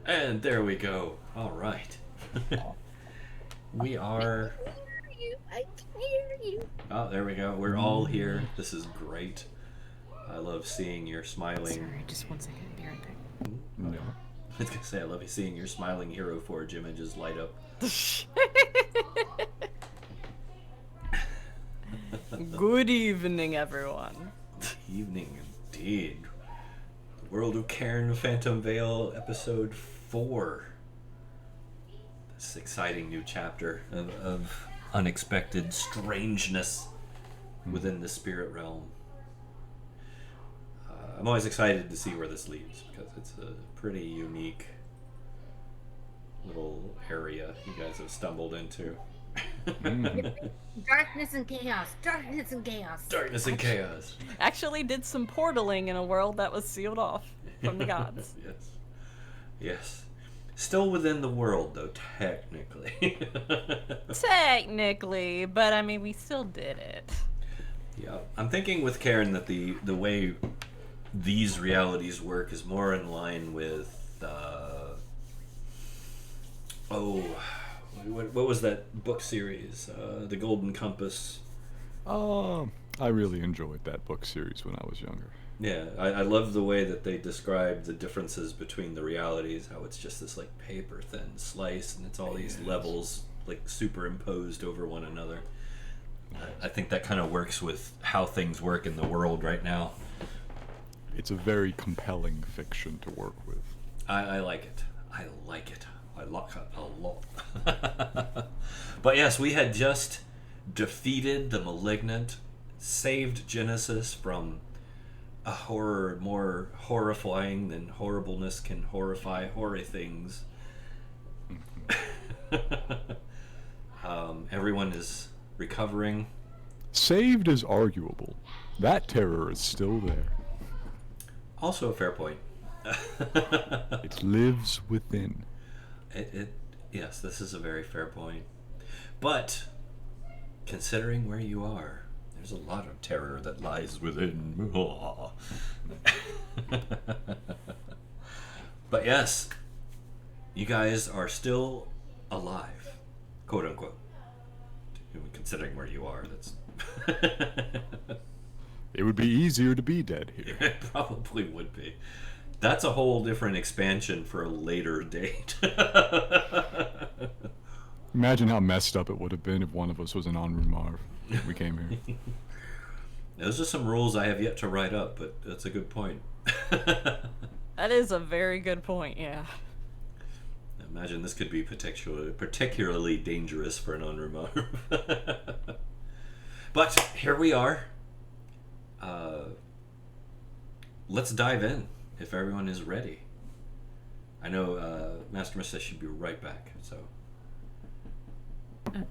And there we go. All right. We are... I can hear you. Oh, there we go. We're all here. This is great. I love seeing your smiling... Sorry, just 1 second. Be right back. No. I was going to say, I love seeing your smiling Hero Forge images light up. Good evening, everyone. Evening, indeed. The World of Cairne Phantom Veil, Episode 4. This exciting new chapter of unexpected strangeness within the spirit realm. I'm always excited to see where this leads, because it's a pretty unique little area you guys have stumbled into. Darkness and chaos. Darkness and chaos. Darkness and chaos. Actually did some portaling in a world that was sealed off from the gods. Yes. Yes. Still within the world, though, technically. Technically, but I mean, we still did it. Yeah. I'm thinking with Cairne that the way these realities work is more in line with, what was that book series? The Golden Compass. I really enjoyed that book series when I was younger. Yeah, I love the way that they describe the differences between the realities, how it's just this like paper thin slice and it's all these levels like superimposed over one another. I think that kind of works with how things work in the world right now. It's a very compelling fiction to work with. I like it. I like it. I like it a lot. But yes, we had just defeated the Malignant, saved Genesis from a horror more horrifying than horribleness can horrify horror things. Everyone is recovering. Saved is arguable. That terror is still there. Also a fair point. It lives within. Yes, this is a very fair point. But considering where you are, there's a lot of terror that lies within. But yes, you guys are still alive, quote unquote. Considering where you are, that's. It would be easier to be dead here. It probably would be. That's a whole different expansion for a later date. Imagine how messed up it would have been if one of us was an Enru Marv. We came here. Those are some rules I have yet to write up, but that's a good point. That is a very good point, yeah. Imagine this could be particularly dangerous for an Enru Marv. But here we are. Let's dive in, if everyone is ready. I know Master Miss says she'd be right back, so...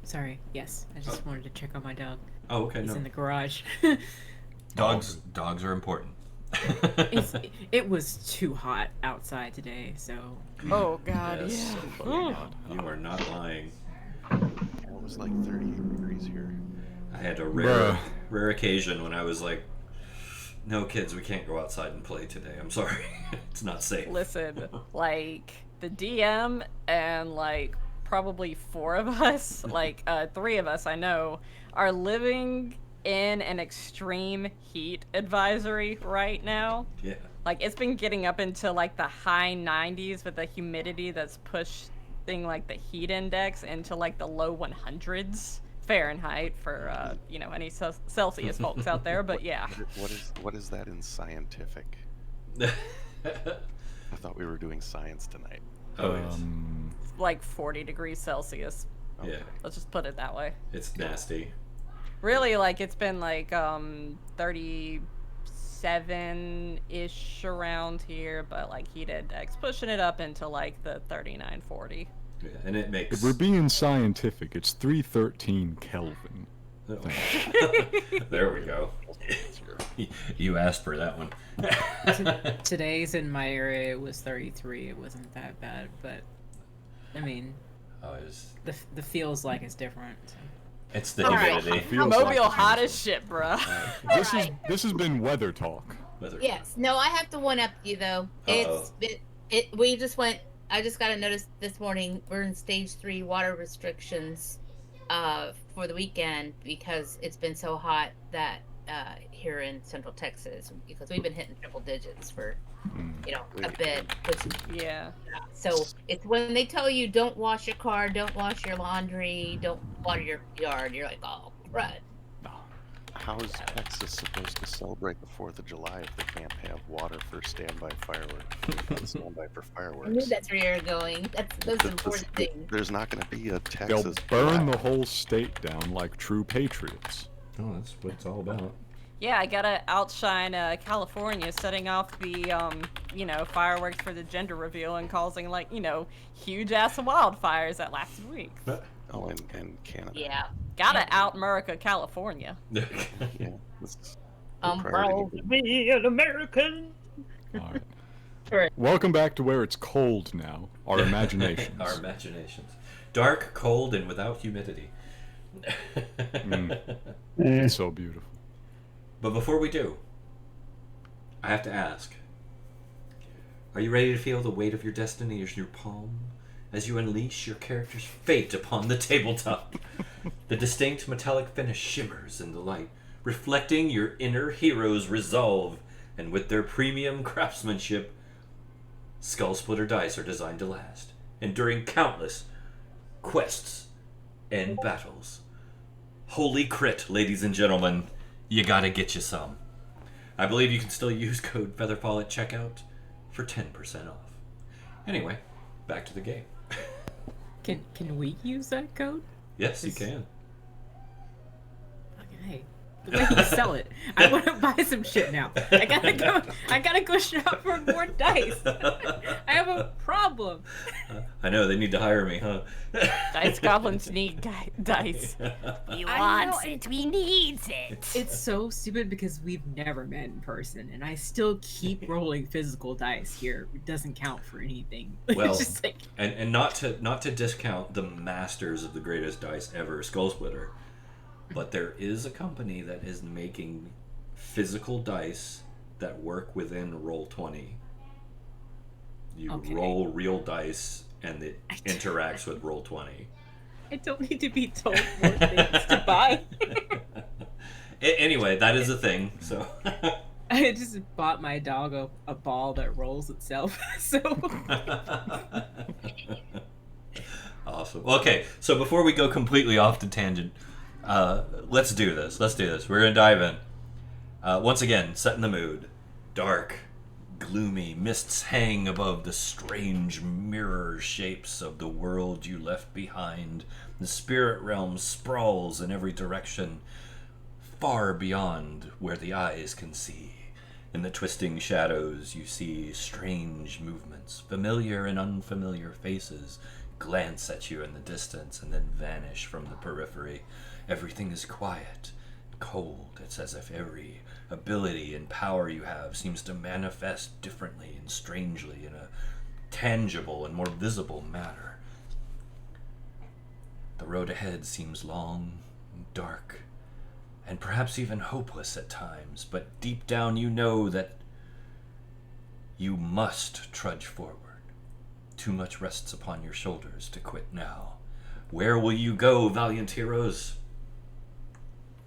Sorry, yes. I just wanted to check on my dog. Oh, okay, He's no. in the garage. Dogs are important. It was too hot outside today, so... Oh, God, Yes. yeah. You are not lying. It was like 38 degrees here. I had a rare occasion when I was like, no kids, we can't go outside and play today. I'm sorry. It's not safe. Listen, like, the DM and, like, probably 4 of us, like, 3 of us, I know, are living in an extreme heat advisory right now. Yeah. Like, it's been getting up into, like, the high 90s with the humidity that's pushing, like, the heat index into, like, the low 100s Fahrenheit for, any Celsius folks out there, but yeah. What is that in scientific? I thought we were doing science tonight. Oh, yes. Like 40 degrees Celsius. Yeah. Let's just put it that way. It's nasty. Really, like, it's been, like, 37-ish around here, but, like, heat index pushing it up into, like, the 39, 40. Yeah, and it makes... If we're being scientific, it's 313 Kelvin. There we go. You asked for that one. Today's in my area, it was 33. It wasn't that bad, but... I mean... The feels like it's different. So. It's the humidity. Mobile hot as shit, bruh. This has been weather talk. Yes. No, I have to one up you though. We just went I just got a notice this morning. We're in stage 3 water restrictions for the weekend because it's been so hot that here in Central Texas, because we've been hitting triple digits for a bit. Yeah. So it's when they tell you don't wash your car, don't wash your laundry, don't water your yard. You're like, oh crud. How is Texas supposed to celebrate the 4th of July if they can't have water for standby fireworks? Standby for I knew fireworks. that's where you're going. That's an important thing. There's not going to be a Texas. They'll burn the whole state down like true patriots. Oh, that's what it's all about. Yeah, I gotta outshine California, setting off the, fireworks for the gender reveal and causing, huge ass wildfires that lasted weeks. Oh, and Canada. Yeah. Gotta out-America California. Yeah. I'm proud to be an American. All right. All right. Welcome back to where it's cold now. Our imaginations. Our imaginations. Dark, cold, and without humidity. It's so beautiful. But before we do, I have to ask, are you ready to feel the weight of your destiny as your palm, as you unleash your character's fate upon the tabletop? The distinct metallic finish shimmers in the light, reflecting your inner hero's resolve, and with their premium craftsmanship, Skull Splitter dice are designed to last, enduring countless quests and battles. Holy crit, ladies and gentlemen. You gotta get you some. I believe you can still use code FEATHERFALL at checkout for 10% off. Anyway, back to the game. Can we use that code? Yes, you can. Okay. The way you sell it, I want to buy some shit now. I gotta go shop for more dice. I have a problem. I know, they need to hire me, huh? Dice goblins need dice. We I wants know, it, we needs it. It's so stupid because we've never met in person, and I still keep rolling physical dice here. It doesn't count for anything. Well, It's just like, and not to discount the masters of the greatest dice ever, Skull Splitter, but there is a company that is making physical dice that work within Roll20. You Okay. roll real dice, and it interacts with Roll20. I don't need to be told more things to buy. Anyway, that is a thing. So I just bought my dog a ball that rolls itself. So awesome. Okay, so before we go completely off the tangent, let's do this. We're gonna dive in. Once again, setting the mood. Dark, gloomy mists hang above the strange mirror shapes of the world you left behind. The spirit realm sprawls in every direction, far beyond where the eyes can see. In the twisting shadows, you see strange movements. Familiar and unfamiliar faces glance at you in the distance and then vanish from the periphery. Everything is quiet and cold. It's as if every ability and power you have seems to manifest differently and strangely in a tangible and more visible manner. The road ahead seems long and dark, and perhaps even hopeless at times, but deep down you know that you must trudge forward. Too much rests upon your shoulders to quit now. Where will you go, valiant heroes?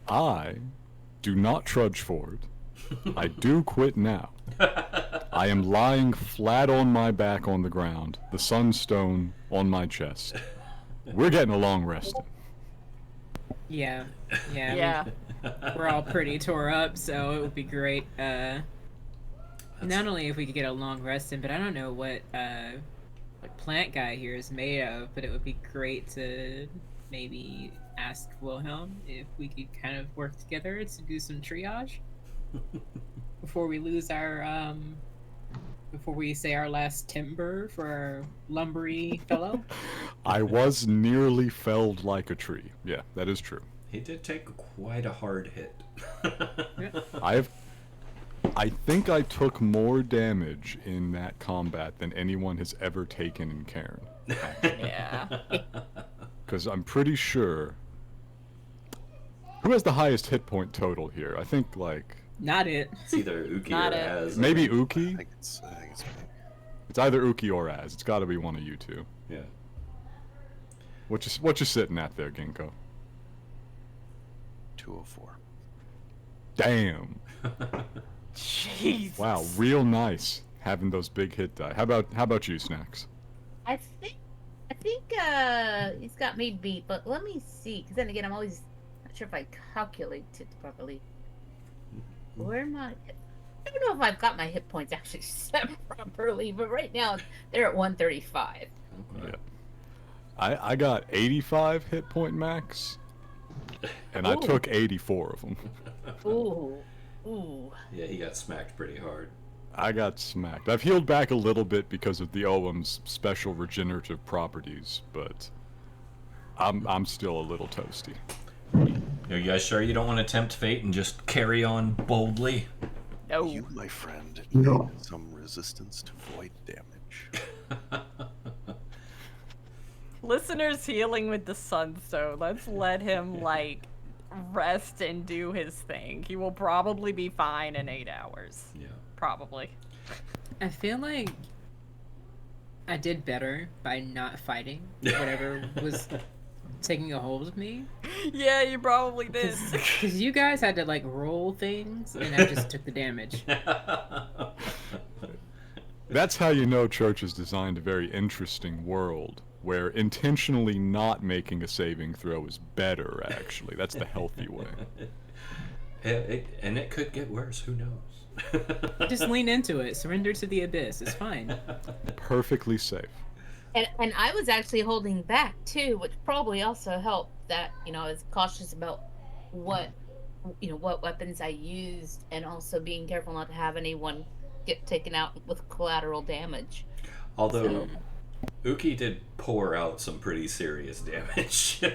I do not trudge forward. I do quit now. I am lying flat on my back on the ground, the sunstone on my chest. We're getting a long rest. yeah. Yeah. We're all pretty tore up, so it would be great. Not only if we could get a long rest in, but I don't know what plant guy here is made of, but it would be great to maybe ask Wilhelm if we could kind of work together to do some triage before we lose our before we say our last timber for our lumbery fellow. I was nearly felled like a tree. Yeah, that is true. He did take quite a hard hit. I think I took more damage in that combat than anyone has ever taken in Cairne. Yeah. Because I'm pretty sure... Who has the highest hit point total here? I think, like... Not it. It's either Uki Not or it. Az. Maybe I Uki? think it's me. It's either Uki or Az. It's got to be one of you two. Yeah. What you sitting at there, Ghinkgo? 204. Damn. Jesus. Wow, real nice having those big hit die. How about you, Snax? I think he's got me beat, but let me see. Because then again, I'm always not sure if I calculate it properly. Where am I? I don't know if I've got my hit points actually set properly, but right now they're at 135. Okay. Yeah. I got 85 hit point max, and I Ooh. took 84 of them. Ooh. Yeah, he got smacked pretty hard. I got smacked. I've healed back a little bit because of the Ogham's special regenerative properties, but I'm still a little toasty. Are you guys sure you don't want to tempt fate and just carry on boldly? No. You, my friend, No. need some resistance to void damage. Listeners healing with the Sunstone. Let's let him, rest and do his thing. He will probably be fine in 8 hours. Yeah. Probably. I feel like I did better by not fighting whatever was taking a hold of me. Yeah, you probably did. Because you guys had to, roll things, and I just took the damage. That's how you know Church has designed a very interesting world, where intentionally not making a saving throw is better, actually. That's the healthy way. And it could get worse. Who knows? Just lean into it. Surrender to the abyss. It's fine. Perfectly safe. And I was actually holding back too, which probably also helped that, I was cautious about what weapons I used, and also being careful not to have anyone get taken out with collateral damage. Although Uki did pour out some pretty serious damage. There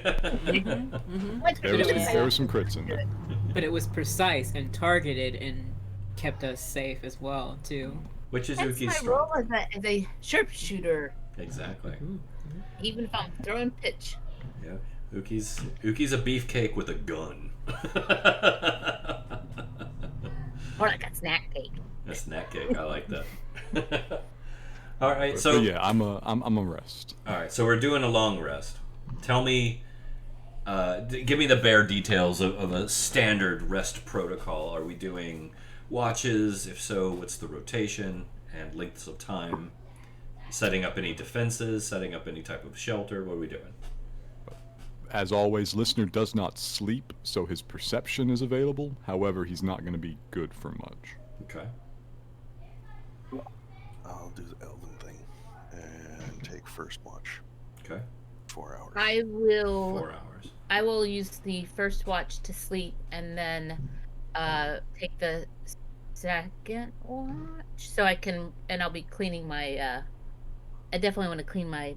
were some crits in there. But it was precise and targeted and kept us safe as well, too. Which is That's Uki's my strong. role as a sharpshooter, Exactly. even if I'm throwing pitch. Yeah. Uki's a beefcake with a gun. Or like a snack cake. A snack cake. I like that. All right. But So yeah, I'm a rest. All right. So we're doing a long rest. Tell me. Give me the bare details of a standard rest protocol. Are we doing watches? If so, what's the rotation and lengths of time? Setting up any defenses? Setting up any type of shelter? What are we doing? As always, listener does not sleep, so his perception is available. However, he's not going to be good for much. Okay. I'll do the Elven thing and take first watch. Okay. 4 hours. I will 4 hours. I will use the first watch to sleep, and then take the second watch so I can, and I'll be cleaning my I definitely want to clean my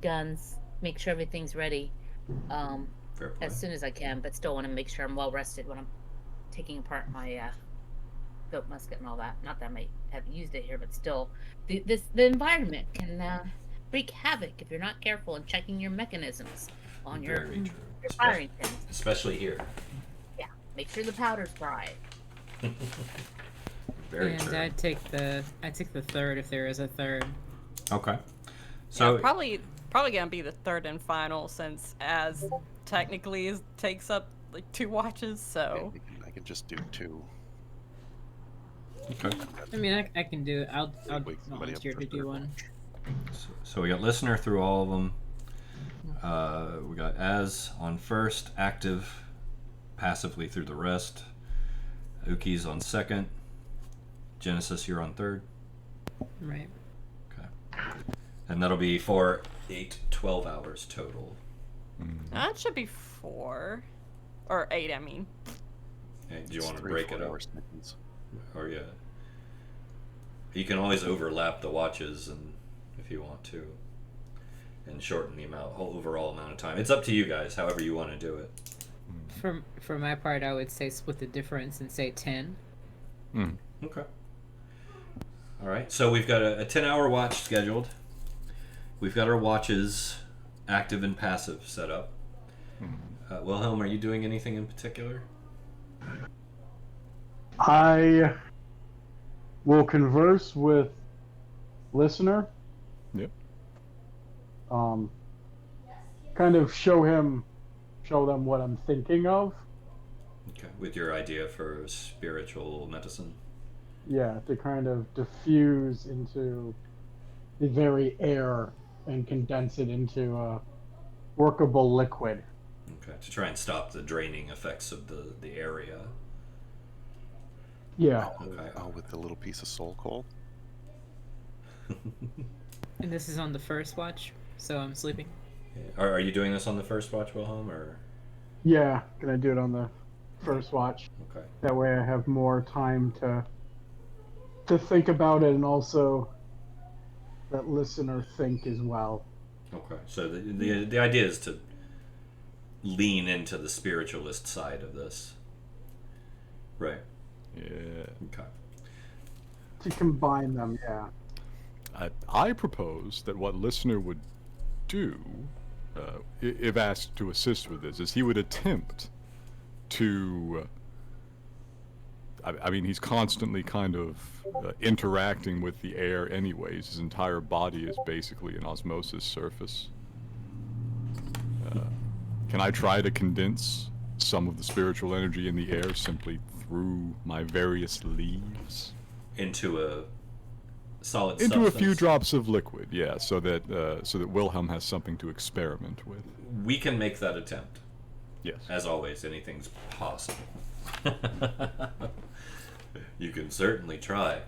guns, make sure everything's ready Fair play. as soon as I can, but still want to make sure I'm well rested when I'm taking apart my goat musket and all that. Not that I might have used it here, but still, the environment can wreak havoc if you're not careful and checking your mechanisms on your Very true. firing pins. Especially here. Yeah, make sure the powder's dry. Very And true. I take the third if there is a third. Okay. So Yeah, probably gonna be the third and final, since as technically takes up 2 watches, so I can just do 2. okay. I mean, I can do it. I'll Wake somebody up volunteer for to do third one. watch. So we got listener through all of them. We got Az on first, active, passively through the rest. Uki's on second. Genesis, you're on third. Right. Okay. And that'll be for 12 hours total. that should be 4 or 8. I mean, Hey, do you want to 3 break it up? 4-hour sessions. Or yeah. You can always overlap the watches and if you want to. And shorten the overall amount of time. It's up to you guys, however you want to do it. For my part, I would say split the difference and say 10. Okay. All right. So we've got a 10-hour watch scheduled. We've got our watches active and passive set up. Wilhelm, are you doing anything in particular? I will converse with listener. Yep. Kind of show them what I'm thinking of. Okay, with your idea for spiritual medicine. Yeah, to kind of diffuse into the very air and condense it into a workable liquid. Okay, to try and stop the draining effects of the area. Yeah. Okay. Oh, with the little piece of soul coal? And this is on the first watch, so I'm sleeping. Are you doing this on the first watch, Wilhelm, or? Yeah, gonna do it on the first watch. Okay. That way I have more time to think about it and also let listener think as well. Okay. So the idea is to lean into the spiritualist side of this. Right. Yeah. Okay. To combine them, yeah. I propose that what listener would do, if asked to assist with this, is he would attempt to. I mean, he's constantly kind of interacting with the air, anyways. His entire body is basically an osmosis surface. Can I try to condense some of the spiritual energy in the air simply through my various leaves? Into a solid Into substance. a few drops of liquid, yeah, so that Wilhelm has something to experiment with. We can make that attempt. Yes. As always, anything's possible. You can certainly try.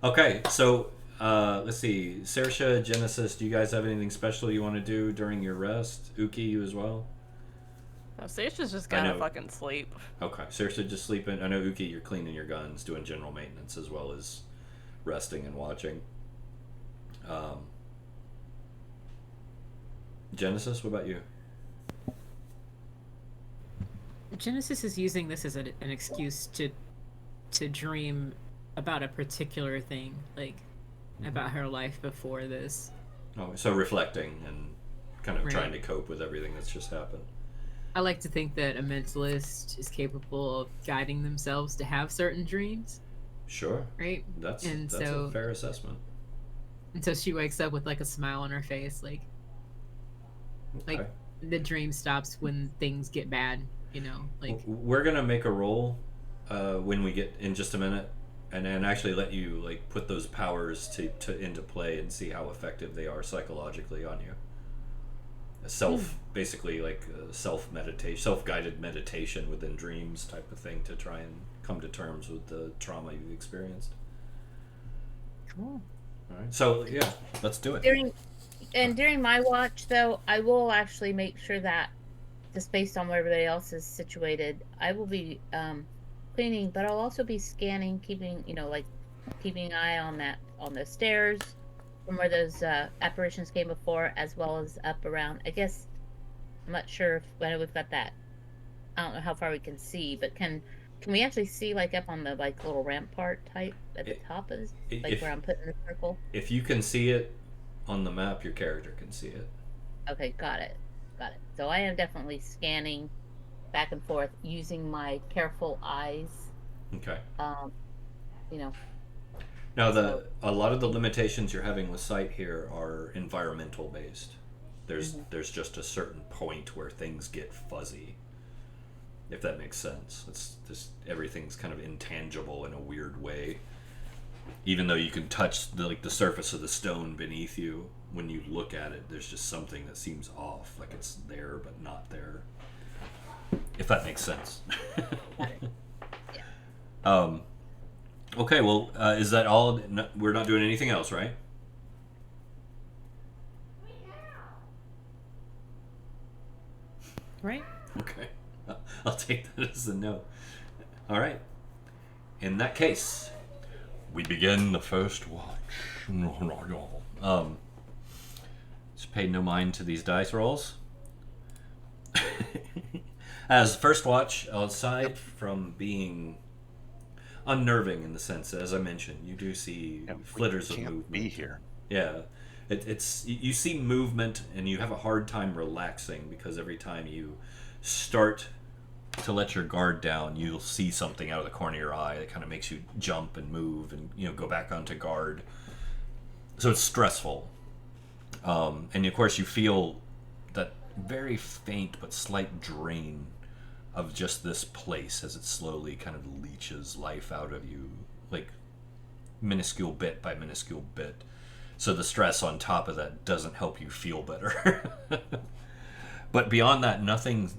Okay, so let's see. Saoirse, Genesis, do you guys have anything special you want to do during your rest? Uki, you as well? No, Stacia's just I gonna know. fucking sleep. Okay, Saoirse just sleeping. I know, Uki, you're cleaning your guns, doing general maintenance as well as resting and watching. Genesis, what about you? Genesis is using this as an excuse to dream about a particular thing, like about her life before this. Oh, so reflecting and kind of Right. trying to cope with everything that's just happened. I like to think that a mentalist is capable of guiding themselves to have certain dreams, Sure, right? that's And a so- fair assessment. Until she wakes up with like a smile on her face, like Okay. the dream stops when things get bad, you know, like We're gonna make a roll when we get in just a minute, and actually let you like put those powers to into play and see how effective they are psychologically on you. Basically like self-guided meditation within dreams type of thing to try and come to terms with the trauma you've experienced. cool. All right, so yeah, let's do it. During my watch, though, I will actually make sure that, just based on where everybody else is situated, I will be cleaning, but I'll also be scanning, keeping an eye on the stairs from where those apparitions came before, as well as up around. I guess I'm not sure if I know we've got that. I don't know how far we can see, but can we actually see like up on the like little rampart type at the top of this, like where I'm putting the circle? If you can see it on the map, your character can see it. Okay, got it. So I am definitely scanning back and forth using my careful eyes. Okay. You know. Now, So- a lot of the limitations you're having with sight here are environmental based. There's just a certain point where things get fuzzy, if that makes sense. It's just everything's kind of intangible in a weird way. Even though you can touch the surface of the stone beneath you, when you look at it, there's just something that seems off, like it's there but not there. If that makes sense. Got it. Yeah. Okay, well, is that all? No, we're not doing anything else, right? Right? Okay. I'll take that as a no. All right. In that case, we begin the first watch. Just pay no mind to these dice rolls. As first watch, aside from being unnerving in the sense that, as I mentioned, you do see flitters of Can't movement. be here. Yeah, it's you see movement and you have a hard time relaxing because every time you start to let your guard down, you'll see something out of the corner of your eye that kind of makes you jump and move and go back onto guard. So it's stressful, and of course you feel that very faint but slight drain of just this place as it slowly kind of leeches life out of you, like minuscule bit by minuscule bit. So the stress on top of that doesn't help you feel better. But beyond that, nothing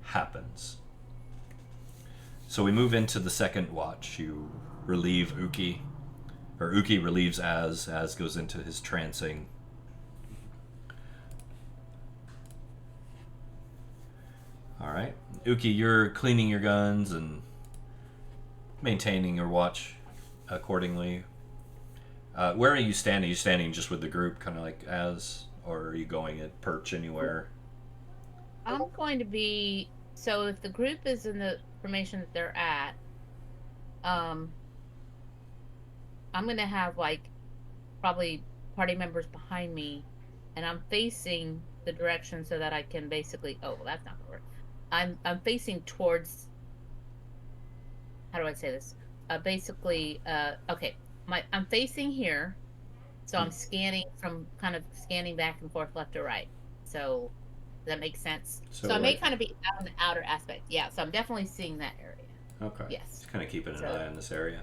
happens. So we move into the second watch. You relieve Uki, or Uki relieves Az goes into his trancing. All right, Uki, you're cleaning your guns and maintaining your watch accordingly. Where are you standing? Are you standing just with the group, kind of like Az, or are you going at perch anywhere? I'm going to be, so if the group is in the formation that they're at, I'm going to have like probably party members behind me, and I'm facing the direction so that I can basically, oh, well, that's not going to work. I'm facing towards, how do I say this? Basically, okay, I'm facing here, so I'm scanning scanning back and forth left to right. So does that make sense? So I may kind of be out in the outer aspect. Yeah, so I'm definitely seeing that area. Okay. Yes. Just kind of keeping an eye on this area.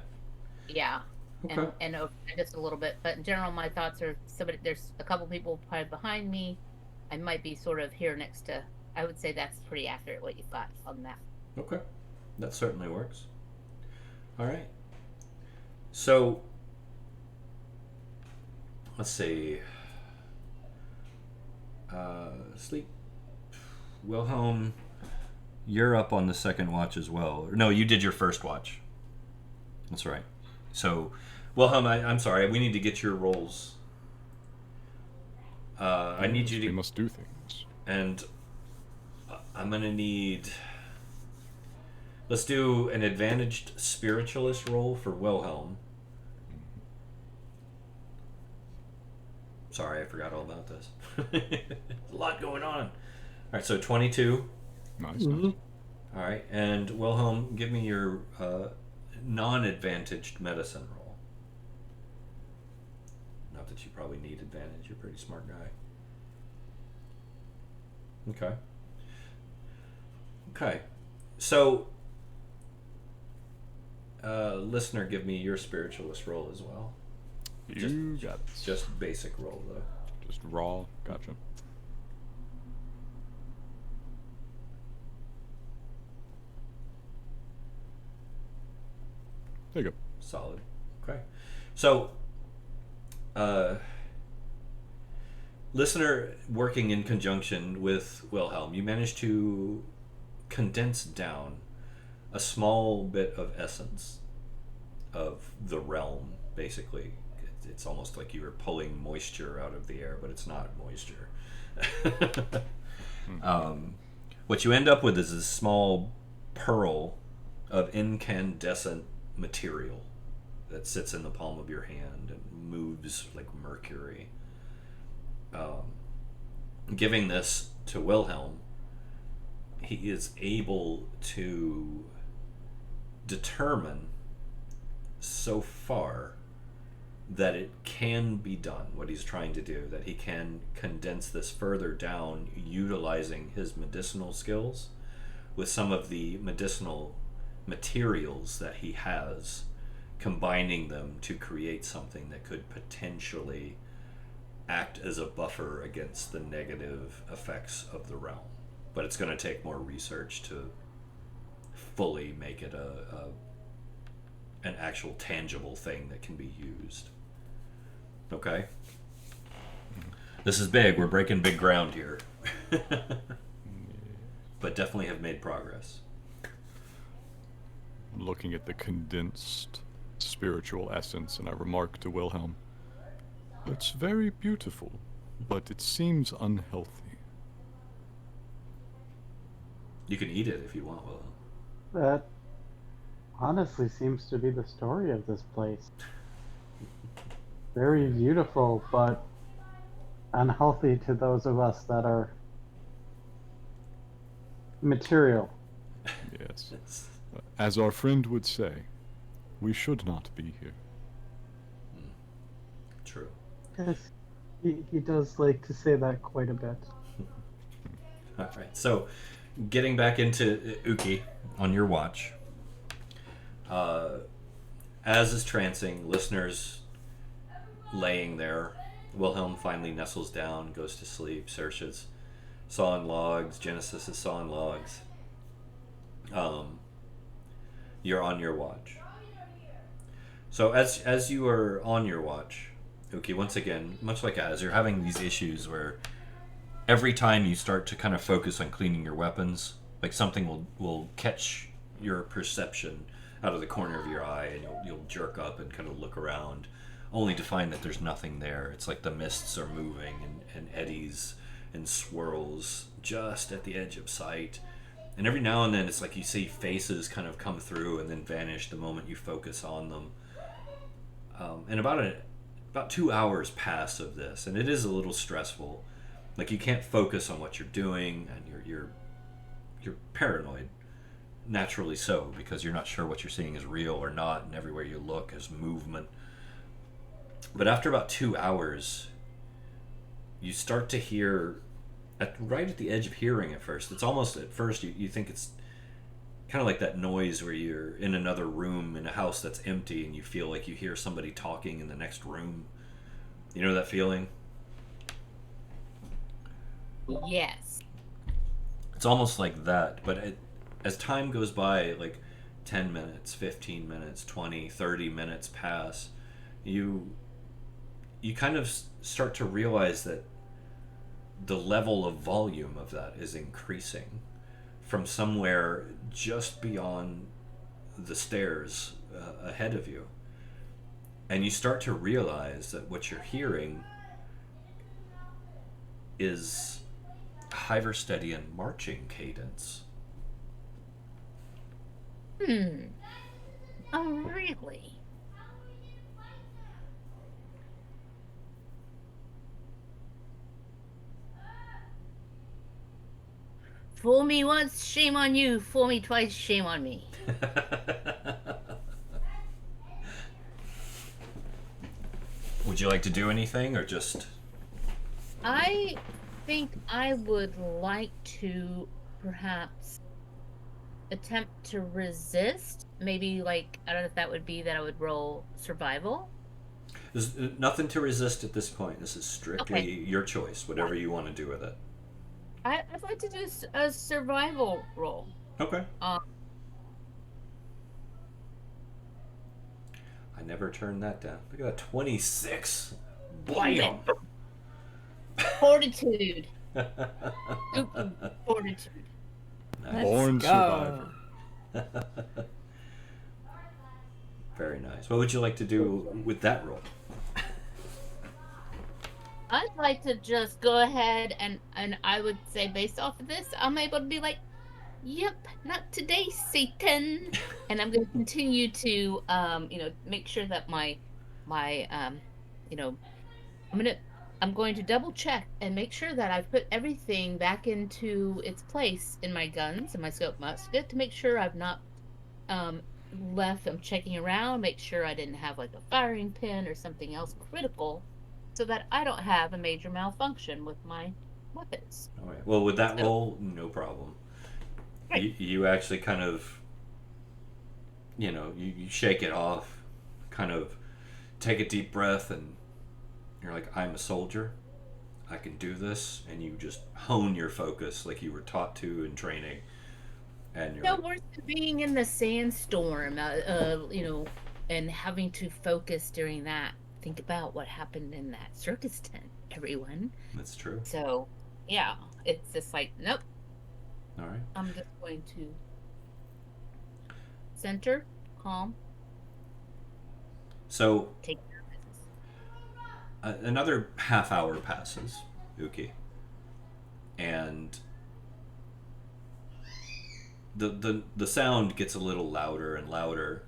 Yeah. Okay. And just a little bit, but in general, my thoughts are there's a couple people probably behind me. I might be sort of here next to. I would say that's pretty accurate what you've got on that. Okay, that certainly works. All right. So let's see. Sleep. Wilhelm, you're up on the second watch as well. No, you did your first watch. That's right. So, Wilhelm, I'm sorry. We need to get your rolls. I need you to. We must do things. And I'm gonna need. Let's do an advantaged spiritualist roll for Wilhelm. Sorry, I forgot all about this. A lot going on. All right, so 22. Nice. Mhm. All right, and Wilhelm, give me your non-advantaged medicine roll. Not that you probably need advantage. You're a pretty smart guy. Okay. Okay. So, listener, give me your spiritualist roll as well. You got it. Just basic roll, though. Just raw. Gotcha. There you go. Solid. Okay. So, listener, working in conjunction with Wilhelm, you managed to condense down a small bit of essence of the realm, basically. It's almost like you were pulling moisture out of the air, but it's not moisture. What you end up with is a small pearl of incandescent material that sits in the palm of your hand and moves like mercury. Giving this to Wilhelm, he is able to determine so far that it can be done, what he's trying to do, that he can condense this further down utilizing his medicinal skills with some of the medicinal materials that he has, combining them to create something that could potentially act as a buffer against the negative effects of the realm. But it's going to take more research to fully make it an actual tangible thing that can be used. Okay? This is big. We're breaking big ground here. But definitely have made progress. Looking at the condensed spiritual essence, and I remark to Wilhelm, "It's very beautiful, but it seems unhealthy." You can eat it if you want, Wilhelm. That honestly seems to be the story of this place. Very beautiful, but unhealthy to those of us that are material. Yes. As our friend would say, we should not be here. True. Yes, he does like to say that quite a bit. All right. So, getting back into Uki on your watch. As is trancing, listeners laying there. Wilhelm finally nestles down, goes to sleep, searches, sawing logs. Genesis is sawing logs. You're on your watch. So as you are on your watch, Uki, once again, much like Az, you're having these issues where every time you start to kind of focus on cleaning your weapons, like something will catch your perception out of the corner of your eye, and you'll jerk up and kind of look around, only to find that there's nothing there. It's like the mists are moving and eddies and swirls just at the edge of sight. And every now and then it's like you see faces kind of come through and then vanish the moment you focus on them. And about 2 hours pass of this, and it is a little stressful. Like you can't focus on what you're doing, and you're paranoid. Naturally so, because you're not sure what you're seeing is real or not, and everywhere you look is movement. But after about 2 hours, you start to hear, right at the edge of hearing at first. It's almost, at first, you think it's kind of like that noise where you're in another room in a house that's empty, and you feel like you hear somebody talking in the next room. You know that feeling? Yes. It's almost like that, but as time goes by, like 10 minutes, 15 minutes, 20, 30 minutes pass, you kind of start to realize that the level of volume of that is increasing from somewhere just beyond the stairs ahead of you. And you start to realize that what you're hearing is Hyverstedian marching cadence. Oh, really? Fool me once, shame on you. Fool me twice, shame on me. Would you like to do anything, or just... I think I would like to perhaps attempt to resist. Maybe, like, I don't know if that would be that I would roll survival. There's nothing to resist at this point. This is strictly your choice, whatever you want to do with it. I'd like to do a survival roll. Okay. I never turned that down. Look at that, 26. Blam! Fortitude. Fortitude. Nice. Born survivor. Very nice. What would you like to do with that roll? I'd like to just go ahead and I would say based off of this, I'm able to be like, yep, not today, Satan. And I'm going to continue to, make sure that my I'm going to double check and make sure that I've put everything back into its place in my guns and my scope musket to make sure I've not left. I'm checking around, make sure I didn't have like a firing pin or something else critical, so that I don't have a major malfunction with my weapons. All right. Well, with that roll, no problem. Right. You actually kind of, you shake it off, kind of take a deep breath, and you're like, I'm a soldier. I can do this. And you just hone your focus like you were taught to in training. And you're No worse than being in the sandstorm, and having to focus during that. Think about what happened in that circus tent, everyone. That's true. So, yeah, it's just like, nope. All right. I'm just going to center, calm, So take care of business. another half hour passes, Uki, and the sound gets a little louder and louder,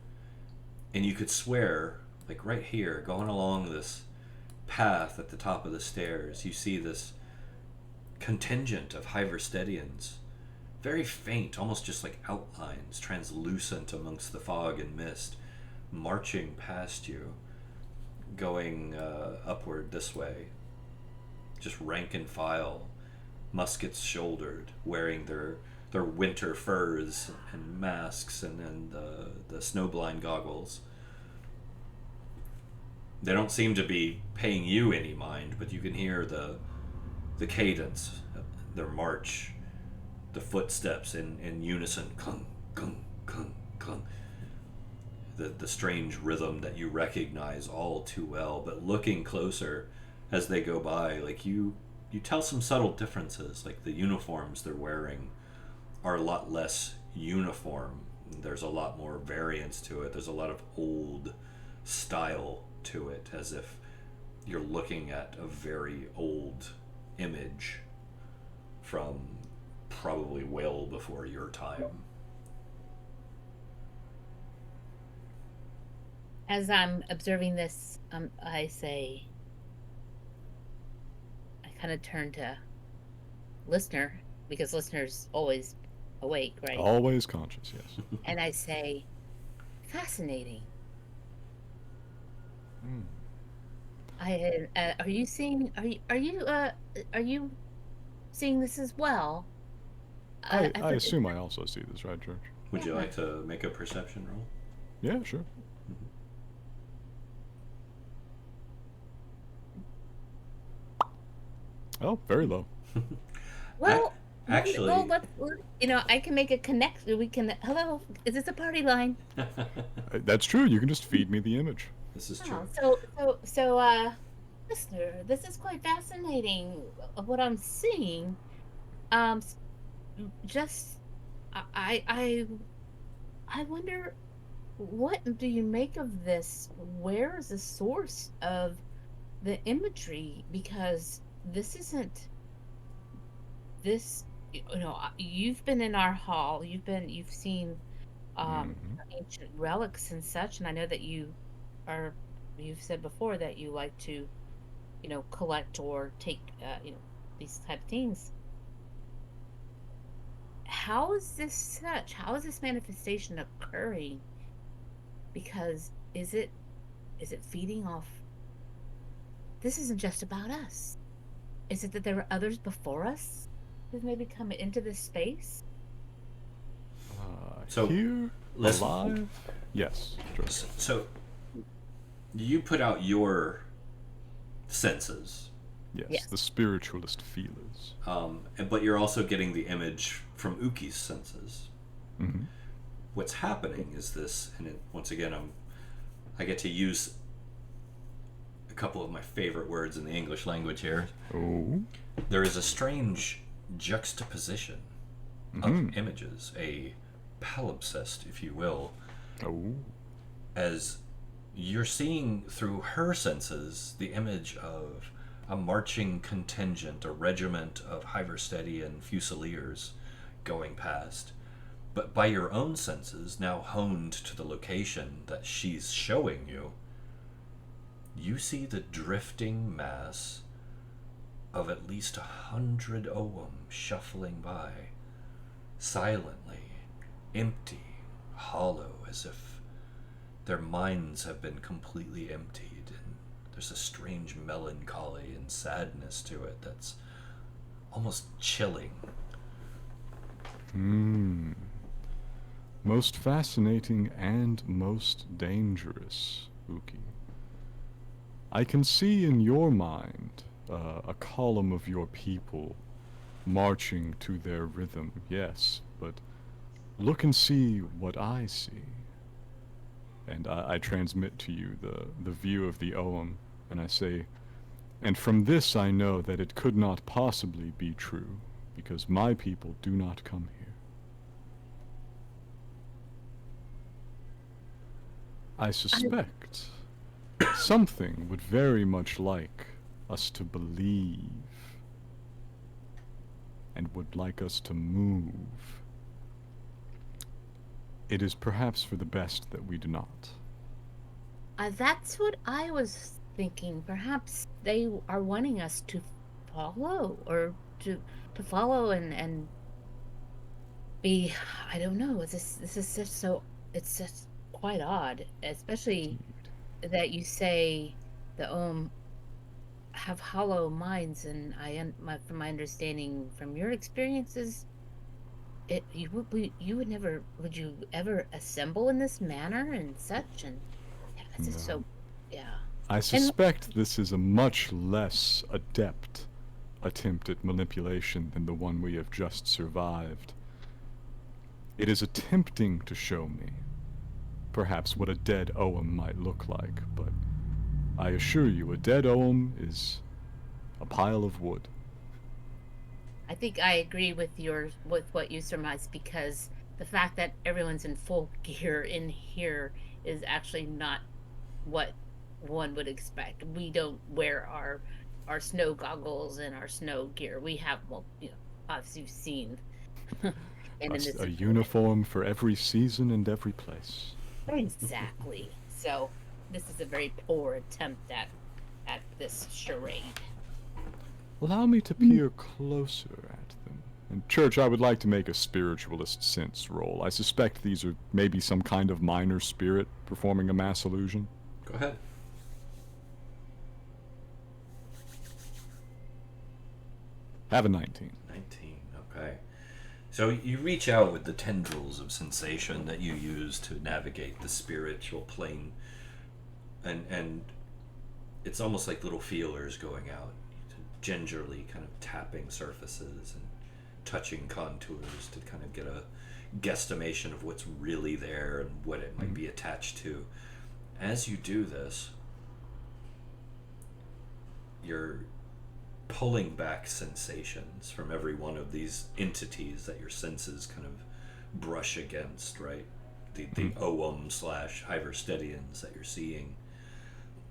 and you could swear, like right here, going along this path at the top of the stairs, you see this contingent of Hyverstedians, very faint, almost just like outlines, translucent amongst the fog and mist, marching past you, going upward this way. Just rank and file, muskets shouldered, wearing their winter furs and masks, and then the snowblind goggles. They don't seem to be paying you any mind, but you can hear the cadence, their march, the footsteps in unison, clunk, clunk, clunk, clunk. The strange rhythm that you recognize all too well, but looking closer as they go by, like you tell some subtle differences, like the uniforms they're wearing are a lot less uniform. There's a lot more variance to it. There's a lot of old style to it, as if you're looking at a very old image from probably well before your time. As I'm observing this, I kind of turn to listener, because listener's always awake, right? Always conscious, yes. And I say, fascinating. Are you seeing? Are you seeing this as well? I assume I also see this, right, George? Would you like to make a perception roll? Yeah, sure. Oh, very low. Well, actually, I can make a connection. We can. Hello, is this a party line? That's true. You can just feed me the image. this is true. So, listener, this is quite fascinating. What I'm seeing, just, I wonder, what do you make of this? Where is the source of the imagery? Because this isn't this. You've been in our hall. You've seen ancient relics and such, and I know that you've said before that you like to, collect or take, these type of things. How is this manifestation occurring? Because is it feeding off? This isn't just about us. Is it that there were others before us who've maybe come into this space? So, here, listen. alive? Yes. George. So, you put out your senses, Yes, the spiritualist feelers. but you're also getting the image from Uki's senses. Mm-hmm. What's happening is this, and once again, I get to use a couple of my favorite words in the English language here. Oh. There is a strange juxtaposition of images, a palimpsest, if you will, Oh. as you're seeing through her senses the image of a marching contingent, a regiment of Hyverstedian Fusiliers going past. But by your own senses, now honed to the location that she's showing you, you see the drifting mass of at least 100 Ogham shuffling by, silently, empty, hollow, as if their minds have been completely emptied, and there's a strange melancholy and sadness to it that's almost chilling. Most fascinating and most dangerous, Uki. I can see in your mind a column of your people marching to their rhythm, yes, but look and see what I see. And I transmit to you the view of the Ogham, and I say, and from this I know that it could not possibly be true, because my people do not come here. I suspect something would very much like us to believe, and would like us to move. It is perhaps for the best that we do not. That's what I was thinking. Perhaps they are wanting us to follow, or to follow and be, I don't know. This is just so, it's just quite odd, especially that you say the have hollow minds, and from my understanding from your experiences, you would never, would you ever assemble in this manner and such, and yeah, that's just No. so, yeah. I suspect this is a much less adept attempt at manipulation than the one we have just survived. It is attempting to show me, perhaps, what a dead Ogham might look like, but I assure you, a dead Ogham is a pile of wood. I think I agree with what you surmised, because the fact that everyone's in full gear in here is actually not what one would expect. We don't wear our snow goggles and our snow gear. We have, well, as you've seen, and in this A uniform for every season and every place. exactly. So this is a very poor attempt at this charade. Allow me to peer closer at them. And Church, I would like to make a spiritualist sense roll. I suspect these are maybe some kind of minor spirit performing a mass illusion. Go ahead. Have a 19. 19, okay. So you reach out with the tendrils of sensation that you use to navigate the spiritual plane, and it's almost like little feelers going out, gingerly kind of tapping surfaces and touching contours to kind of get a guesstimation of what's really there and what it might be attached to. As you do this, you're pulling back sensations from every one of these entities that your senses kind of brush against, right? The Ogham / Hyverstedians that you're seeing.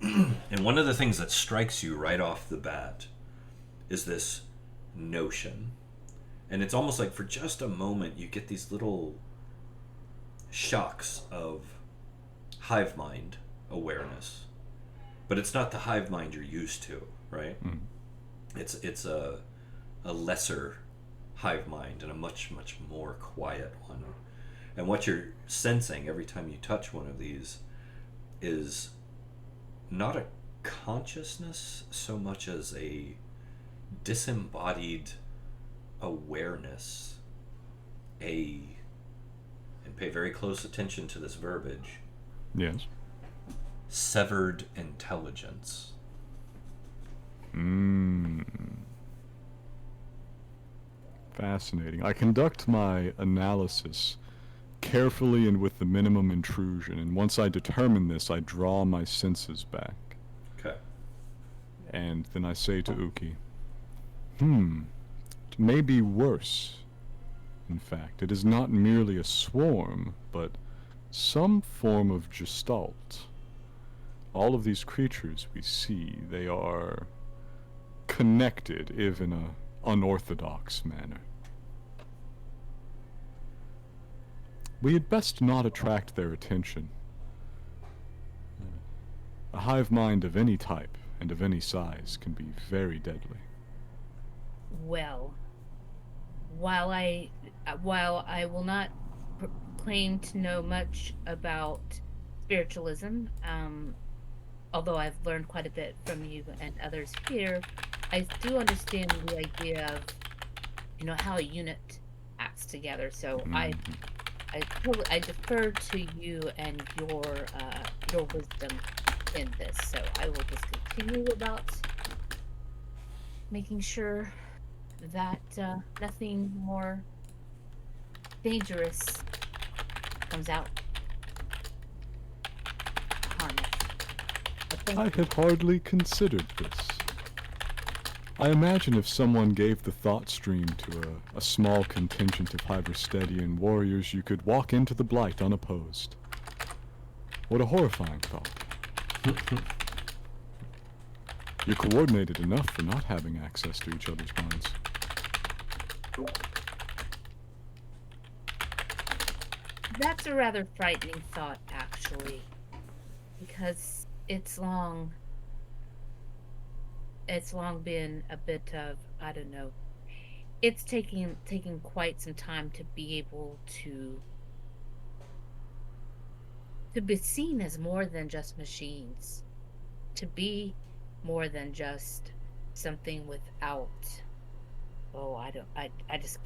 And one of the things that strikes you right off the bat is this notion. And it's almost like for just a moment you get these little shocks of hive mind awareness. But it's not the hive mind you're used to, right? Mm. It's a lesser hive mind and a much more quiet one. And what you're sensing every time you touch one of these is not a consciousness so much as a disembodied awareness, and pay very close attention to this verbiage, Yes. severed intelligence. Fascinating. I conduct my analysis carefully and with the minimum intrusion, and once I determine this, I draw my senses back. Okay. And then I say to Uki, it may be worse. In fact, it is not merely a swarm, but some form of gestalt. All of these creatures we see, they are connected, if in an unorthodox manner. We had best not attract their attention. A hive mind of any type and of any size can be very deadly. Well, while I will not claim to know much about spiritualism, although I've learned quite a bit from you and others here, I do understand the idea of, how a unit acts together. So I defer to you and your wisdom in this. So I will just continue about making sure that nothing more dangerous comes out. I had hardly considered this. I imagine if someone gave the thought stream to a small contingent of Hyverstedian warriors, you could walk into the Blight unopposed. What a horrifying thought. You're coordinated enough for not having access to each other's minds. That's a rather frightening thought, actually, because it's long been a bit of, I don't know, it's taking quite some time to be able to be seen as more than just machines, to be more than just something without. Oh, I don't. I just.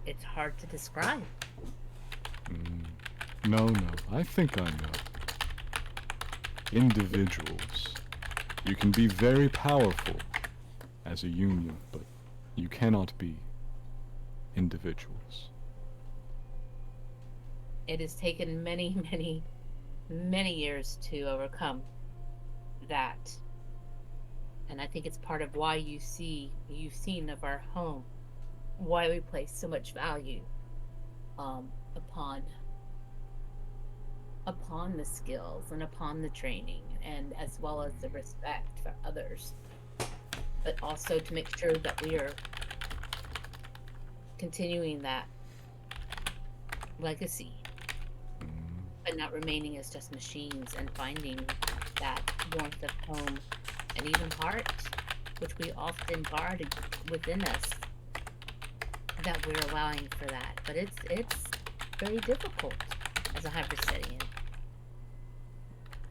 It's hard to describe. No, I think I know. Individuals. You can be very powerful as a union, but you cannot be individuals. It has taken many, many, many years to overcome that. And I think it's part of why you've seen of our home, why we place so much value upon the skills and upon the training, and as well as the respect for others, but also to make sure that we are continuing that legacy, but not remaining as just machines, and finding that warmth of home and even heart, which we often guard within us, that we're allowing for that. But it's very difficult as a Hyperstedian,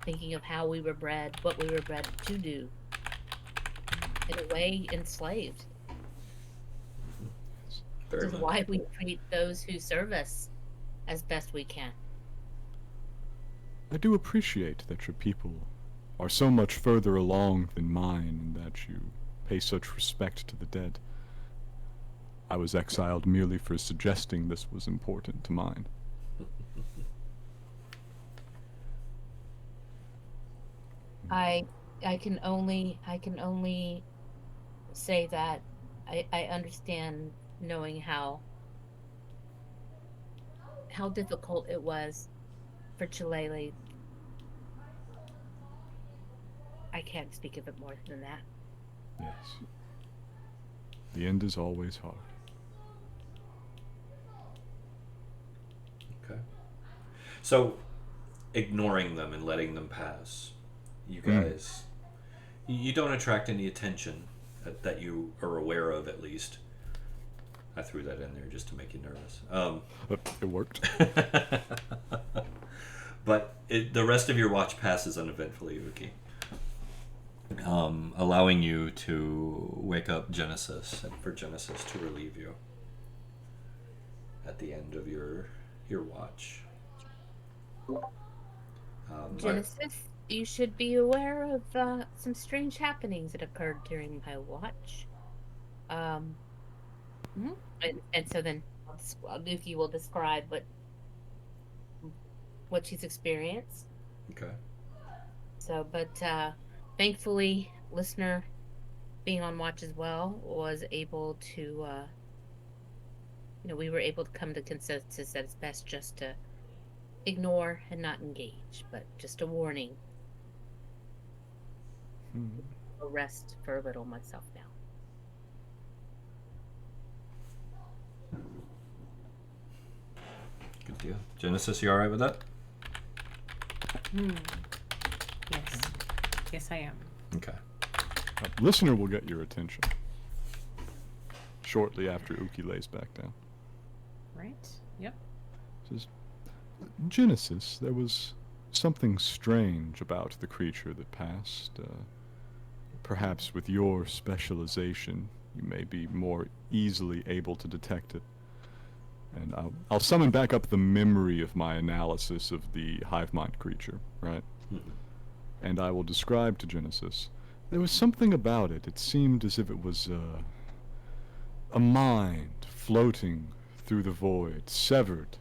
thinking of how we were bred, what we were bred to do, in a way enslaved. Very This is much. why we treat those who serve us as best we can. I do appreciate that your people are so much further along than mine, and that you pay such respect to the dead. I was exiled merely for suggesting this was important to mine. I can only say that I understand, knowing how difficult it was for Chilele. I can't speak of it more than that. Yes. The end is always hard. Okay. So, ignoring them and letting them pass, you guys, you don't attract any attention that you are aware of, at least. I threw that in there just to make you nervous. It worked. But the rest of your watch passes uneventfully, Uki. Allowing you to wake up Genesis, and for Genesis to relieve you at the end of your watch. Genesis, you should be aware of some strange happenings that occurred during my watch. And so then Uki will describe what she's experienced. Okay. So, but thankfully, listener, being on watch as well, was able to, we were able to come to consensus that it's best just to ignore and not engage, but just a warning. I'll rest for a little myself now. Good deal. Genesis, you alright with that? Yes. Yes, I am. Okay. Listener will get your attention shortly after Uki lays back down. Right? Yep. Says, Genesis, there was something strange about the creature that passed. Perhaps with your specialization, you may be more easily able to detect it. And I'll summon back up the memory of my analysis of the hive mind creature, right? And I will describe to Genesis. There was something about it. It seemed as if it was a mind floating through the void, severed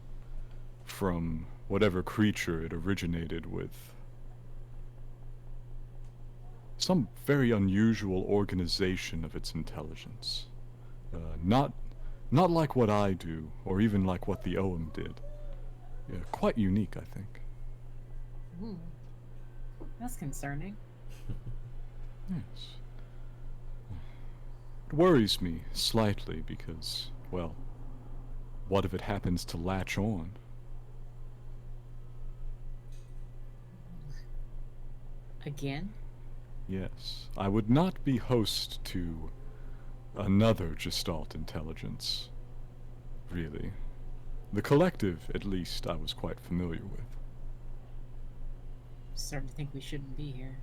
from whatever creature it originated with. Some very unusual organization of its intelligence. Not like what I do, or even like what the Ogham did. Yeah, quite unique, I think. That's concerning. Yes. It worries me slightly because, well, what if it happens to latch on? Again? Yes, I would not be host to Another Gestalt intelligence. Really. The collective, at least, I was quite familiar with. Starting to think we shouldn't be here.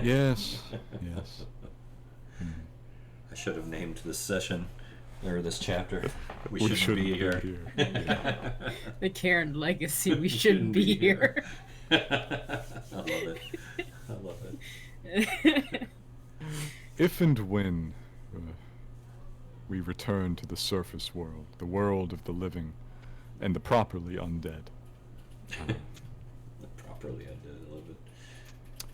Yes, yes. I should have named this session, or this chapter, We We Shouldn't Be Here. Yeah. The Cairne Legacy, we shouldn't be here. I love it. I love it. If and when we return to the surface world, the world of the living, and the properly undead, Properly, I did. I love it.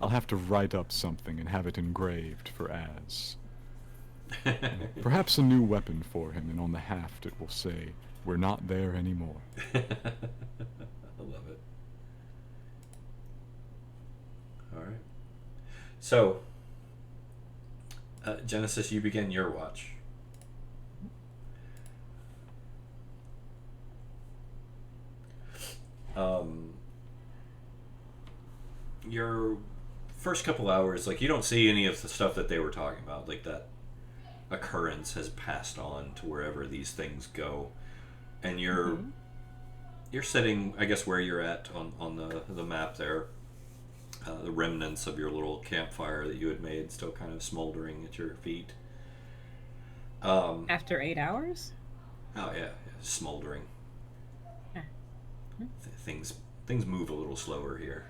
I'll have to write up something and have it engraved for Az. Perhaps a new weapon for him, and on the haft it will say, "We're not there anymore." I love it. All right. So, Genesis, you begin your watch. Your first couple hours, like, you don't see any of the stuff that they were talking about, like that occurrence has passed on to wherever these things go, and you're sitting, I guess, where you're at on the map there. The remnants of your little campfire that you had made still kind of smoldering at your feet. After 8 hours? Oh yeah, smoldering. Yeah. Things move a little slower here.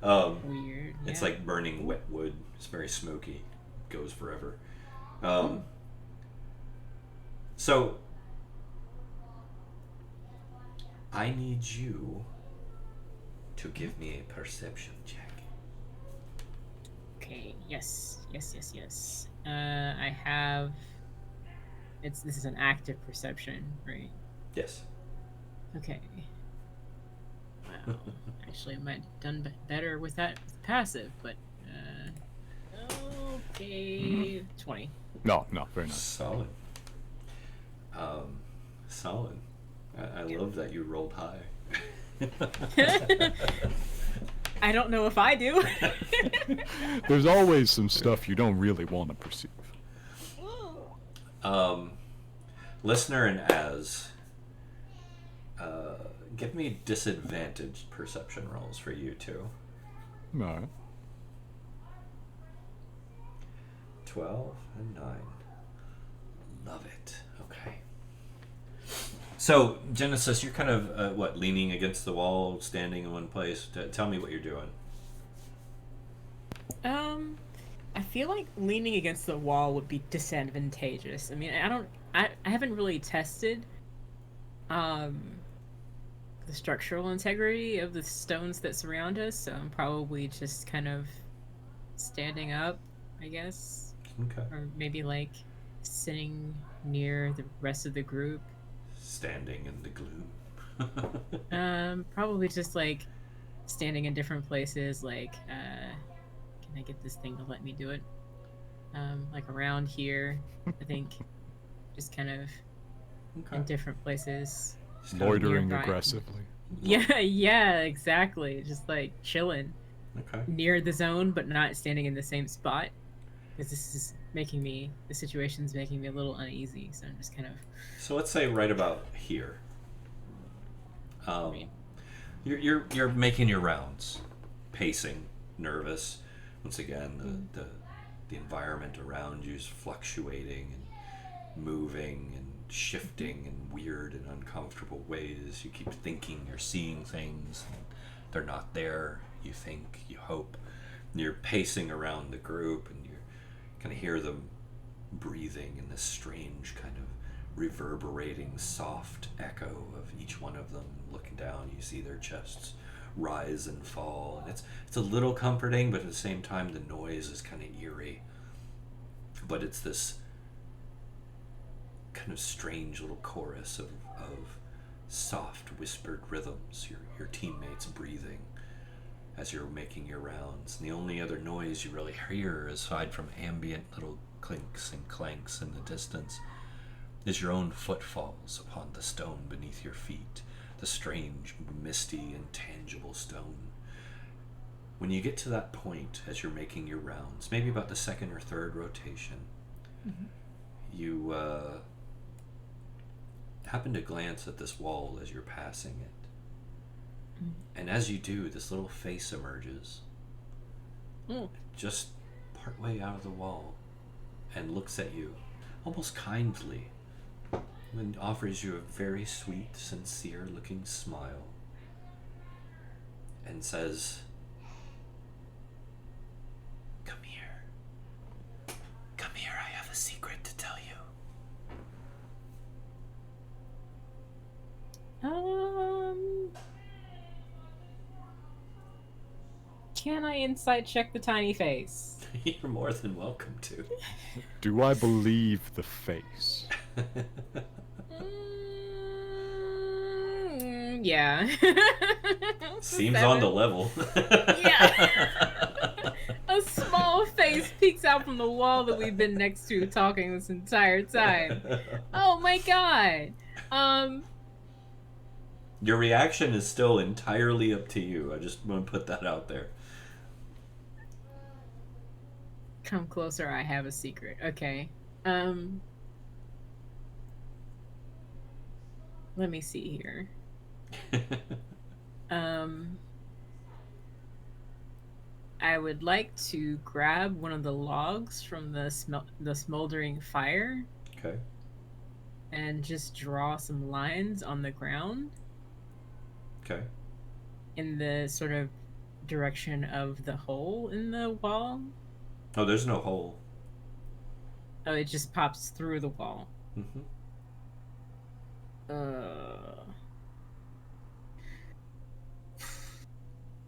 Weird. It's yeah. like burning wet wood. It's very smoky. Goes forever. So I need you to give me a perception check. Okay, yes. I have... This is an active perception, right? Yes. Okay. Wow. Actually, I might have done better with that with passive, but... okay... 20. No, very nice. Solid. Solid. I love that you rolled high. I don't know if I do. There's always some stuff you don't really want to perceive. Listener and Az, give me disadvantaged perception rolls for you two. No. 12 and 9. Love it. Okay. So, Genesis, you're kind of, leaning against the wall, standing in one place? Tell me what you're doing. I feel like leaning against the wall would be disadvantageous. I mean, I haven't really tested, the structural integrity of the stones that surround us, so I'm probably just kind of standing up, I guess. Okay. Or maybe, like, sitting near the rest of the group. Standing in the gloom. Probably just, like, standing in different places, like, can I get this thing to let me do it? Like, around here, I think. Just kind of in different places. Loitering nearby. aggressively. Yeah, exactly. Just, like, chilling. Okay. Near the zone, but not standing in the same spot. Because the situation's making me a little uneasy, so I'm just kind of... So let's say right about here. You're making your rounds, pacing, nervous. Once again, the environment around you is fluctuating and moving and shifting in weird and uncomfortable ways. You keep thinking you're seeing things, and they're not there. You think, you hope. And you're pacing around the group, and you kind of hear them breathing in this strange kind of reverberating soft echo of each one of them. Looking down, you see their chests rise and fall, and it's a little comforting, but at the same time the noise is kind of eerie. But it's this kind of strange little chorus of soft whispered rhythms, your teammates breathing as you're making your rounds. And the only other noise you really hear, aside from ambient little clinks and clanks in the distance, is your own footfalls upon the stone beneath your feet, the strange, misty, intangible stone. When you get to that point as you're making your rounds, maybe about the second or third rotation, You happen to glance at this wall as you're passing it. And as you do, this little face emerges. Just partway out of the wall. And looks at you, almost kindly. And offers you a very sweet, sincere-looking smile. And says, "Come here. Come here, I have a secret to tell you." Can I insight check the tiny face? You're more than welcome to. Do I believe the face? Yeah. Seems on the level. Yeah. A small face peeks out from the wall that we've been next to talking this entire time. Oh my god. Your reaction is still entirely up to you. I just want to put that out there. Come closer, I have a secret. Okay. Let me see here. I would like to grab one of the logs from the smoldering fire. Okay. And just draw some lines on the ground. Okay. In the sort of direction of the hole in the wall. Oh, there's no hole. Oh, it just pops through the wall. Mm-hmm.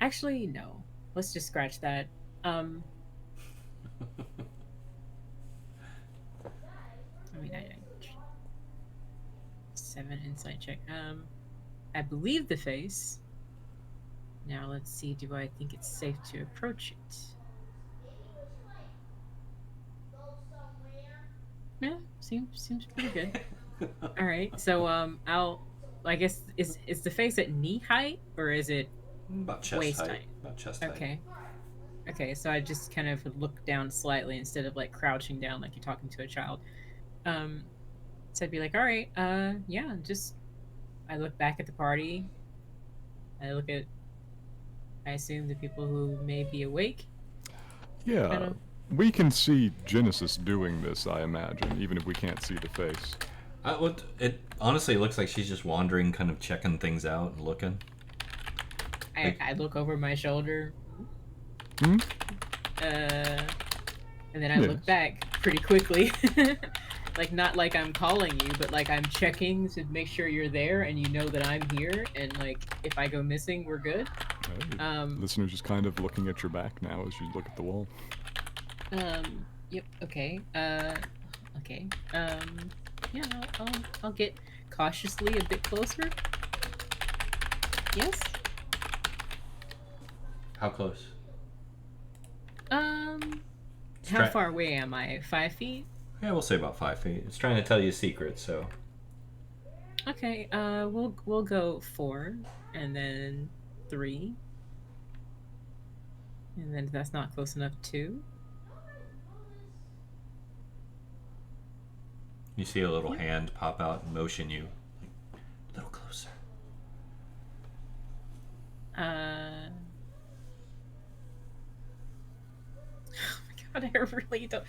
Actually, no. Let's just scratch that. I mean, I 7 insight check. I believe the face. Now let's see. Do I think it's safe to approach it? Yeah, seems pretty good. All right, so I guess is the face at knee height or is it about chest waist height? height? About chest height. Okay. Okay, so I just kind of look down slightly instead of like crouching down like you're talking to a child. So I'd be like, all right, yeah, just I look back at the party. I assume the people who may be awake. Yeah, we can see Genesis doing this, I imagine, even if we can't see the face. It honestly looks like she's just wandering, kind of checking things out and looking. I look over my shoulder. Hmm? And then I look back pretty quickly. Like, not like I'm calling you, but like I'm checking to make sure you're there and you know that I'm here. And like, if I go missing, we're good. Hey, listeners just kind of looking at your back now as you look at the wall. Yep, okay. Okay. Yeah, I'll get cautiously a bit closer. Yes? How close? How far away am I? 5 feet? Yeah, we'll say about 5 feet. It's trying to tell you a secret, so. Okay, we'll go 4, and then 3. And then if that's not close enough, 2. You see a little hand pop out and motion you. A little closer. Oh my god, I really don't.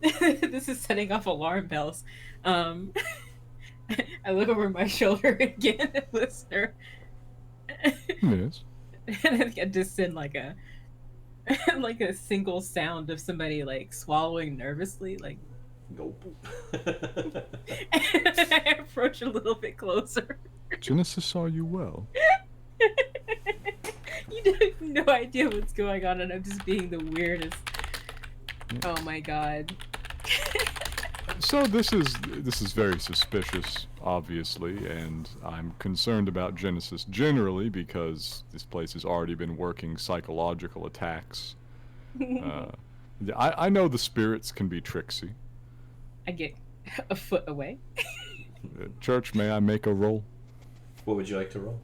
This is setting off alarm bells. I look over my shoulder again, listener. Yes. And I just send like a single sound of somebody like swallowing nervously, like. Nope. And I approach a little bit closer. Genesis, are you well? You have no idea what's going on, and I'm just being the weirdest. Oh my god. So this is very suspicious, obviously, and I'm concerned about Genesis generally because this place has already been working psychological attacks. I know the spirits can be tricksy. I get a foot away. Church, may I make a roll? What would you like to roll?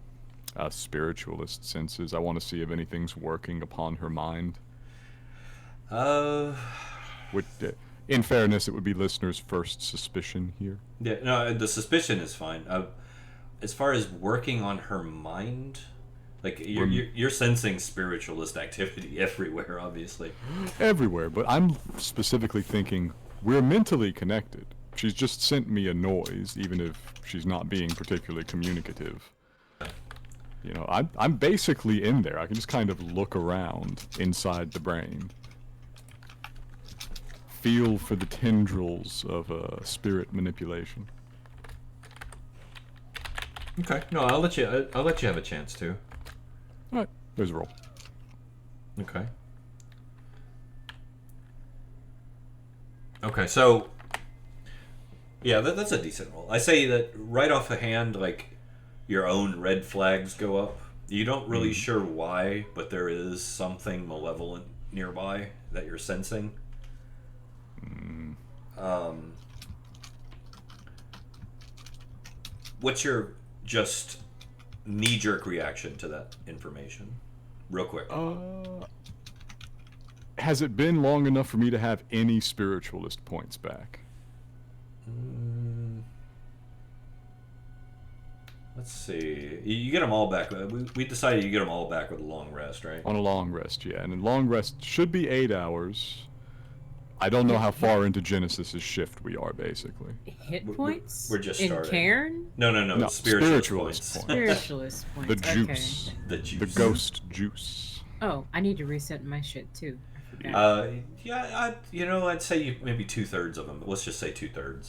Spiritualist senses. I want to see if anything's working upon her mind. In fairness, it would be listeners' first suspicion here. Yeah, no, the suspicion is fine. As far as working on her mind, like you're sensing spiritualist activity everywhere, obviously. Everywhere, but I'm specifically thinking we're mentally connected. She's just sent me a noise, even if she's not being particularly communicative. You know, I'm basically in there. I can just kind of look around inside the brain. Feel for the tendrils of spirit manipulation. Okay, no, I'll let you have a chance to. All right, there's a roll. Okay. Okay, so yeah, that's a decent roll. I say that right off the hand, like your own red flags go up. You don't really sure why, but there is something malevolent nearby that you're sensing. What's your just knee-jerk reaction to that information? Real quick. Has it been long enough for me to have any spiritualist points back? Let's see. You get them all back. We decided you get them all back with a long rest, right? On a long rest, yeah. And a long rest should be 8 hours. I don't know how far into Genesis's shift we are, basically. Hit points? We're just in starting. Cairne? No, spiritualist points. Spiritualist points. The juice. The juice. The ghost juice. Oh, I need to reset my shit too. I forgot. Yeah, I'd say maybe 2/3 of them. Let's just say 2/3.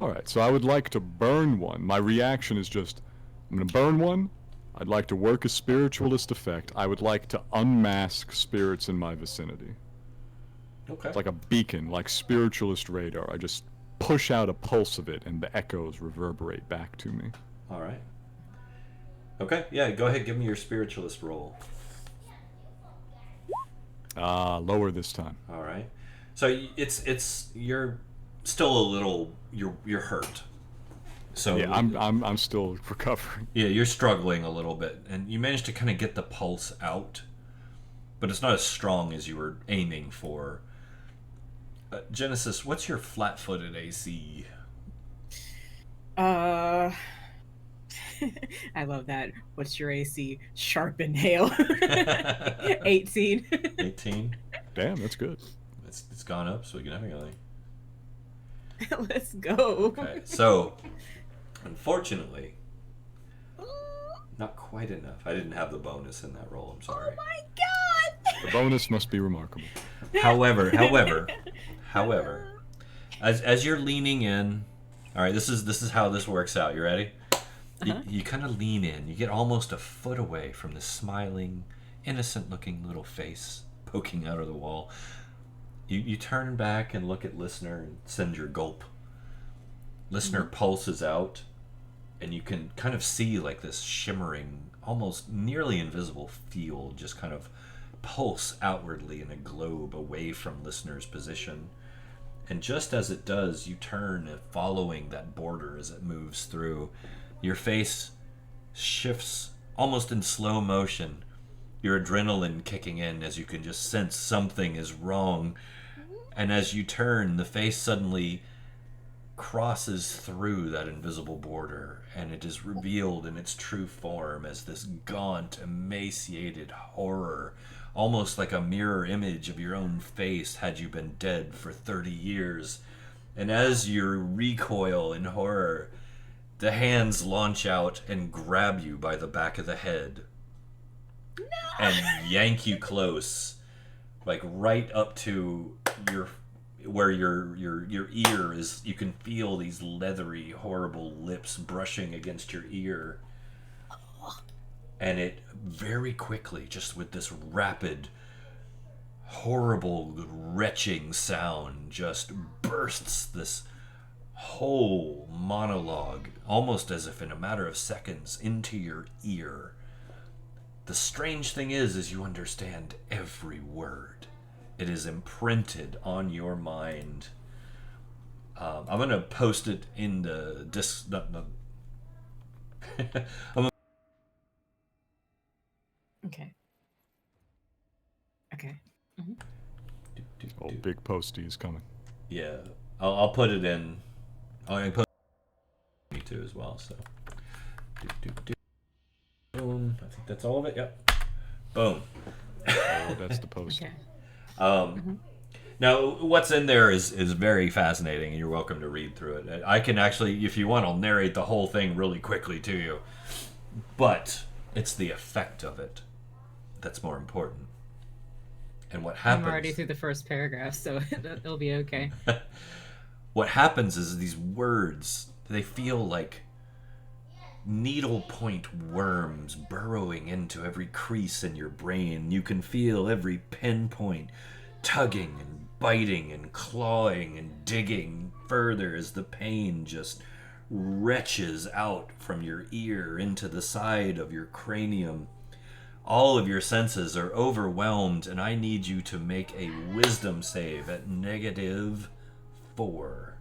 Alright, so I would like to burn one. My reaction is just, I'm gonna burn one. I'd like to work a spiritualist effect. I would like to unmask spirits in my vicinity. Okay. It's like a beacon, like spiritualist radar. I just push out a pulse of it and the echoes reverberate back to me. All right. Okay, yeah, go ahead, give me your spiritualist roll. Lower this time. All right. So it's you're still a little you're hurt. So yeah, I'm still recovering. Yeah, you're struggling a little bit, and you managed to kind of get the pulse out, but it's not as strong as you were aiming for. Genesis, what's your flat-footed AC? I love that. What's your AC? Sharp and hail. 18. 18. Damn, that's good. It's gone up significantly. Let's go. Okay, so unfortunately, not quite enough. I didn't have the bonus in that roll. I'm sorry. Oh my god! The bonus must be remarkable. However, as you're leaning in, all right, this is how this works out. You ready? You kind of lean in. You get almost a foot away from the smiling, innocent-looking little face poking out of the wall. You turn back and look at Listener and send your gulp. Listener pulses out, and you can kind of see like this shimmering, almost nearly invisible field just kind of pulse outwardly in a globe away from Listener's position. And just as it does, you turn, following that border as it moves through. Your face shifts almost in slow motion, your adrenaline kicking in as you can just sense something is wrong. And as you turn, the face suddenly crosses through that invisible border, and it is revealed in its true form as this gaunt, emaciated horror, almost like a mirror image of your own face had you been dead for 30 years. And as you recoil in horror, the hands launch out and grab you by the back of the head. No! And yank you close, like right up to where your ear is. You can feel these leathery, horrible lips brushing against your ear. And it very quickly, just with this rapid, horrible, retching sound, just bursts this whole monologue, almost as if in a matter of seconds, into your ear. The strange thing is you understand every word. It is imprinted on your mind. I'm going to post it in the Okay. Oh, big postie is coming. Yeah, I'll put it in. I'll put me too as well. So, boom. I think that's all of it. Yep. Boom. Oh, that's the post. Okay. Now, what's in there is very fascinating, and you're welcome to read through it. I can actually, if you want, I'll narrate the whole thing really quickly to you. But it's the effect of it that's more important. And what happens... I'm already through the first paragraph, so it'll be okay. What happens is these words, they feel like needlepoint worms burrowing into every crease in your brain. You can feel every pinpoint tugging and biting and clawing and digging further as the pain just retches out from your ear into the side of your cranium. All of your senses are overwhelmed, and I need you to make a wisdom save at -4.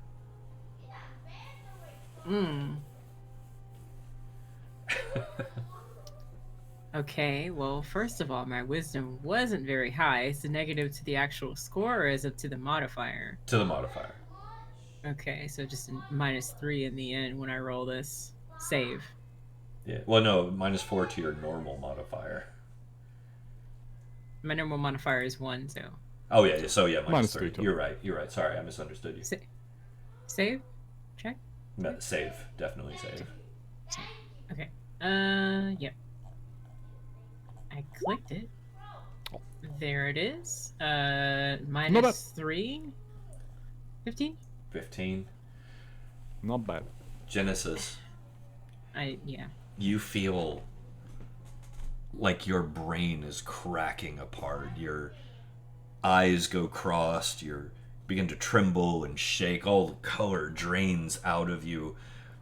Okay, well, first of all, my wisdom wasn't very high. Is the negative to the actual score, or is it to the modifier? To the modifier. Okay, so just a -3 in the end when I roll this save. Yeah. Well, no, -4 to your normal modifier. My normal modifier is 1, so. Oh yeah, so yeah, -3. -3 You're right. Sorry, I misunderstood you. Save? Check? No, save, definitely save. Okay. Yep. I clicked it. There it is. -3. 15? 15. Not bad. Genesis, Yeah. you feel like your brain is cracking apart. Your eyes go crossed. You begin to tremble and shake. All the color drains out of you.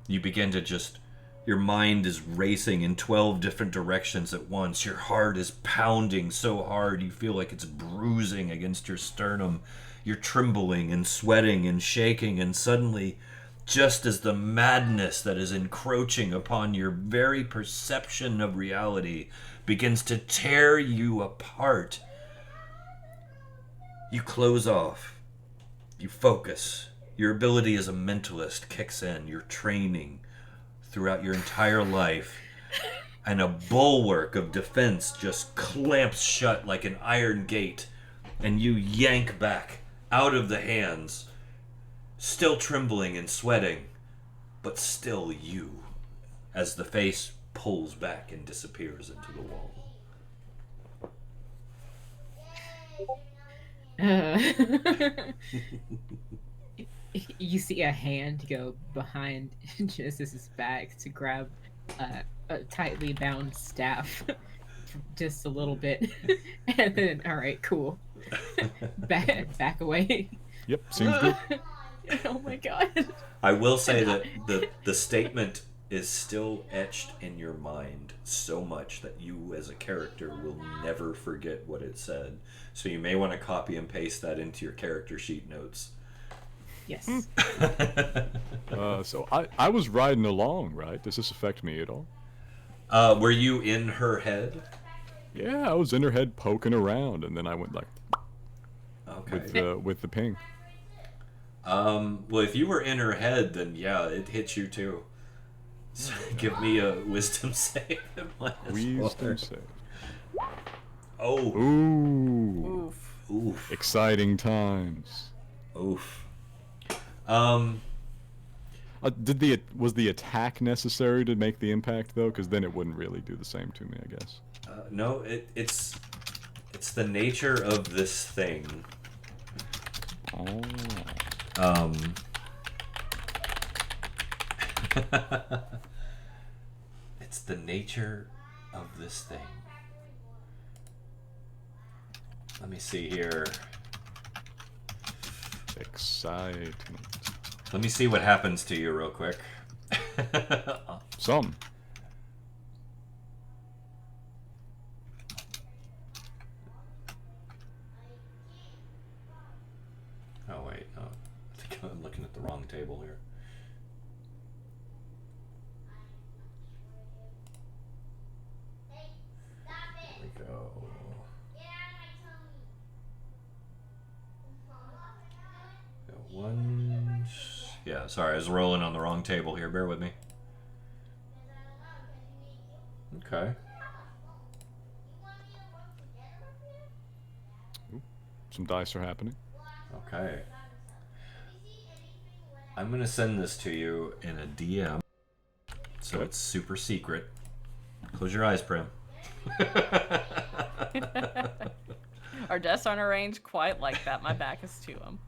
You begin to just... Your mind is racing in 12 different directions at once. Your heart is pounding so hard you feel like it's bruising against your sternum. You're trembling and sweating and shaking, and suddenly, just as the madness that is encroaching upon your very perception of reality begins to tear you apart, you close off. You focus. Your ability as a mentalist kicks in. Your training throughout your entire life, and a bulwark of defense just clamps shut like an iron gate, and you yank back out of the hands, still trembling and sweating, but still you, as the face pulls back and disappears into the wall. You see a hand go behind Genesis's back to grab a tightly bound staff just a little bit. And then, all right, cool. back away. Yep, seems good. Oh my god. I will say that the statement is still etched in your mind so much that you as a character will never forget what it said. So you may want to copy and paste that into your character sheet notes. Yes. So I was riding along, right? Does this affect me at all? Were you in her head? Yeah, I was in her head poking around, and then I went like Okay. with the ping. Well, if you were in her head, then yeah, it hits you too. So give me a wisdom save. Wisdom save. Oh. Ooh. Oof. Oof. Exciting times. Oof. Was the attack necessary to make the impact though? Because then it wouldn't really do the same to me, I guess. No, it's the nature of this thing. Oh. It's the nature of this thing. Let me see here. Excitement. Let me see what happens to you real quick. Some. Oh wait, no. I think I'm looking at the wrong table here. There we go. Yeah, sorry, I was rolling on the wrong table here. Bear with me. Okay. Some dice are happening. Okay. I'm going to send this to you in a DM. So Okay. it's super secret. Close your eyes, Prim. Our desks aren't arranged quite like that. My back is to them.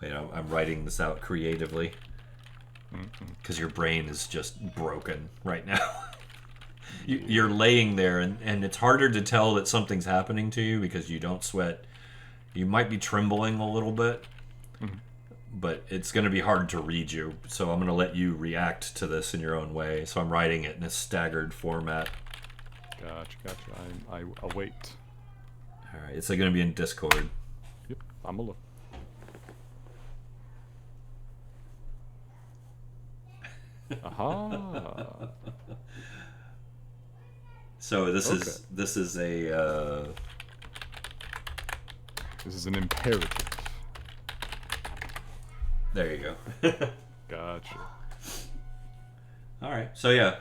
Wait, I'm writing this out creatively. Because your brain is just broken right now. You're laying there, and it's harder to tell that something's happening to you because you don't sweat. You might be trembling a little bit, but it's going to be hard to read you. So I'm going to let you react to this in your own way. So I'm writing it in a staggered format. Gotcha. I await. All right, it's going to be in Discord. Yep, I'm a look. Aha. So this Okay. is a This is an imperative. there you go. Gotcha. All right. So yeah,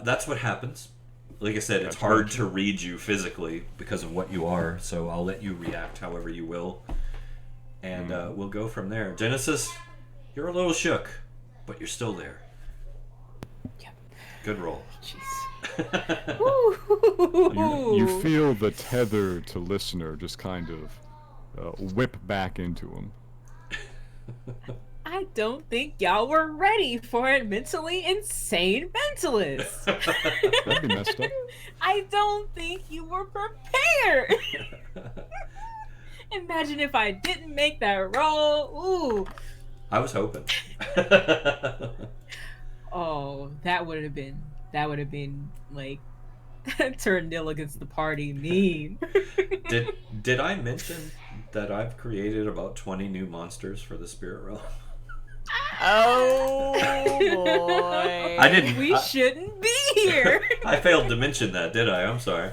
that's what happens. Like I said, it's Gotcha. hard to read you physically because of what you are. So I'll let you react however you will, and we'll go from there. Genesis, you're a little shook, but you're still there. Yep. Good roll. Jeez. You feel the tether to listener just kind of whip back into him. I don't think y'all were ready for a mentally insane mentalist. That'd be messed up. I don't think you were prepared. Imagine if I didn't make that roll. Ooh. I was hoping. Oh, that would have been like turn nil against the party meme. Did I mention that I've created about 20 new monsters for the spirit realm? Oh boy. I didn't. We shouldn't be here. I failed to mention that, did I? I'm sorry.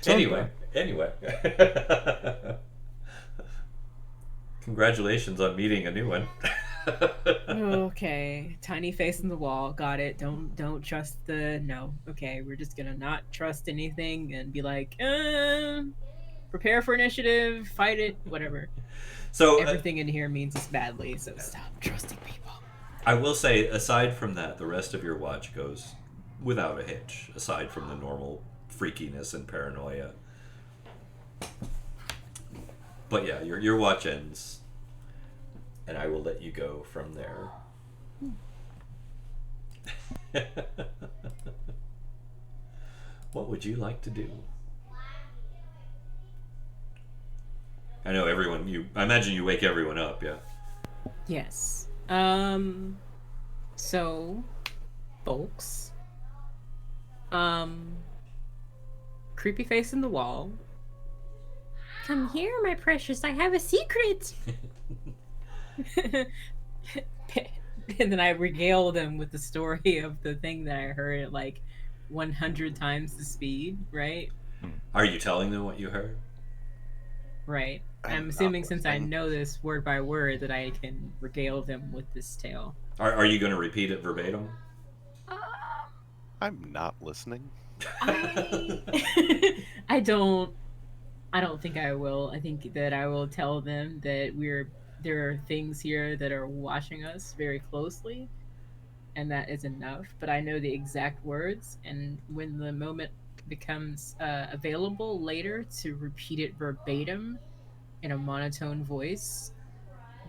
Anyway. Congratulations on meeting a new one. Okay, tiny face in the wall. Got it. Don't trust the no. Okay, we're just gonna not trust anything and be like, prepare for initiative, fight it, whatever. So Everything in here means it's badly, so stop trusting people. I will say, aside from that, the rest of your watch goes without a hitch. Aside from the normal freakiness and paranoia. But yeah, your watch ends, and I will let you go from there. What would you like to do? I know everyone. I imagine you wake everyone up. Yeah. Yes. So, folks. Creepy face in the wall. Come here, my precious. I have a secret. And then I regale them with the story of the thing that I heard at like 100 times the speed, right? Are you telling them what you heard? Right. I'm I'm not assuming since I listening. know this word by word that I can regale them with this tale. Are you going to repeat it verbatim? I'm not listening. I don't think I will. I think that I will tell them that there are things here that are watching us very closely, and that is enough. But I know the exact words, and when the moment becomes available later to repeat it verbatim in a monotone voice,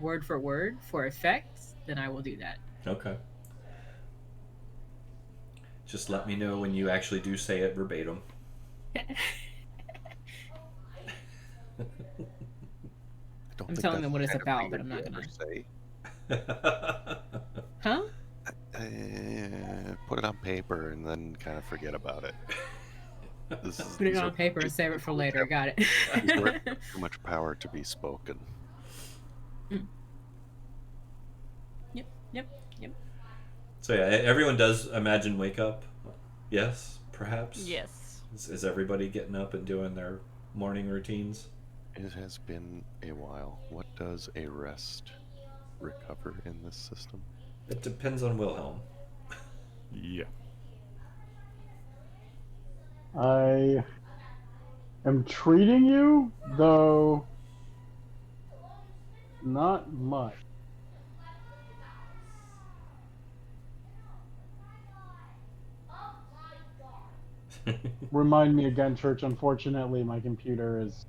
word for word, for effect, then I will do that. Okay. Just let me know when you actually do say it verbatim. Don't I'm think telling that's them what the it's kind of about, thing but I'm that not you gonna. ever say. Huh? Put it on paper and then kind of forget about it. Put it on paper and save it for later. Got it. These words have too much power to be spoken. Yep. So yeah, everyone does imagine wake up. Yes, perhaps. Yes. Is everybody getting up and doing their morning routines? It has been a while. What does a rest recover in this system? It depends on Wilhelm. Yeah. I am treating you, though not much. Remind me again, Church. Unfortunately, my computer is.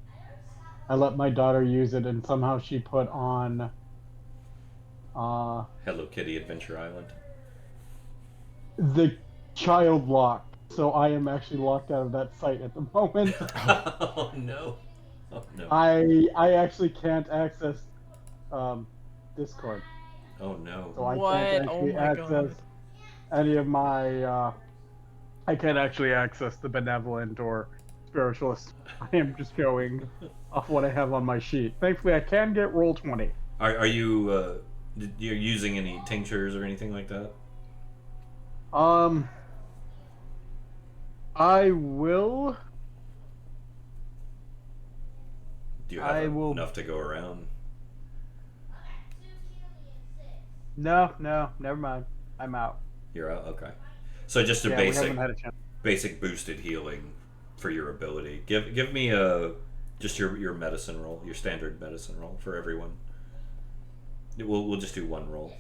I let my daughter use it, and somehow she put on. Hello Kitty Adventure Island. The child lock. So I am actually locked out of that site at the moment. Oh no. Oh no. I actually can't access Discord. Oh no. So I What? can't Oh actually my access God. any of my. I can't actually access the benevolent or spiritualist. I am just going off what I have on my sheet. Thankfully, I can get roll 20. Are you you're using any tinctures or anything like that? I will. Do you have I will- enough to go around? No, never mind. I'm out. You're out. Okay. So just a Yeah, we basic haven't had a chance. basic boosted healing for your ability. Give me just your medicine roll, your standard medicine roll for everyone. We'll just do one roll.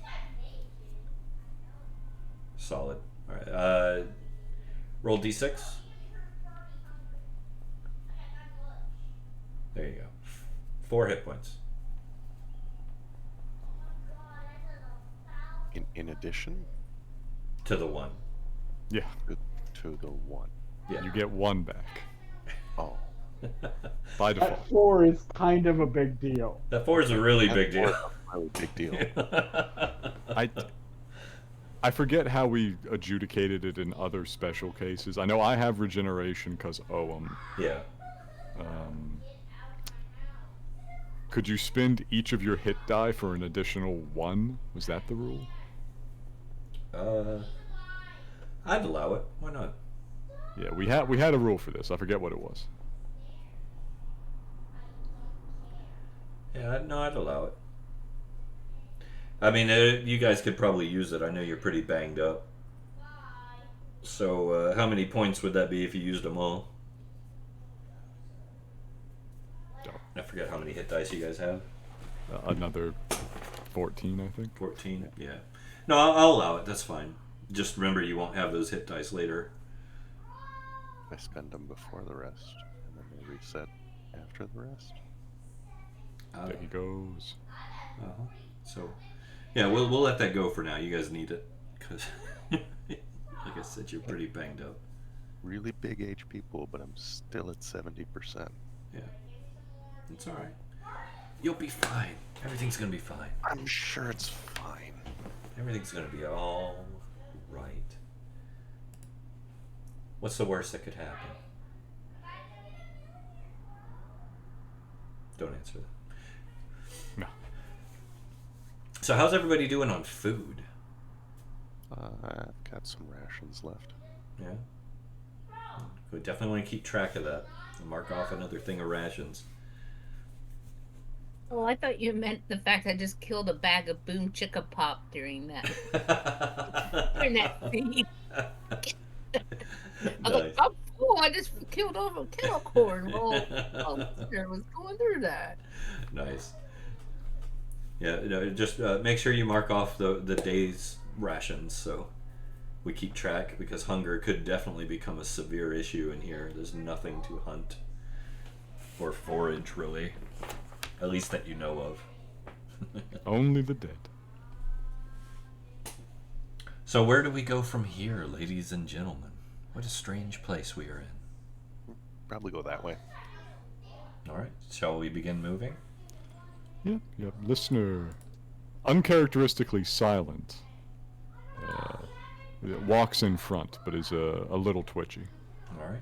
Solid. All right. Roll d6. There you go. 4 hit points. In addition To the 1. Yeah. to the 1. Yeah. You get 1 back Oh. by That default. 4 is kind of a big deal. That 4 is a really big deal. Really big deal. I forget how we adjudicated it in other special cases. I know I have regeneration because Yeah. Could you spend each of your hit die for an additional 1? Was that the rule? I'd allow it. Why not? Yeah, we had a rule for this. I forget what it was. Yeah, no, I'd allow it. I mean, you guys could probably use it. I know you're pretty banged up. So, how many points would that be if you used them all? I forget how many hit dice you guys have. Another 14, I think. 14? Yeah. No, I'll allow it. That's fine. Just remember you won't have those hit dice later. I spend them before the rest, and then they reset after the rest. There he goes. Uh-huh. So, yeah, we'll let that go for now. You guys need it. Because, like I said, you're pretty banged up. Really big HP pool, but I'm still at 70%. Yeah. It's alright. You'll be fine. Everything's gonna be fine. I'm sure it's fine. Everything's gonna be all right. What's the worst that could happen? Don't answer that. No. So how's everybody doing on food? I've got some rations left. Yeah? We definitely want to keep track of that. Mark off another thing of rations. Oh, I thought you meant the fact I just killed a bag of Boom Chicka Pop during that scene. I was like, I'm full. I just killed over a kettle corn. Well, I was going through that. Nice. Yeah, just make sure you mark off the day's rations so we keep track, because hunger could definitely become a severe issue in here. There's nothing to hunt or forage, really. At least that you know of. Only the dead. So where do we go from here, ladies and gentlemen? What a strange place we are in. Probably go that way. Alright, shall we begin moving? Yep. Listener, uncharacteristically silent. Walks in front, but is a little twitchy. Alright.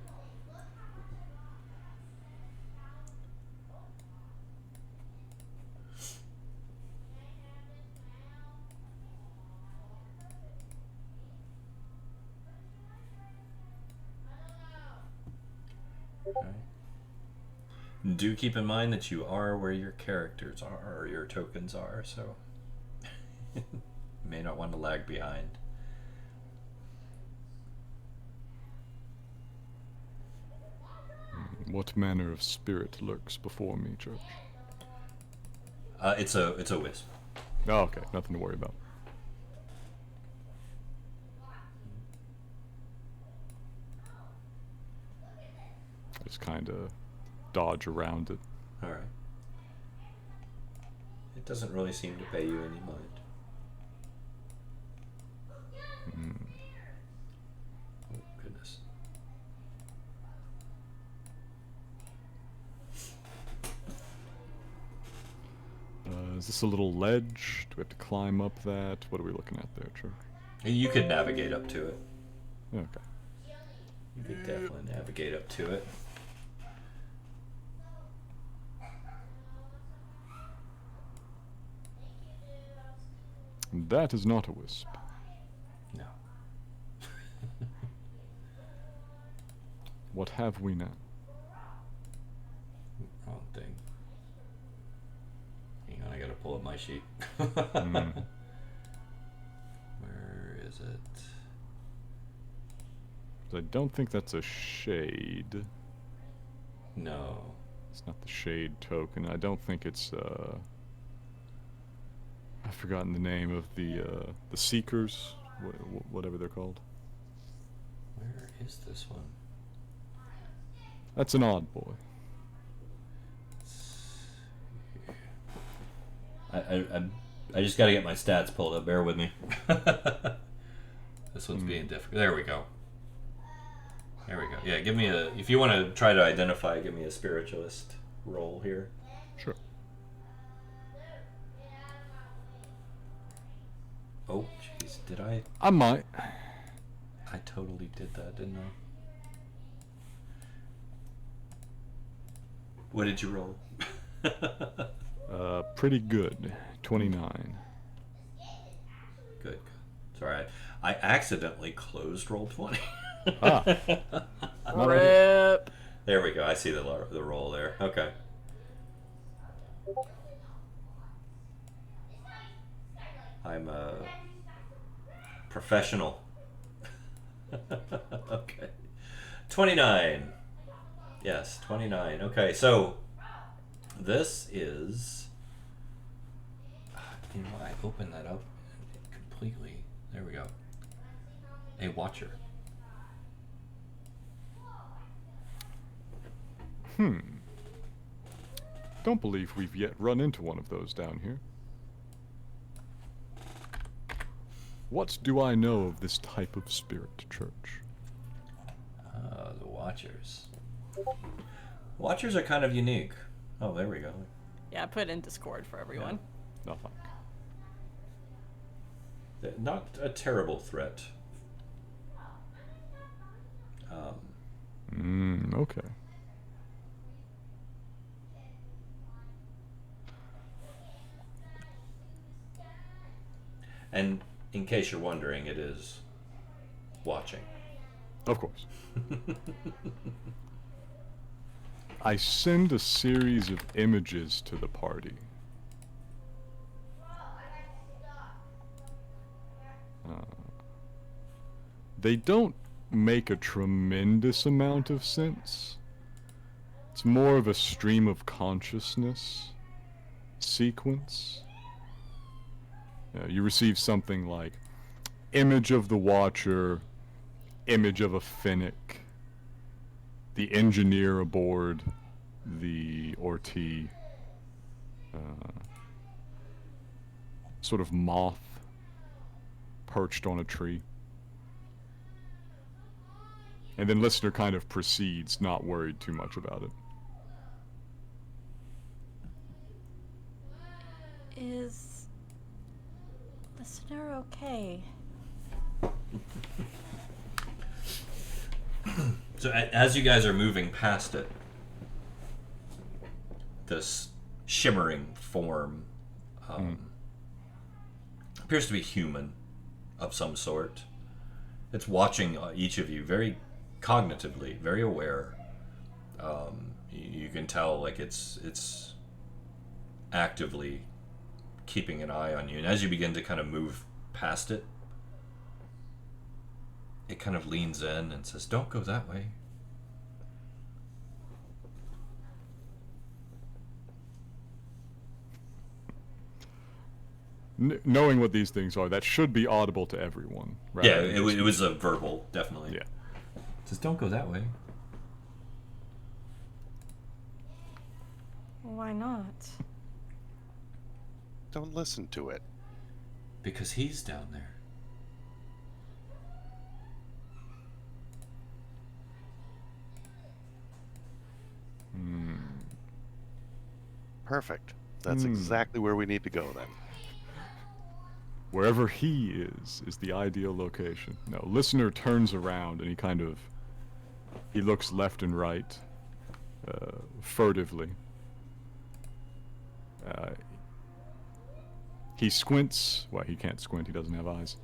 Do keep in mind that you are where your characters are, or your tokens are, so you may not want to lag behind. What manner of spirit lurks before me, Church? It's a wisp. Oh, okay, nothing to worry about. Just kind of dodge around it. All right. It doesn't really seem to pay you any mind. Oh, goodness. Is this a little ledge? Do we have to climb up that? What are we looking at there, Church? You could navigate up to it. Okay. You could definitely navigate up to it. That is not a wisp. No. What have we now? Wrong thing. Hang on, I gotta pull up my sheet. Mm. Where is it? I don't think that's a shade. No. It's not the shade token. I don't think it's I've forgotten the name of the seekers, whatever they're called. Where is this one? That's an odd boy. I just gotta get my stats pulled up. Bear with me. This one's being difficult. There we go. There we go. Yeah, give me a. If you want to try to identify, give me a spiritualist roll here. Sure. Oh, jeez, did I? I might. I totally did that, didn't I? What did you roll? Pretty good. 29. Good. Sorry, I accidentally closed roll 20. Ah. Rip. There we go. I see the roll there. Okay. I'm a professional. Okay. 29. Yes, 29. Okay, so this is. You know, I opened that up completely. There we go. A watcher. Don't believe we've yet run into one of those down here. What do I know of this type of spirit, Church? The watchers. Watchers are kind of unique. Oh, there we go. Yeah, I put in Discord for everyone. Nothing. They're not a terrible threat. Okay. And in case you're wondering, it is watching. Of course. I send a series of images to the party. They don't make a tremendous amount of sense. It's more of a stream of consciousness sequence. You receive something like image of the Watcher, image of a Finnick, the engineer aboard the Orti, sort of moth perched on a tree. And then listener kind of proceeds, not worried too much about it. Is listener okay? So as you guys are moving past it, this shimmering form appears to be human of some sort. It's watching each of you very cognitively, very aware. You can tell like it's actively keeping an eye on you, and as you begin to kind of move past it, it kind of leans in and says, "Don't go that way." Knowing what these things are, that should be audible to everyone. Right? Yeah, it was a verbal, definitely. Yeah. It says, "Don't go that way." Why not? Don't listen to it. Because he's down there. Perfect. That's exactly where we need to go then. Wherever he is the ideal location. No, listener turns around and he looks left and right, furtively. He squints. Well, he can't squint, he doesn't have eyes.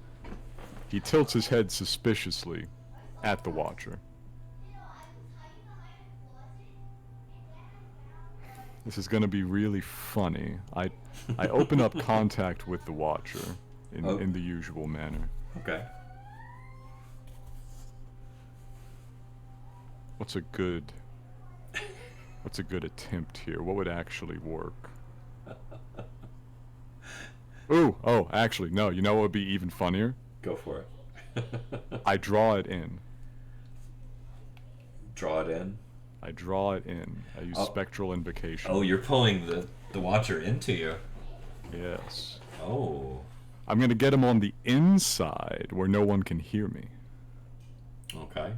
He tilts his head suspiciously at the Watcher. This is gonna be really funny. I open up contact with the Watcher in the usual manner. Okay. What's a good attempt here? What would actually work? Ooh, oh, actually, no. You know what would be even funnier? Go for it. I draw it in. Draw it in. I draw it in. I use spectral invocation. Oh, you're pulling the Watcher into you. Yes. Oh. I'm gonna get him on the inside where no one can hear me. Okay.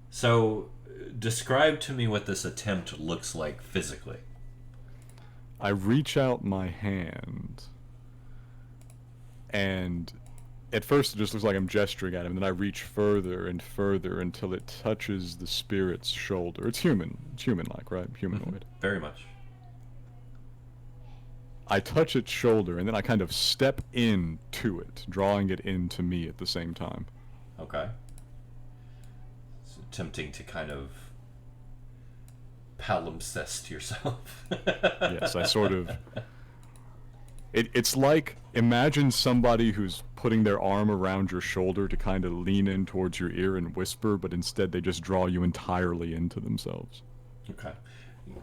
So, describe to me what this attempt looks like physically. I reach out my hand, and at first it just looks like I'm gesturing at him, and then I reach further and further until it touches the spirit's shoulder. It's human-like, right? Humanoid. Very much. I touch its shoulder, and then I kind of step into it, drawing it into me at the same time. Okay. So attempting to kind of palimpsest yourself. Yes, I sort of... It's like, imagine somebody who's putting their arm around your shoulder to kind of lean in towards your ear and whisper, but instead they just draw you entirely into themselves. Okay.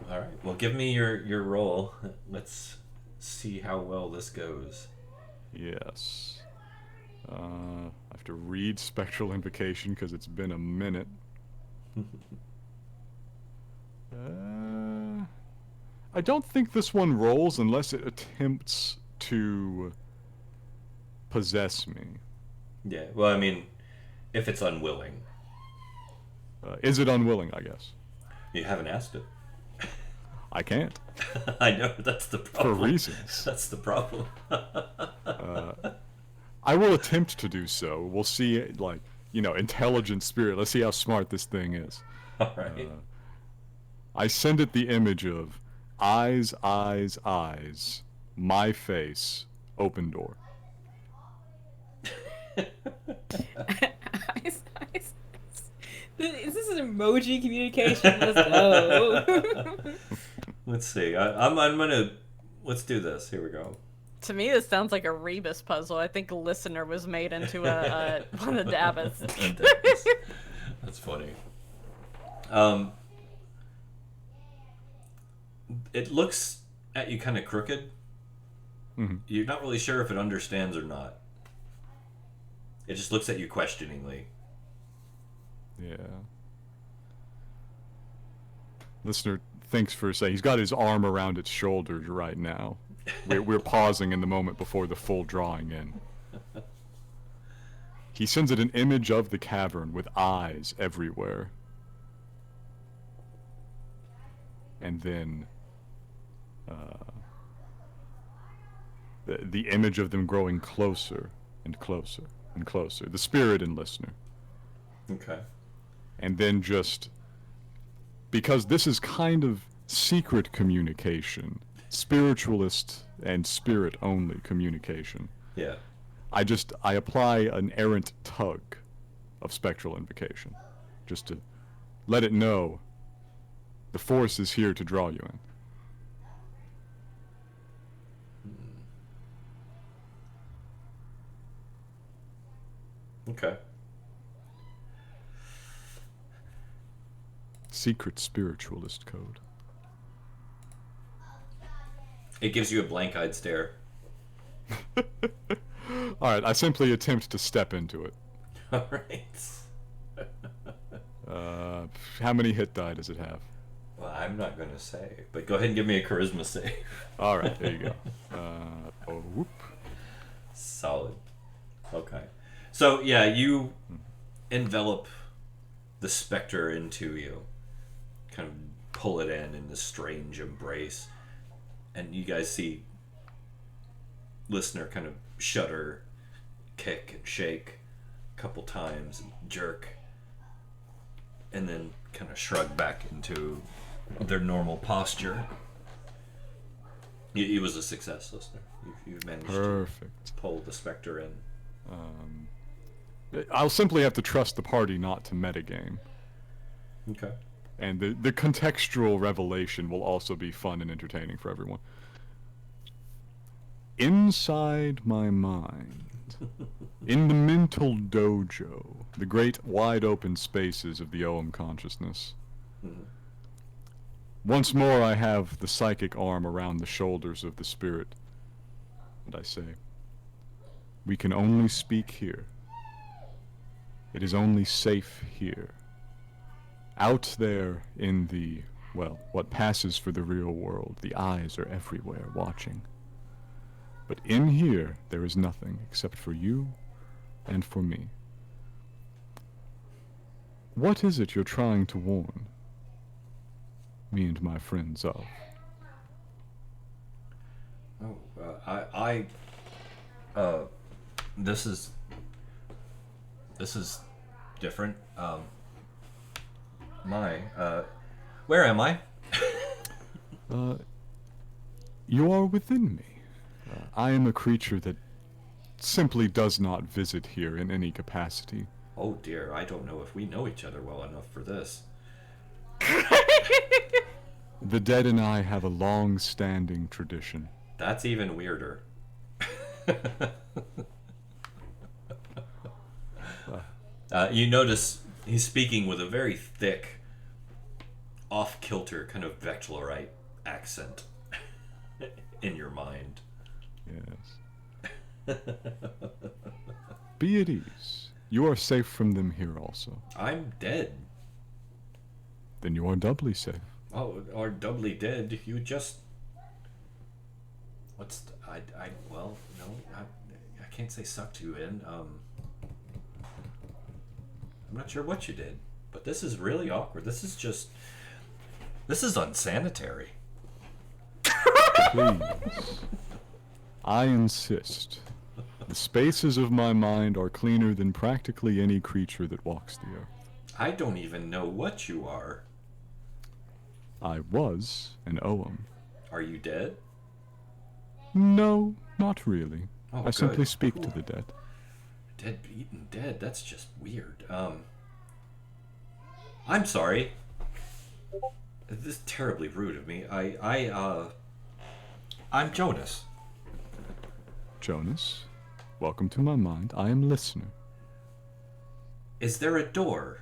All right. Well, give me your roll. Let's see how well this goes. Yes. I have to read Spectral Invocation because it's been a minute. I don't think this one rolls unless it attempts to possess me. Yeah. Well, I mean, if it's unwilling. Is it unwilling, I guess? You haven't asked it. I can't. I know, that's the problem. For reasons. That's the problem. I will attempt to do so. We'll see, like, intelligent spirit. Let's see how smart this thing is. Alright. I send it the image of eyes, eyes, eyes, my face, open door. Eyes, eyes, eyes. Is this an emoji communication? Let's go. Let's see. I'm gonna... Let's do this. Here we go. To me, this sounds like a Rebus puzzle. I think a listener was made into a one of the Dabbas. That's funny. It looks at you kind of crooked. Mm-hmm. You're not really sure if it understands or not. It just looks at you questioningly. Yeah. Listener thinks for a second. He's got his arm around its shoulders right now. We're pausing in the moment before the full drawing in. He sends it an image of the cavern with eyes everywhere. And then the image of them growing closer and closer and closer. The spirit and listener. Okay. And then just... because this is kind of secret communication, spiritualist and spirit-only communication. Yeah. I apply an errant tug of spectral invocation, just to let it know The Force is here to draw you in. Okay. Secret spiritualist code. It gives you a blank-eyed stare. Alright, I simply attempt to step into it. All right. How many hit die does it have? Well, I'm not going to say, but go ahead and give me a charisma save. Alright, there you go. Whoop. Solid. Okay. So, yeah, you envelop the specter into you. Kind of pull it in this strange embrace. And you guys see listener kind of shudder, kick, and shake a couple times, and jerk. And then kind of shrug back into their normal posture. It was a success, listener. You managed Perfect. to pull the specter in. I'll simply have to trust the party not to metagame. Okay. And the contextual revelation will also be fun and entertaining for everyone. Inside my mind, in the mental dojo, the great wide open spaces of the Ogham consciousness, once more I have the psychic arm around the shoulders of the spirit, and I say, we can only speak here. It is only safe here. Out there in the, well, what passes for the real world, the eyes are everywhere watching. But in here, there is nothing except for you and for me. What is it you're trying to warn me and my friends of? This is different. Where am I? You are within me. I am a creature that simply does not visit here in any capacity. Oh dear, I don't know if we know each other well enough for this. The dead and I have a long-standing tradition. That's even weirder. You notice he's speaking with a very thick, off-kilter kind of Vectlerite accent in your mind. Yes. Be at ease. You are safe from them here also. I'm dead. Then you are doubly safe. Oh, or doubly dead. You just... well, no, I can't say sucked you in. I'm not sure what you did, but this is really awkward. This is unsanitary. Please. I insist. The spaces of my mind are cleaner than practically any creature that walks the earth. I don't even know what you are. I was an Ogham. Are you dead? No, not really. Oh, I good. simply speak to Cool. the dead. Dead beaten dead. That's just weird. I'm sorry. This is terribly rude of me. I'm Jonas. Jonas, welcome to my mind. I am listener. Is there a door?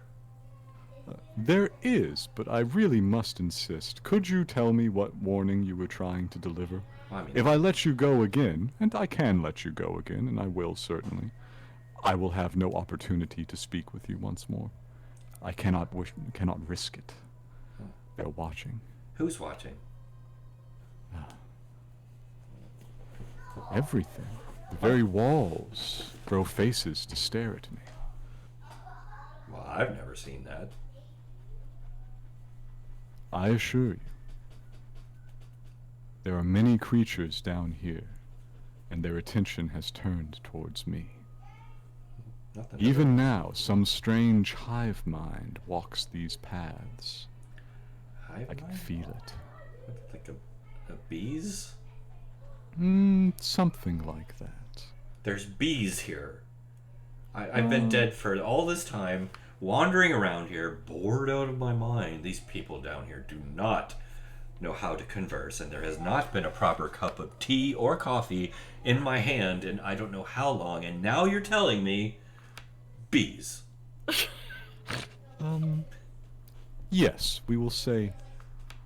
There is, but I really must insist. Could you tell me what warning you were trying to deliver? I mean, If I let you go again, and I can let you go again, and I will certainly, I will have no opportunity to speak with you once more. I cannot risk it. They're watching. who's watching? Everything. The very walls grow faces to stare at me. Well, I've never seen that. I assure you, there are many creatures down here, and their attention has turned towards me. Nothing. Even now, some strange hive mind walks these paths. Hive I can mind? feel it. Like a bees? Something like that. There's bees here. I've been dead for all this time. wandering around here, bored out of my mind. These people down here do not know how to converse, and there has not been a proper cup of tea or coffee in my hand in I don't know how long, and now you're telling me bees. Yes, we will say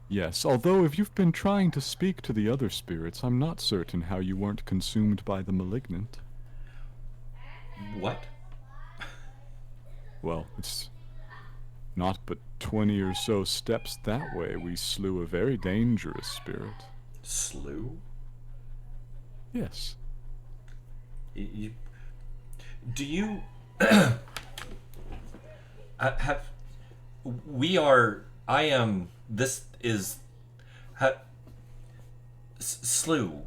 yes. Although if you've been trying to speak to the other spirits, I'm not certain how you weren't consumed by the malignant. What? Well, it's not but 20 or so steps that way we slew a very dangerous spirit. Slew? Yes. Do you have we are I am this is slew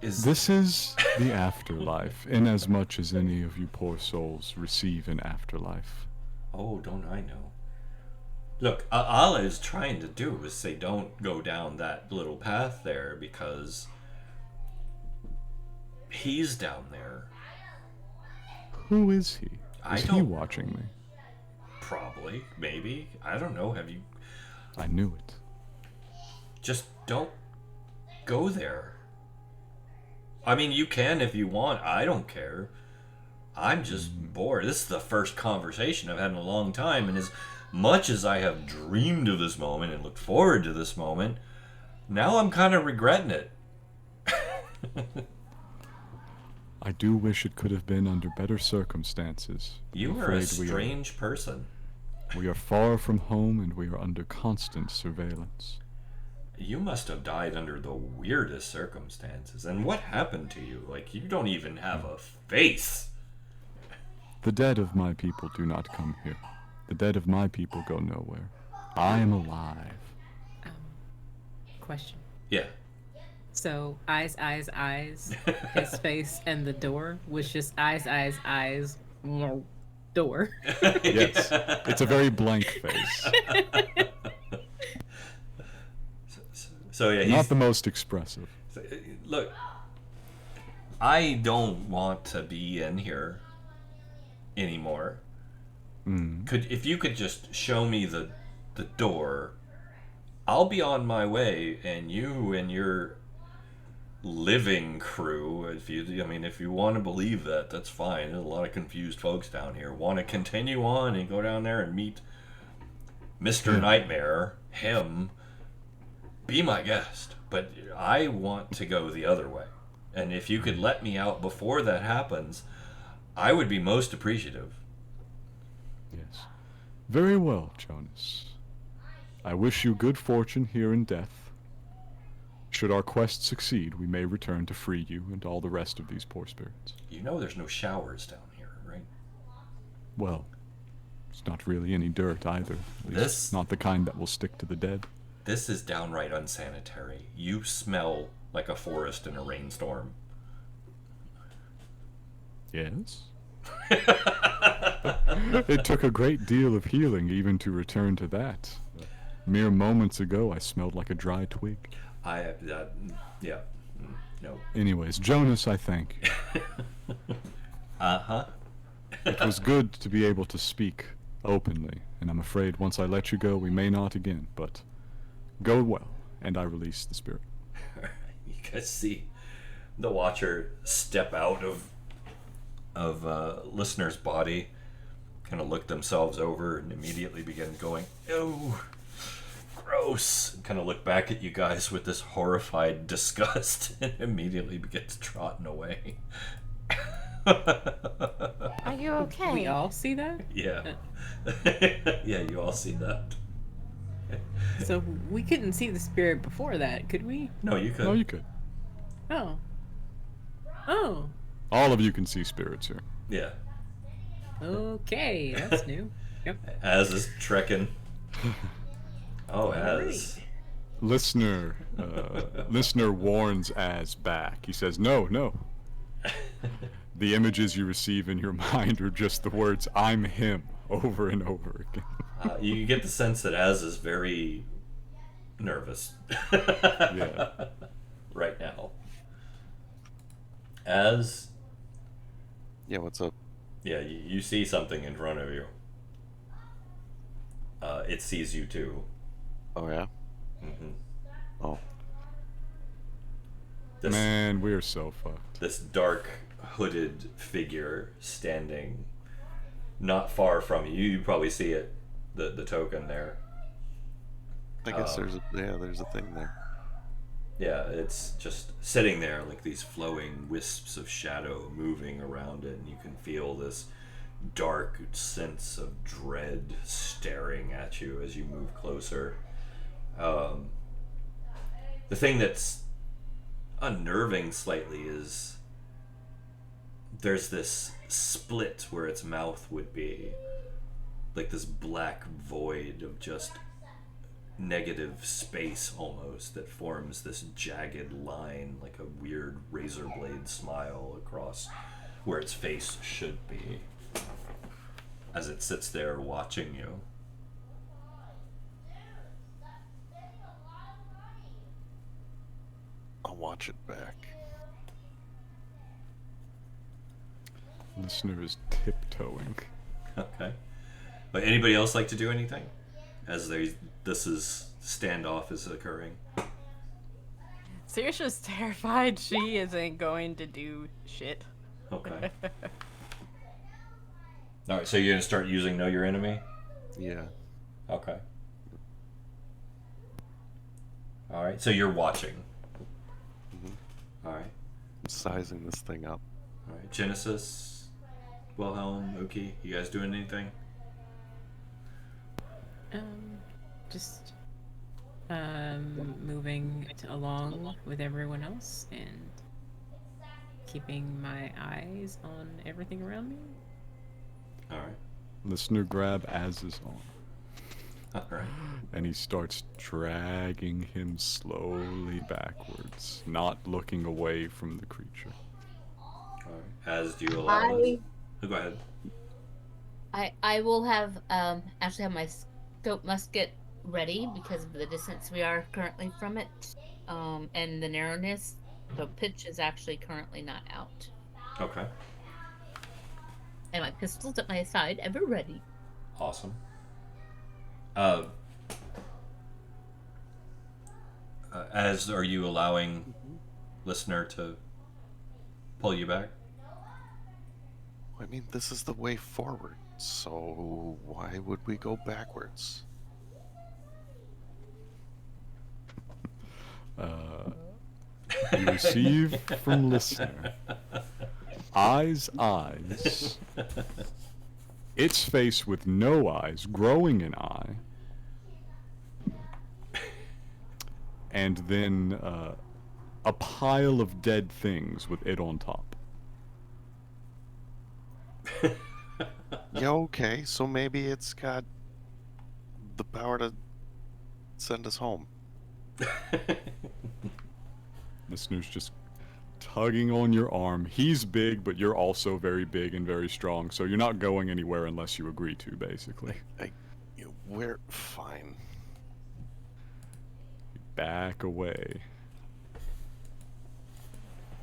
is This is the afterlife, inasmuch as any of you poor souls receive an afterlife. Oh, don't I know? Look, all I was trying to do was say don't go down that little path there because he's down there. Who is he? I Is he don't- watching me? Probably, maybe. I don't know. Have you I knew it. just don't go there. I mean, you can if you want. I don't care. I'm just bored. This is the first conversation I've had in a long time, and as much as I have dreamed of this moment and looked forward to this moment, now I'm kind of regretting it. I do wish it could have been under better circumstances. You I'm are a afraid strange person. We are far from home and we are under constant surveillance. You must have died under the weirdest circumstances. And what happened to you? Like, you don't even have a face. The dead of my people do not come here. The dead of my people go nowhere. I am alive. Question. Yeah. So, eyes, his face, and the door was just eyes, door. Yes, it's a very blank face. So yeah, Not the most expressive. Look, I don't want to be in here anymore. If you could just show me the door, I'll be on my way, and you and your living crew, if you want to believe that, that's fine. There's a lot of confused folks down here. Want to continue on and go down there and meet Mr. Nightmare, him, be my guest. But I want to go the other way. And if you could let me out before that happens, I would be most appreciative. Yes. Very well, Jonas. I wish you good fortune here in death. Should our quest succeed, we may return to free you and all the rest of these poor spirits. You know there's no showers down here, right? Well, it's not really any dirt either. At least This- not the kind that will stick to the dead. This is downright unsanitary. You smell like a forest in a rainstorm. Yes? It took a great deal of healing even to return to that. Mere moments ago, I smelled like a dry twig. Yeah. No. Anyways, Jonas, I thank you. Uh-huh. It was good to be able to speak openly, and I'm afraid once I let you go, we may not again, but go well, and I release the spirit. You guys see the Watcher step out of listener's body, kind of look themselves over, and immediately begin going, "Oh, gross!" And kind of look back at you guys with this horrified disgust, and immediately begins trotting away. Are you okay? We all see that? Yeah. Yeah, you all see that. So, we couldn't see the spirit before that, could we? No, you could. No, you could. Oh. Oh. All of you can see spirits here. Yeah. Okay, that's new. Yep. Az is trekking. Oh, Az. Listener warns Az back. He says, no. The images you receive in your mind are just the words, I'm him, over and over again. You get the sense that Az is very nervous. Yeah. Right now. Az, Yeah, what's up? yeah, you see something in front of you. it sees you too. Oh yeah. hmm Oh. This, Man, we're so fucked. this dark hooded figure standing not far from you. You probably see it, the token there. I guess there's a thing there. Yeah, it's just sitting there like these flowing wisps of shadow moving around it, and you can feel this dark sense of dread staring at you as you move closer. The thing that's unnerving slightly is there's this split where its mouth would be, like this black void of just negative space almost that forms this jagged line, like a weird razor blade smile across where its face should be as it sits there watching you. I'll watch it back. Listener is tiptoeing. Okay. But anybody else like to do anything as this is standoff is occurring? Saoirse's terrified she isn't going to do shit. Okay. All right, so you're gonna start using Know Your Enemy? Yeah. Okay. All right, so you're watching. All right. I'm sizing this thing up. All right. Genesis, Wilhelm, Uki, you guys doing anything? Just moving along with everyone else and keeping my eyes on everything around me. All right. Listener grab Az's arm, All right. and he starts dragging him slowly backwards, not looking away from the creature. All right. As do you allow this? Oh, go ahead. I will have actually have my scope musket ready because of the distance we are currently from it, and the narrowness. So pitch is actually currently not out, Okay. and my pistol's at my side, ever ready. Awesome. As are you allowing listener to pull you back? I mean, this is the way forward, so why would we go backwards? You receive from listener eyes, its face with no eyes, growing an eye, and then a pile of dead things with it on top. Yeah, okay, so maybe it's got the power to send us home. Listener's just tugging on your arm. He's big, but you're also very big and very strong, so you're not going anywhere unless you agree to, basically. We're fine. Back away.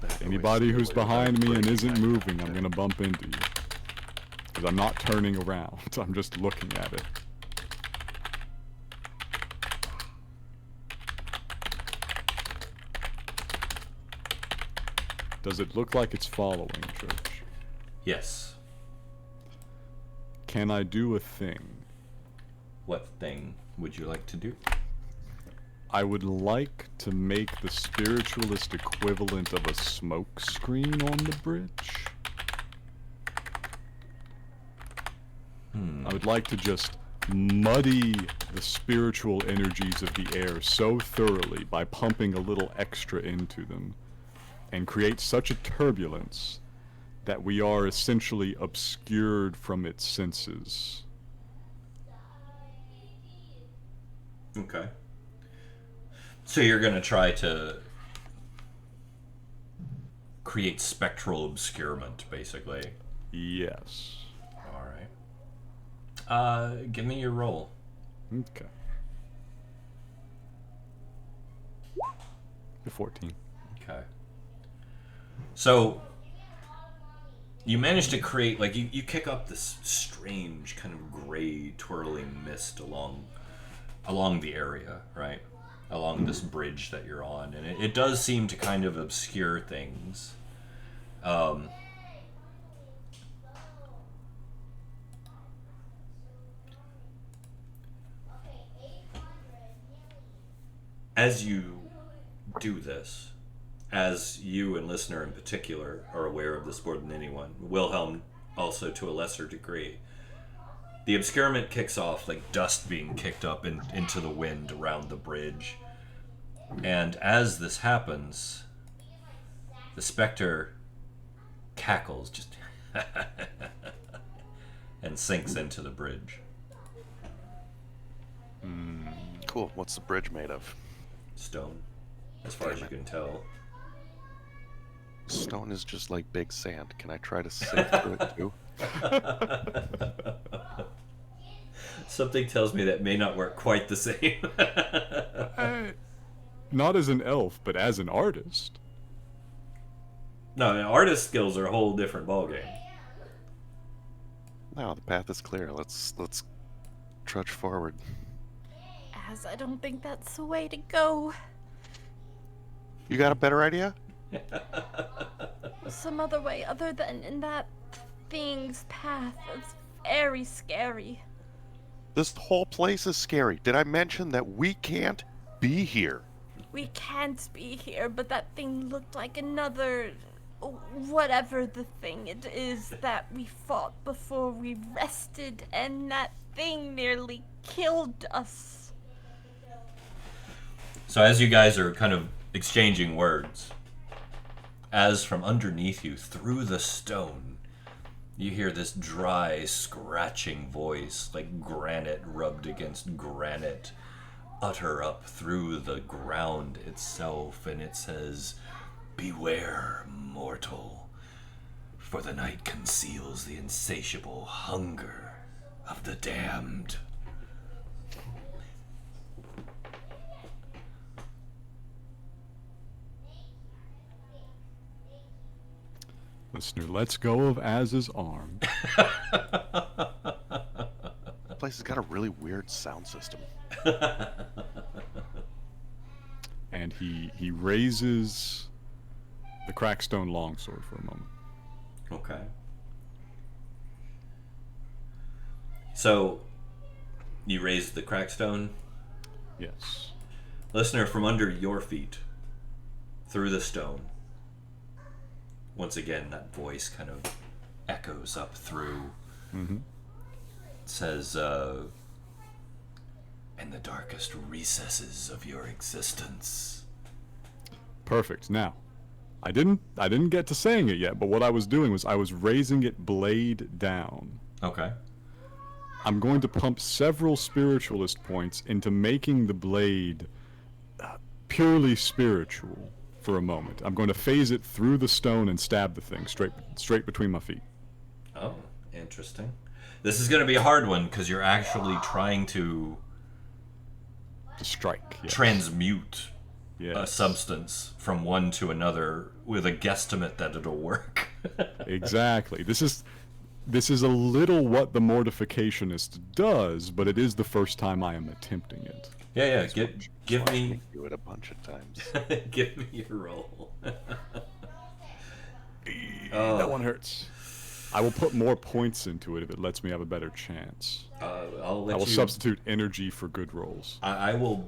Back away, Anybody stay who's away, behind me and breaking isn't eye moving, I'm contact. gonna bump into you. Because I'm not turning around, I'm just looking at it. Does it look like it's following, Church? Yes. Can I do a thing? What thing would you like to do? I would like to make the spiritualist equivalent of a smoke screen on the bridge. I would like to just muddy the spiritual energies of the air so thoroughly by pumping a little extra into them and create such a turbulence that we are essentially obscured from its senses. Okay. So you're going to try to create spectral obscurement, basically. Yes. All right. Give me your roll. Okay. The 14. Okay. So You manage to create, like, you kick up this strange kind of gray twirling mist along the area, right? Along this bridge that you're on. And it does seem to kind of obscure things. As you do this, as you and listener in particular are aware of this more than anyone, Wilhelm also to a lesser degree, the obscurement kicks off like dust being kicked up into the wind around the bridge. And as this happens, the specter cackles just and sinks into the bridge. Cool. What's the bridge made of? Stone, as far as you can tell. Stone is just like big sand. Can I try to sail through it too? Something tells me that may not work quite the same. Not as an elf, but as an artist. No, artist skills are a whole different ballgame. No, the path is clear. Let's trudge forward. As I don't think that's the way to go. You got a better idea? Some other way other than in that thing's path. It's very scary. This whole place is scary. Did I mention that we can't be here? We can't be here, but that thing looked like another... whatever the thing it is that we fought before we rested, and that thing nearly killed us. So as you guys are kind of exchanging words, as from underneath you, through the stone, you hear this dry, scratching voice, like granite rubbed against granite, utter up through the ground itself, and it says, "Beware, mortal, for the night conceals the insatiable hunger of the damned." Listener, let's go of Az's arm. This place has got a really weird sound system. And he raises the crackstone longsword for a moment. Okay. So, you raise the crackstone. Yes. Listener, from under your feet, through the stone, once again, that voice kind of echoes up through. Mm-hmm. It says, in the darkest recesses of your existence. Perfect. Now, I didn't get to saying it yet, but what I was doing was I was raising it blade down. Okay. I'm going to pump several spiritualist points into making the blade purely spiritual for a moment. I'm going to phase it through the stone and stab the thing straight between my feet. Oh, interesting. This is going to be a hard one because you're actually trying to strike. Yes. Transmute a Yes. substance from one to another with a guesstimate that it'll work. Exactly. This is a little what the mortificationist does, but it is the first time I am attempting it. Yeah. Give me Do it a bunch of times. give me your roll. That one hurts. I will put more points into it if it lets me have a better chance. I'll let I will you. substitute energy for good rolls. I will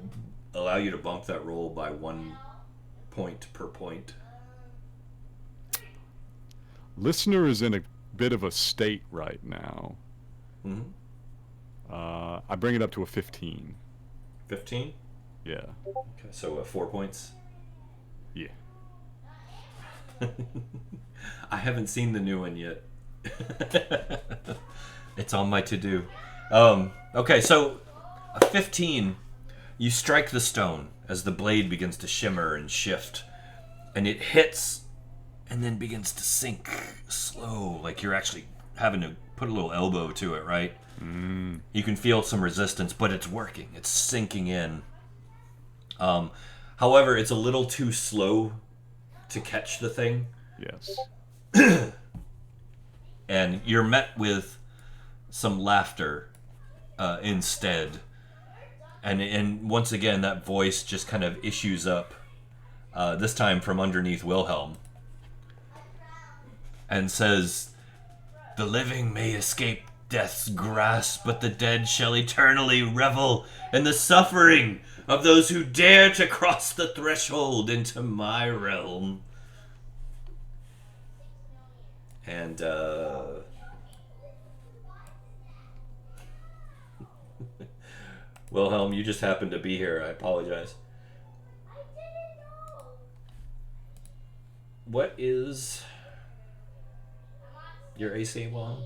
allow you to bump that roll by 1 point per point. Listener is in a bit of a state right now. Mm-hmm. I bring it up to a 15. 15. Yeah. Okay, so 4 points. Yeah. I haven't seen the new one yet. It's on my to-do. Okay, so a 15, you strike the stone as the blade begins to shimmer and shift, and it hits and then begins to sink slow, like you're actually having to put a little elbow to it, right? Mm. You can feel some resistance, but it's working. It's sinking in. However, it's a little too slow to catch the thing. Yes. and you're met with some laughter instead. And once again, that voice just kind of issues up, this time from underneath Wilhelm, and says, "The living may escape death's grasp, but the dead shall eternally revel in the suffering of those who dare to cross the threshold into my realm." And, Wilhelm, you just happened to be here. I apologize. What is your AC, Wilhelm?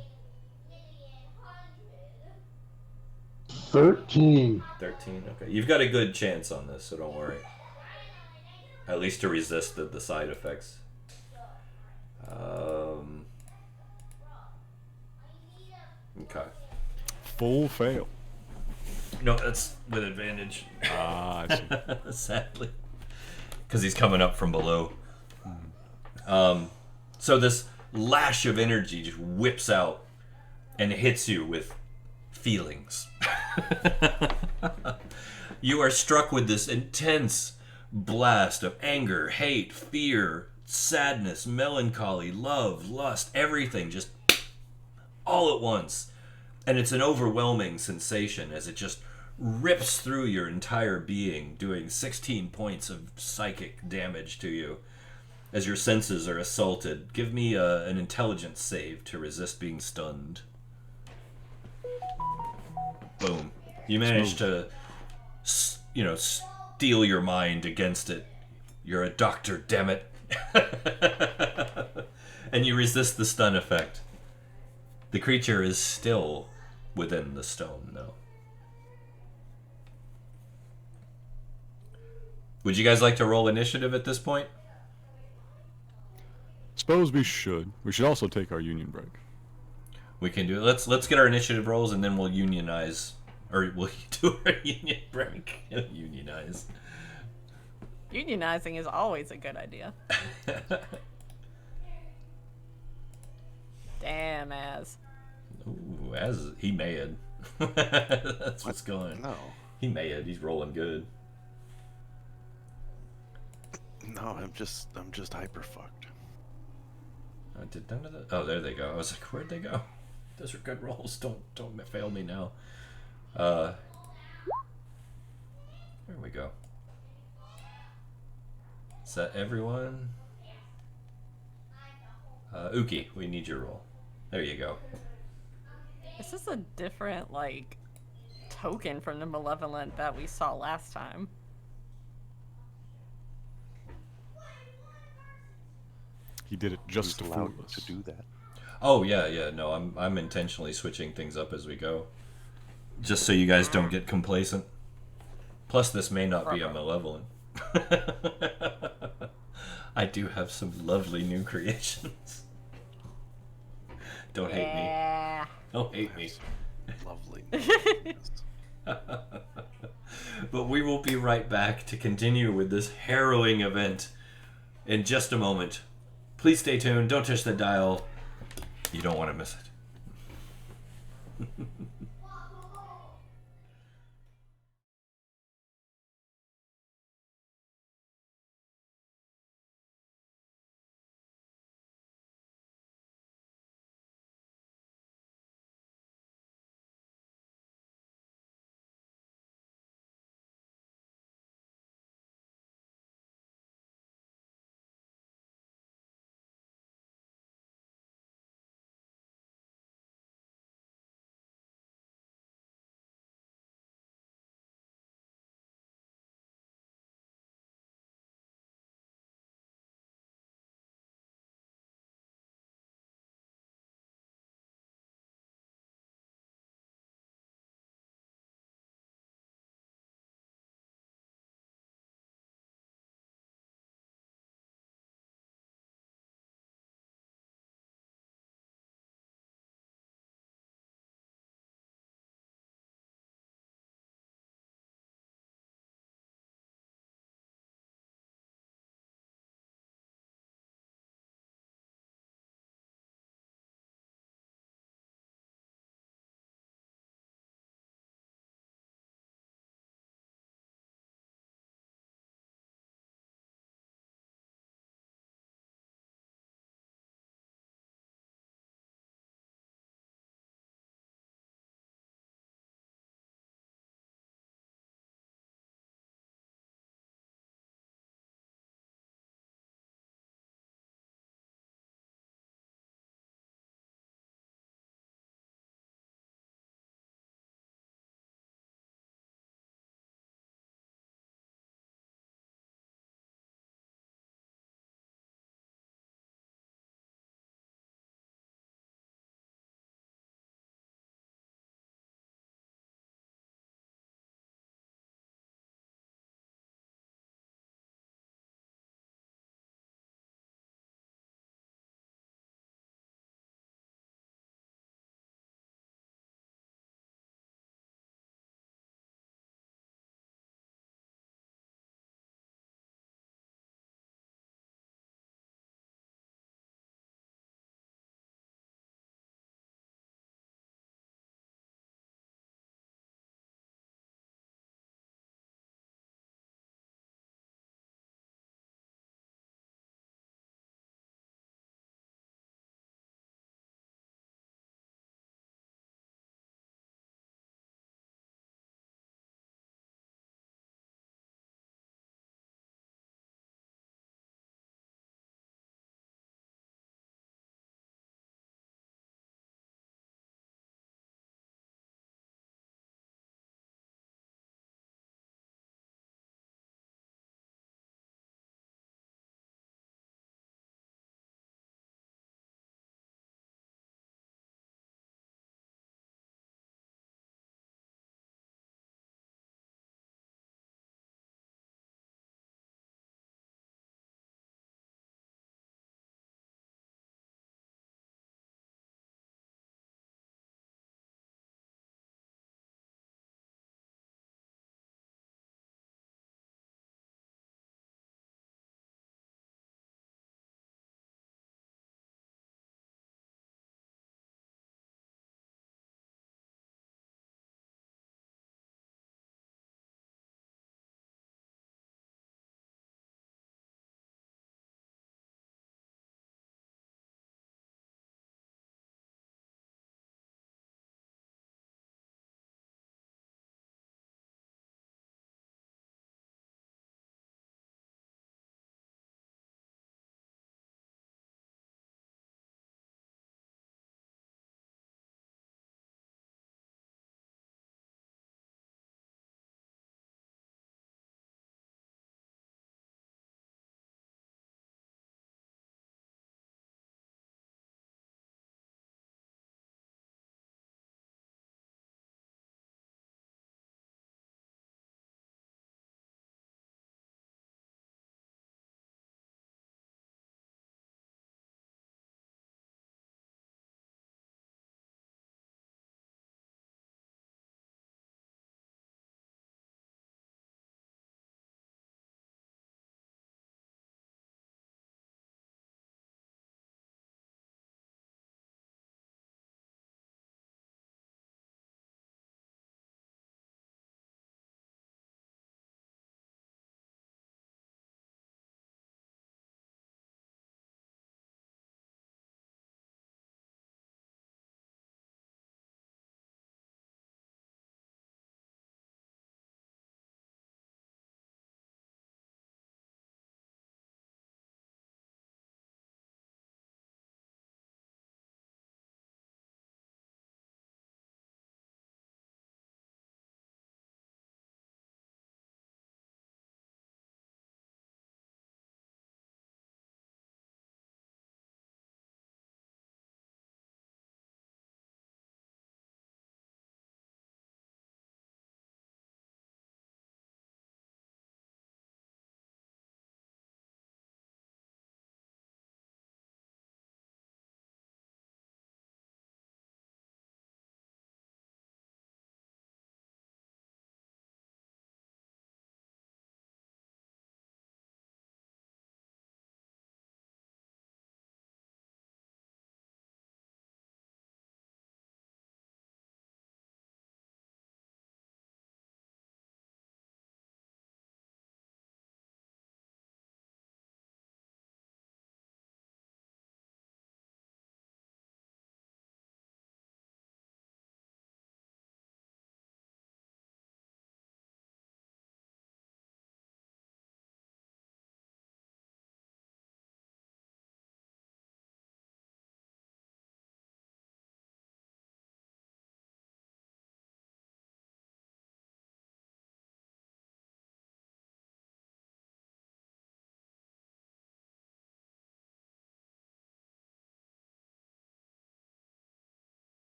13. 13. Okay. You've got a good chance on this, so don't worry. At least to resist the side effects. Okay. Full fail. No, that's with advantage. Ah, I see. Sadly. Because he's coming up from below. So this lash of energy just whips out and hits you with feelings. You are struck with this intense blast of anger, hate, fear, sadness, melancholy, love, lust, everything just all at once. And it's an overwhelming sensation as it just rips through your entire being, doing 16 points of psychic damage to you as your senses are assaulted. Give me an intelligence save to resist being stunned. Boom. You manage to, steel your mind against it. You're a doctor, damn it. And you resist the stun effect. The creature is still within the stone, though. Would you guys like to roll initiative at this point? Suppose we should. We should also take our union break. We can do it. Let's get our initiative rolls, and then we'll unionize, or we'll do our union break. Unionize. Unionizing is always a good idea. Damn, Az. Ooh, as he mad. That's what's going. No. He mad. He's rolling good. No, I'm just hyper fucked. Did none of that? Oh, there they go. I was like, where'd they go? Those are good rolls. Don't fail me now. There we go. Is that everyone? Uki, we need your roll. There you go. This is a different, token from the Malevolent that we saw last time. He did it just to Who's fool allowed us. to do that? Oh yeah. No, I'm intentionally switching things up as we go, just so you guys don't get complacent. Plus, this may not be a malevolent. I do have some lovely new creations. Don't hate me. Don't hate me. Lovely. But we will be right back to continue with this harrowing event in just a moment. Please stay tuned. Don't touch the dial. You don't want to miss it.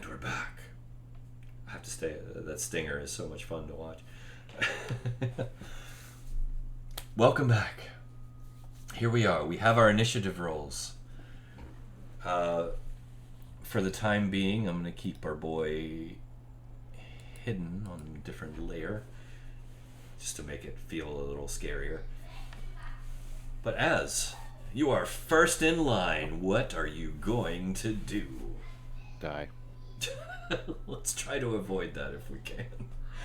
And we're back. I have to stay. That stinger is so much fun to watch. Welcome back. Here we are. We have our initiative rolls. For the time being, I'm going to keep our boy hidden on a different layer, just to make it feel a little scarier. But as you are first in line, what are you going to do? Die. Let's try to avoid that if we can.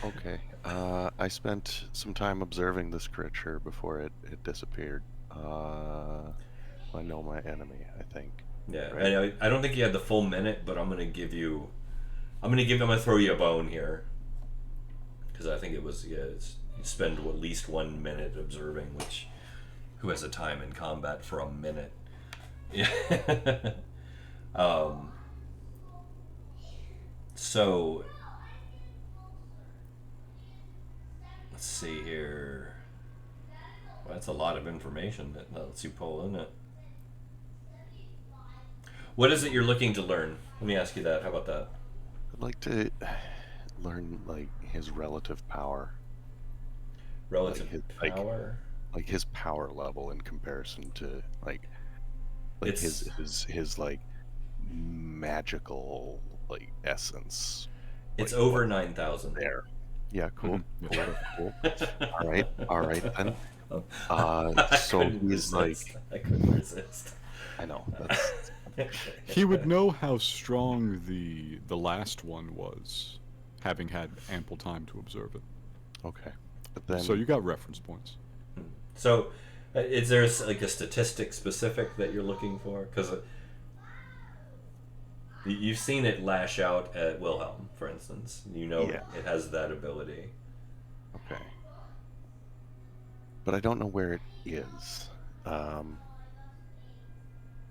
Okay. I spent some time observing this creature before it disappeared. I know my enemy, I think. Yeah, Right. I don't think you had the full minute, but I'm gonna throw you a bone here, because I think it was you spend at least 1 minute observing, which who has a time in combat for a minute? Yeah. So let's see here. Well, that's a lot of information that lets you pull, isn't it? What is it you're looking to learn? Let me ask you that. How about that? I'd like to learn like his relative power. Relative his, power? Like his power level in comparison to like his like magical like essence. It's like, over 9,000. There. Yeah, cool. Yeah. Cool. All right then. I So couldn't he's resist. like, I couldn't resist. I know. That's He would know how strong the last one was, having had ample time to observe it. okay. But then So you got reference points. So, is there like a statistic specific that you're looking for? Because you've seen it lash out at Wilhelm, for instance. You know Yeah. it has that ability. okay. But I don't know where it is.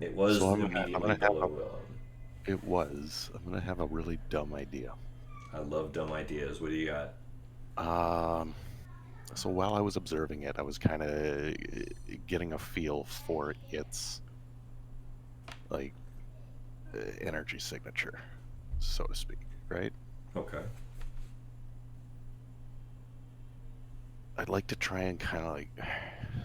It was So I'm immediately gonna have below a- Wilhelm. It was. I'm gonna have a really dumb idea. I love dumb ideas. What do you got? So while I was observing it, I was kind of getting a feel for its like energy signature, so to speak, right? Okay. I'd like to try and kind of like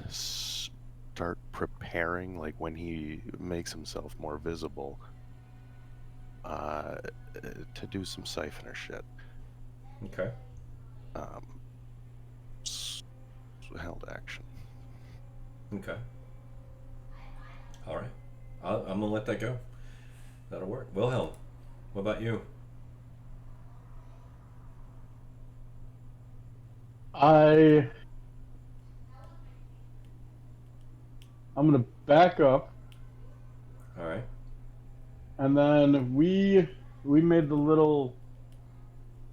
start preparing, like when he makes himself more visible, to do some siphoner shit. Okay. Held action. Okay. All right. I'm gonna let that go. That'll work. Wilhelm, what about you? I'm gonna back up, All right. and then we made the little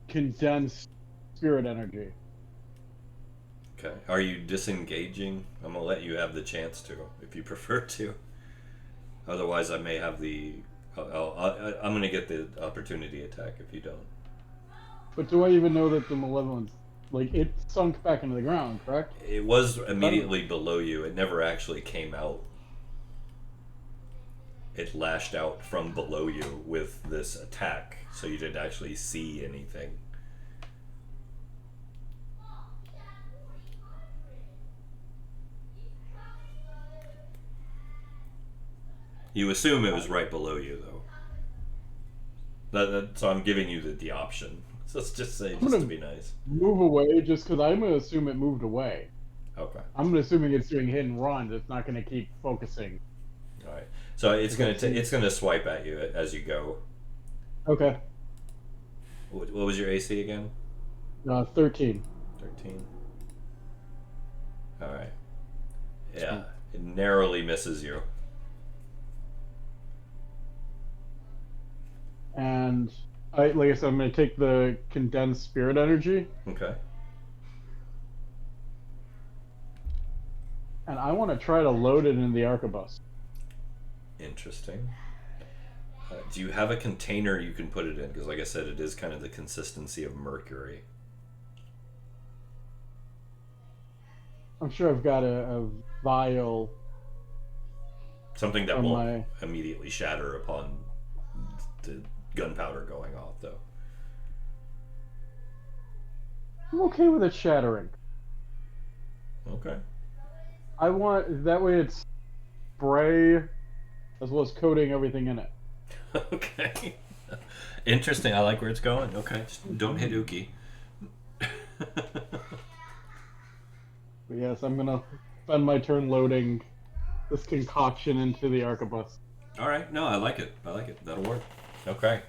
condensed spirit energy. Okay. Are you disengaging? I'm gonna let you have the chance to, if you prefer to. Otherwise, I may have the. I'm gonna get the opportunity attack if you don't. But do I even know that the malevolence, like, it sunk back into the ground, correct? It was immediately below you. It never actually came out. It lashed out from below you with this attack, so you didn't actually see anything. You assume it was right below you, though. So I'm giving you the option. So let's just say, just to be nice. Move away, just because I'm gonna assume it moved away. Okay. I'm assuming it's doing hit and run. It's not gonna keep focusing. All right. So it's gonna swipe at you as you go. Okay. What was your AC again? 13. 13. All right. Yeah, it narrowly misses you. And like I said, I'm gonna take the condensed spirit energy, Okay. and I want to try to load it in the arquebus. Interesting. Do you have a container you can put it in? Because, like I said, it is kind of the consistency of mercury. I'm sure I've got a vial. Something that From won't immediately shatter upon the gunpowder going off, though. I'm okay with it shattering. Okay. I want that way it's spray as well as coating everything in it. Okay. Interesting. I like where it's going. Okay. Just don't hit Uki. But yes, I'm gonna spend my turn loading this concoction into the arquebus. All right. No, I like it. I like it. That'll work. Okay.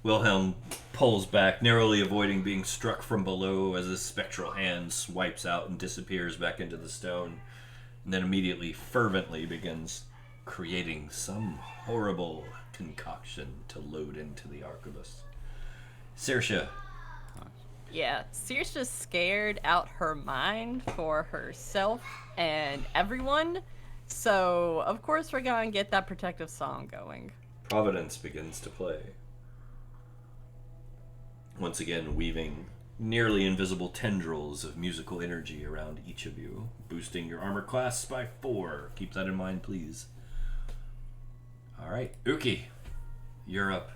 Wilhelm pulls back, narrowly avoiding being struck from below as his spectral hand swipes out and disappears back into the stone, and then immediately, fervently begins creating some horrible concoction to load into the arquebus. Saoirse. Yeah, Saoirse's scared out her mind for herself and everyone. So, of course, we're going to get that protective song going. Providence begins to play. Once again, weaving nearly invisible tendrils of musical energy around each of you, boosting your armor class by 4. Keep that in mind, please. All right, Uki, you're up.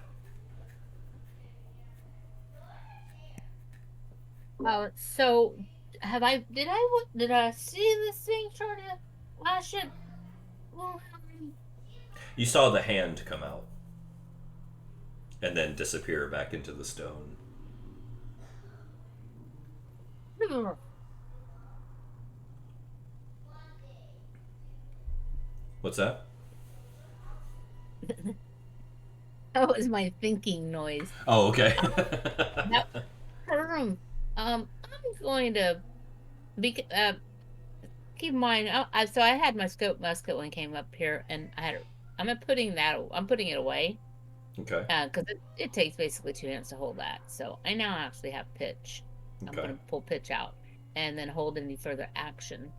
So did I see this thing try to lash it? You saw the hand come out and then disappear back into the stone. What's that? That was my thinking noise. Oh, okay. I'm going to be keep in mind. So I had my scope musket when I came up here, and I'm putting it away. Okay. Because it takes basically 2 hands to hold that. So I now actually have pitch. I'm Okay. going to pull pitch out and then hold any further action.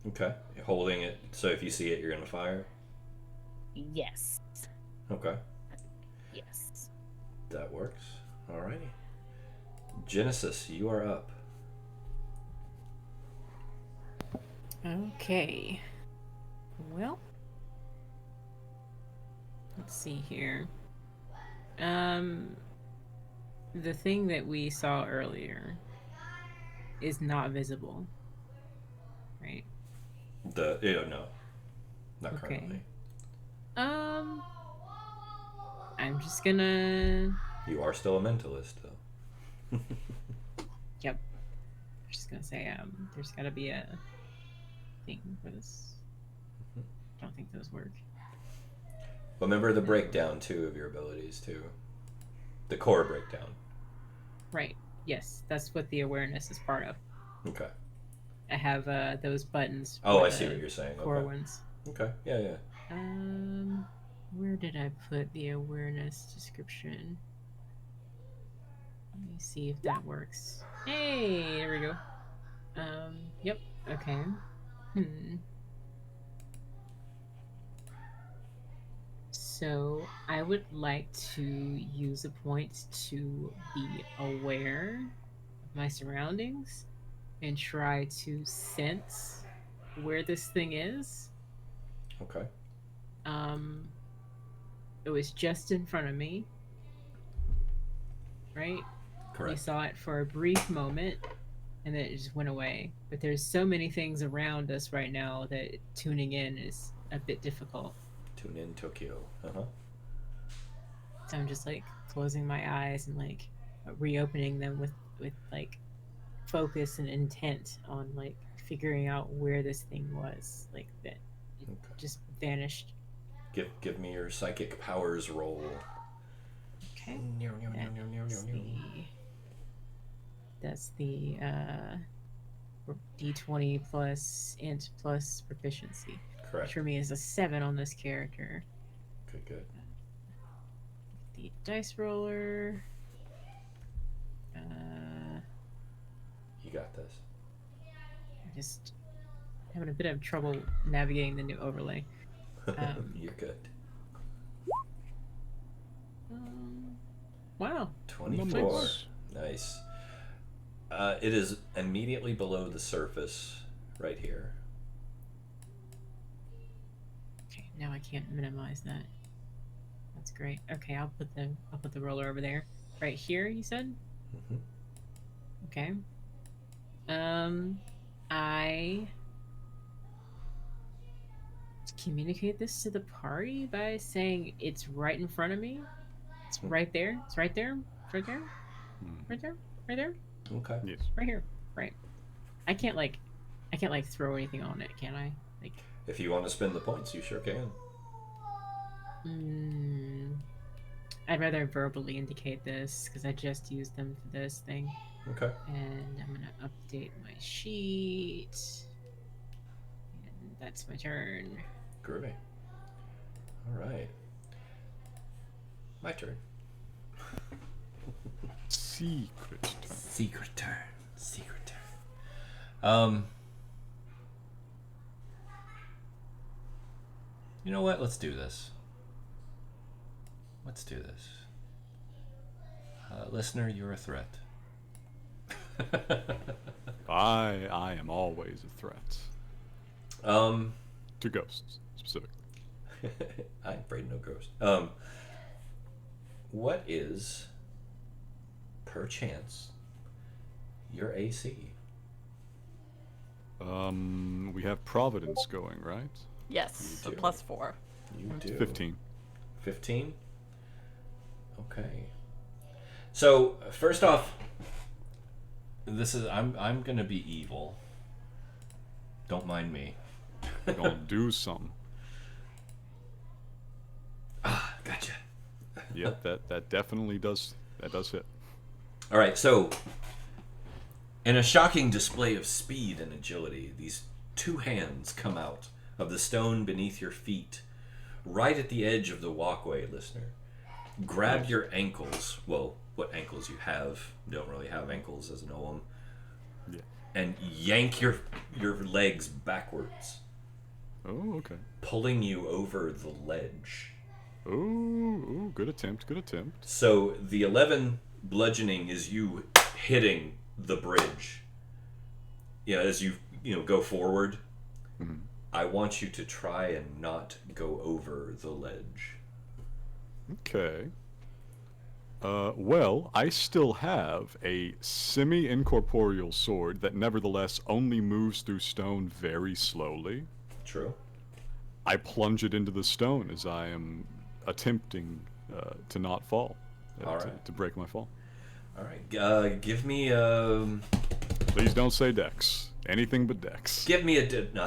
Okay. You're holding it, so if you see it, you're going to fire? Yes. Okay. Yes. That works. Alrighty. Genesis, you are up. Okay. Well, let's see here. The thing that we saw earlier is not visible, right? No. Not Okay. currently. I'm just gonna. You are still a mentalist, though. Yep. I'm just gonna say, there's gotta be a thing for this. I don't think those work. Remember the breakdown, too, of your abilities, too. The core breakdown. Right. Yes, that's what the awareness is part of. Okay. I have those buttons. Oh, for I see the what you're saying. Core Okay. ones. Okay. Yeah. Where did I put the awareness description? Let me see if that works. Hey, there we go. Yep. Okay. So I would like to use a point to be aware of my surroundings and try to sense where this thing is. Okay. It was just in front of me, right? Correct. We saw it for a brief moment, and then it just went away. But there's so many things around us right now that tuning in is a bit difficult. Tune in Tokyo. Uh-huh. So I'm just like closing my eyes and like reopening them with like focus and intent on like figuring out where this thing was, like that it Okay. just vanished. Give me your psychic powers roll. Okay. That's the D20 plus int plus proficiency, which Correct. for me is a 7 on this character. Good. The dice roller. You got this. I'm just having a bit of trouble navigating the new overlay. You're good. Wow. 24. Nice. It is immediately below the surface right here. Okay, now I can't minimize that. That's great. Okay, I'll put the roller over there. Right here, you said? Mm-hmm. Okay. I communicate this to the party by saying it's right in front of me. It's right there. It's right there. It's right there. Right there. Right there. Okay. Yes. Right here. Right. I can't like throw anything on it, can I? Like. If you want to spend the points, you sure can. I'd rather verbally indicate this because I just used them for this thing. Okay. And I'm gonna update my sheet. And that's my turn. Groovy. All right. My turn. Secret turn. Secret turn. Secret turn. You know what? Let's do this. Let's do this. Listener, you're a threat. I am always a threat. To ghosts, specifically. I ain't afraid of no ghost. What is, perchance, your AC? We have Providence going, right? Yes, You so do. +4. You do. 15. 15? Okay. So, first off, this is I'm gonna be evil. Don't mind me. Gonna do some. Ah, gotcha. Yep, that definitely does hit. All right, so in a shocking display of speed and agility, these two hands come out of the stone beneath your feet, right at the edge of the walkway, listener. Grab your ankles. Well, what ankles you have. Don't really have ankles as an OM. Yeah. And yank your legs backwards, Oh, okay. pulling you over the ledge. Ooh, good attempt, good attempt. So the 11 bludgeoning is you hitting the bridge. Yeah, as you go forward. Mm-hmm. I want you to try and not go over the ledge. Okay. Well, I still have a semi-incorporeal sword that nevertheless only moves through stone very slowly. True. I plunge it into the stone as I am attempting to not fall. All right. To break my fall. All right. Give me Please don't say dex. Anything but dex. Give me no.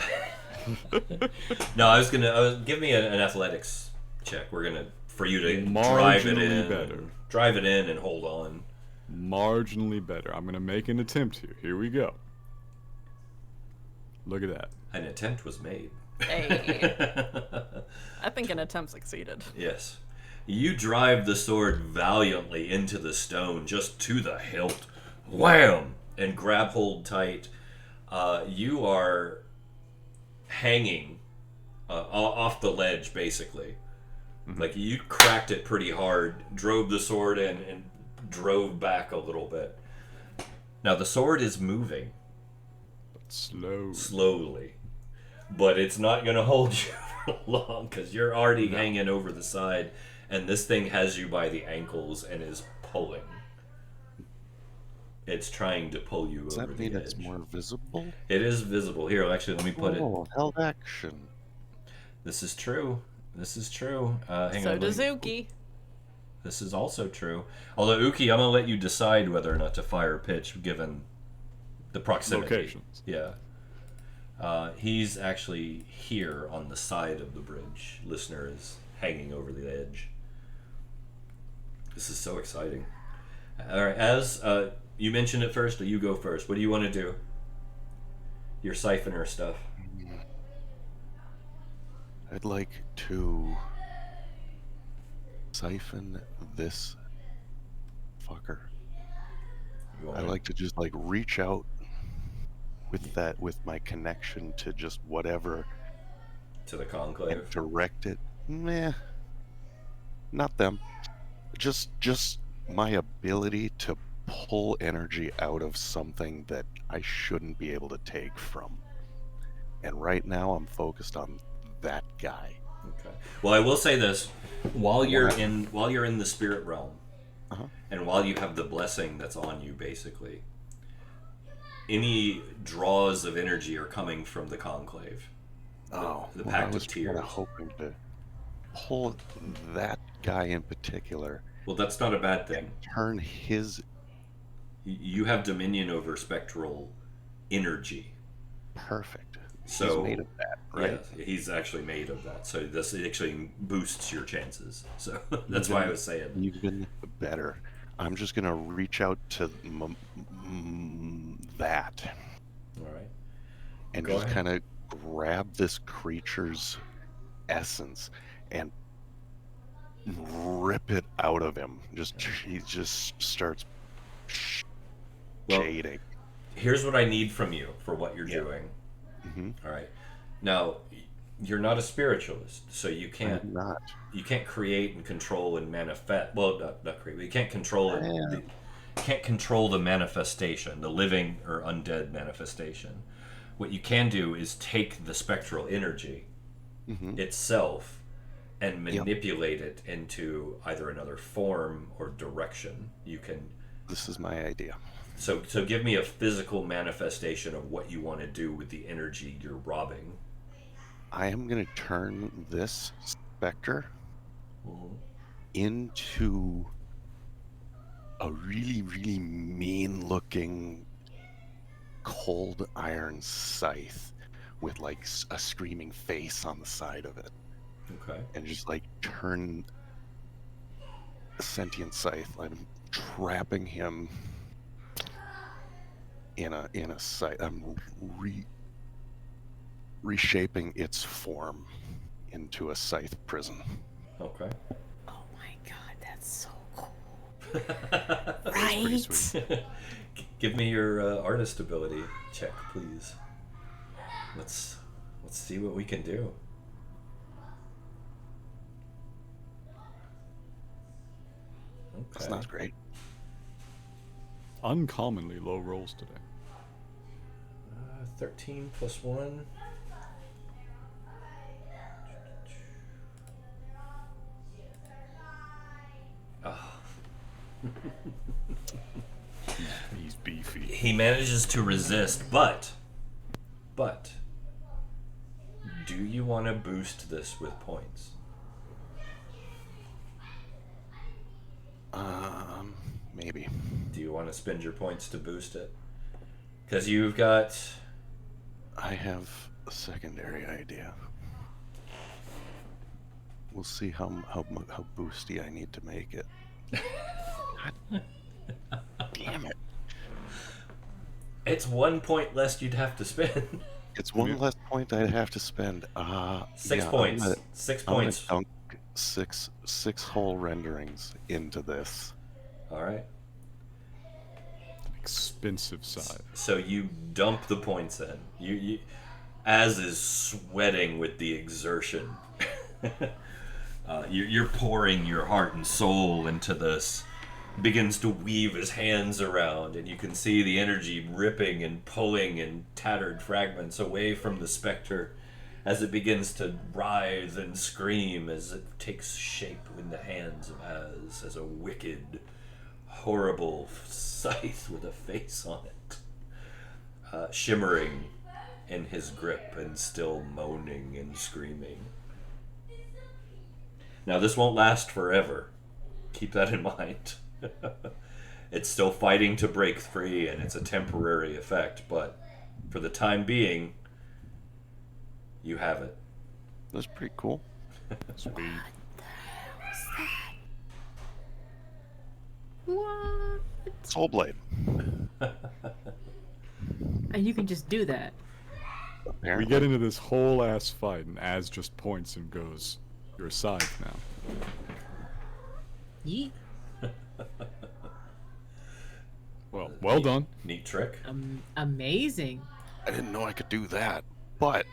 No, I was give me an athletics check. We're gonna for you to drive it Marginally in. better. Drive it in and hold on. Marginally better. I'm going to make an attempt here. Here we go. Look at that. An attempt was made. Hey. I think an attempt succeeded. Yes. You drive the sword valiantly into the stone, just to the hilt. Wham! And grab hold tight. You are hanging off the ledge, basically. Mm-hmm. Like, you cracked it pretty hard, drove the sword in, and drove back a little bit. Now, the sword is moving. But Slowly. But it's not going to hold you for long, because you're already hanging over the side, and this thing has you by the ankles and is pulling. It's trying to pull you Does over that the mean edge. it's more visible? It is visible. Here, actually, let me put it. Oh, held action. This is true. This is true. Hang So on. does Uki. This is also true. Although, Uki, I'm going to let you decide whether or not to fire pitch, given the proximity. Locations. Yeah. He's actually here on the side of the bridge. Listener is hanging over the edge. This is so exciting. All right, as you mentioned it first, or you go first. What do you want to do? Your siphoner stuff. I'd like to siphon this fucker. You want I like to just like reach out with my connection to just whatever to the conclave. and direct it. Meh. Not them. Just my ability to pull energy out of something that I shouldn't be able to take from. And right now I'm focused on that guy. Okay. Well, I will say this. while you're in the spirit realm, Uh-huh. and while you have the blessing that's on you, basically, any draws of energy are coming from the conclave. The I Pact was of kind Tears. of hoping to pull that guy in particular, Well, that's not a bad thing. turn his You have dominion over spectral energy. perfect. So He's made of that, right? Yeah, he's actually made of that. So this actually boosts your chances. So that's why I was saying. Even better. I'm just gonna reach out to that All right. and Go just ahead. kind of grab this creature's essence and rip it out of him. He just starts Well, shading. Here's what I need from you for what you're Yeah. doing. Mm-hmm. All right. Now, you're not a spiritualist, so you I'm not. can't create and control and manifest. Well, not create. But you can't control it. Yeah. Can't control the manifestation, the living or undead manifestation. What you can do is take the spectral energy Mm-hmm. itself and manipulate it into either another form or direction. You can. This is my idea. So give me a physical manifestation of what you want to do with the energy you're robbing. I am going to turn this specter Mhm. into a really, really mean-looking cold iron scythe with like a screaming face on the side of it, Okay. and just like turn a sentient scythe. I'm trapping him in a scythe. I'm reshaping its form into a scythe prison. Okay. Oh my god, that's so cool. Pretty sweet. Give me your artist ability check, please. Let's see what we can do. Okay. That's not great. Uncommonly low rolls today. 13 plus 1. Oh. He's beefy. He manages to resist, but do you want to boost this with points? Maybe. Do you want to spend your points to boost it? Because you've got. I have a secondary idea. We'll see how boosty I need to make it. God damn it! It's 1 point less you'd have to spend. It's one less point I'd have to spend. 6 yeah, points. I'm gonna- 6 I'm gonna points. dunk six whole renderings into this. All right. Expensive side. So you dump the points in. You Az is sweating with the exertion. You're pouring your heart and soul into this. Begins to weave his hands around, and you can see the energy ripping and pulling in tattered fragments away from the specter as it begins to writhe and scream as it takes shape in the hands of Az as a wicked, horrible scythe with a face on it, shimmering in his grip and still moaning and screaming. Now, this won't last forever. Keep that in mind. It's still fighting to break free, and it's a temporary effect, but for the time being, you have it. That's pretty cool. Sweet. What? Soulblade. And you can just do that. We Apparently. get into this whole ass fight, and Az just points and goes, "You're a scythe now." Yeet. Well done. Neat trick. Amazing. I didn't know I could do that, but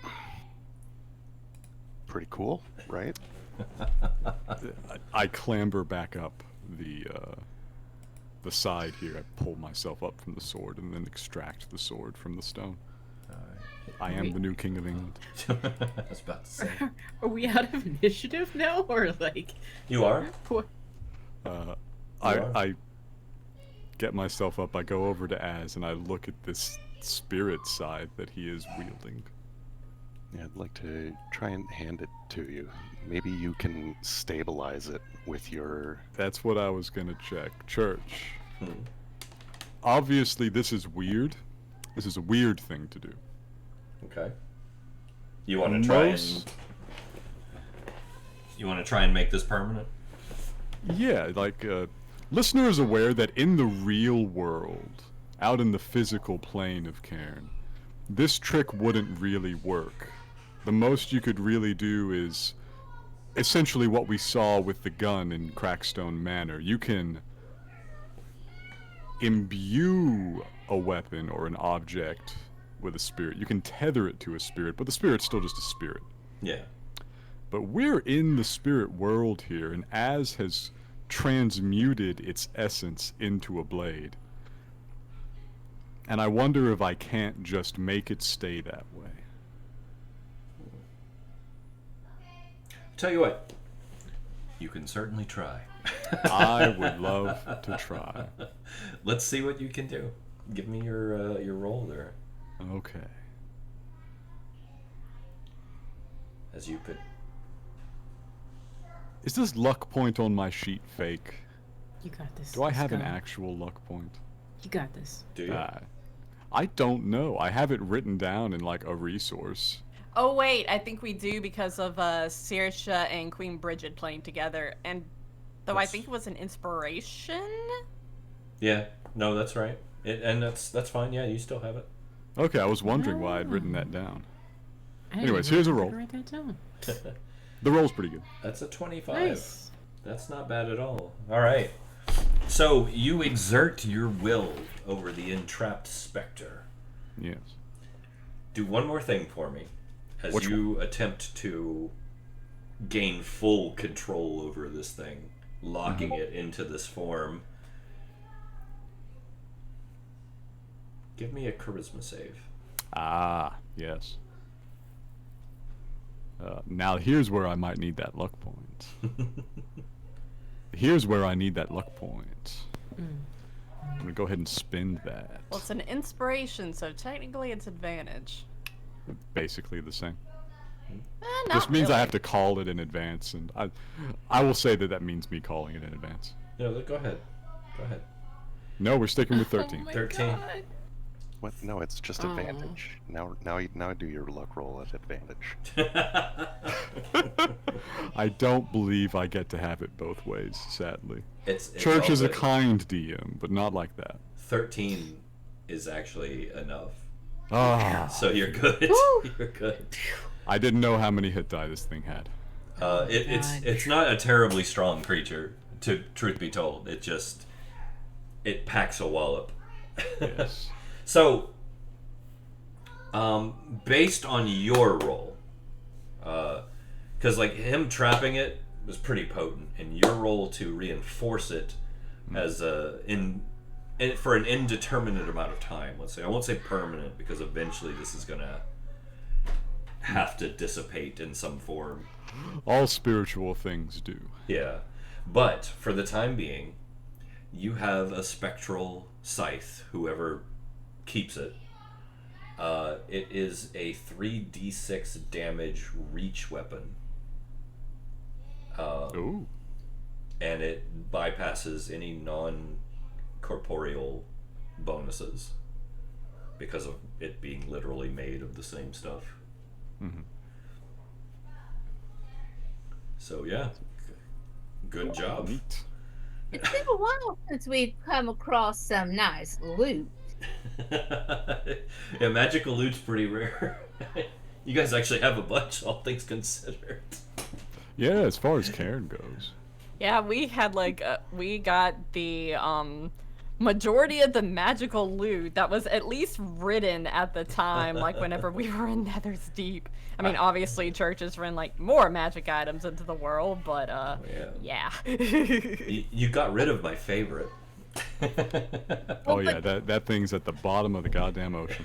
pretty cool, right? I clamber back up the side here. I pull myself up from the sword and then extract the sword from the stone. I am the new king of England. I was about to say. Are we out of initiative now, or like? You are? What? I get myself up. I go over to Az and I look at this spirit scythe that he is wielding. Yeah, I'd like to try and hand it to you. Maybe you can stabilize it with your... That's what I was gonna check. Church. Obviously, this is weird. This is a weird thing to do. Okay. You want to try and... You want to try and make this permanent? Yeah, like, listener is aware that in the real world, out in the physical plane of Cairn, this trick wouldn't really work. The most you could really do is essentially what we saw with the gun in Crackstone Manor. You can imbue a weapon or an object with a spirit. You can tether it to a spirit, but the spirit's still just a spirit. Yeah. But we're in the spirit world here, and Az has transmuted its essence into a blade. And I wonder if I can't just make it stay that way. Tell you what, you can certainly try. I would love to try. Let's see what you can do. Give me your roll there. Okay. As you put... Is this luck point on my sheet fake? You got this. Do I have an Scott. actual luck point? You got this. Do you? I don't know. I have it written down in like a resource. Oh wait, I think we do because of Saoirse and Queen Bridget playing together, and though I That's- think it was an inspiration. Yeah. No, that's right. And that's fine. Yeah, you still have it. Okay, I was wondering why I'd written that down. I didn't Anyways, even here's a know I roll. could Write that down. The roll's pretty good. That's a 25. Nice. That's not bad at all. All right. So you exert your will over the entrapped specter. Yes. Do one more thing for me as Which you attempt to gain full control over this thing, locking it into this form. Give me a charisma save. Ah, yes. Now here's where I might need that luck point. Here's where I need that luck point. I'm gonna go ahead and spend that. Well, it's an inspiration, so technically it's advantage. Basically the same. Not Just means really. I have to call it in advance, and I will say that means me calling it in advance. No, go ahead. Go ahead. No, we're sticking with Oh 13. my 13. God. What? No, it's just Oh. advantage. Now do your luck roll at advantage. I don't believe I get to have it both ways, sadly. It's Church is a also- kind DM, but not like that. 13 is actually enough. Ah, So you're good. You're good. I didn't know how many hit die this thing had. It's not a terribly strong creature, to truth be told. It packs a wallop. Yes. So, based on your roll, because like him trapping it was pretty potent, and your roll to reinforce it as for an indeterminate amount of time. Let's say I won't say permanent because eventually this is gonna have to dissipate in some form. All spiritual things do. Yeah, but for the time being, you have a spectral scythe. Whoever keeps it. It is a 3d6 damage reach weapon. Ooh. And it bypasses any non-corporeal bonuses because of it being literally made of the same stuff. Mhm. So yeah, good job. Neat. It's been a while since we've come across some nice loot. Yeah, magical loot's pretty rare. You guys actually have a bunch, all things considered. Yeah, as far as Cairn goes. Yeah, we had we got the majority of the magical loot that was at least written at the time, like whenever we were in Nether's Deep. I mean, obviously churches ran like more magic items into the world, but Yeah. yeah. You got rid of my favorite. Oh yeah, that thing's at the bottom of the goddamn ocean.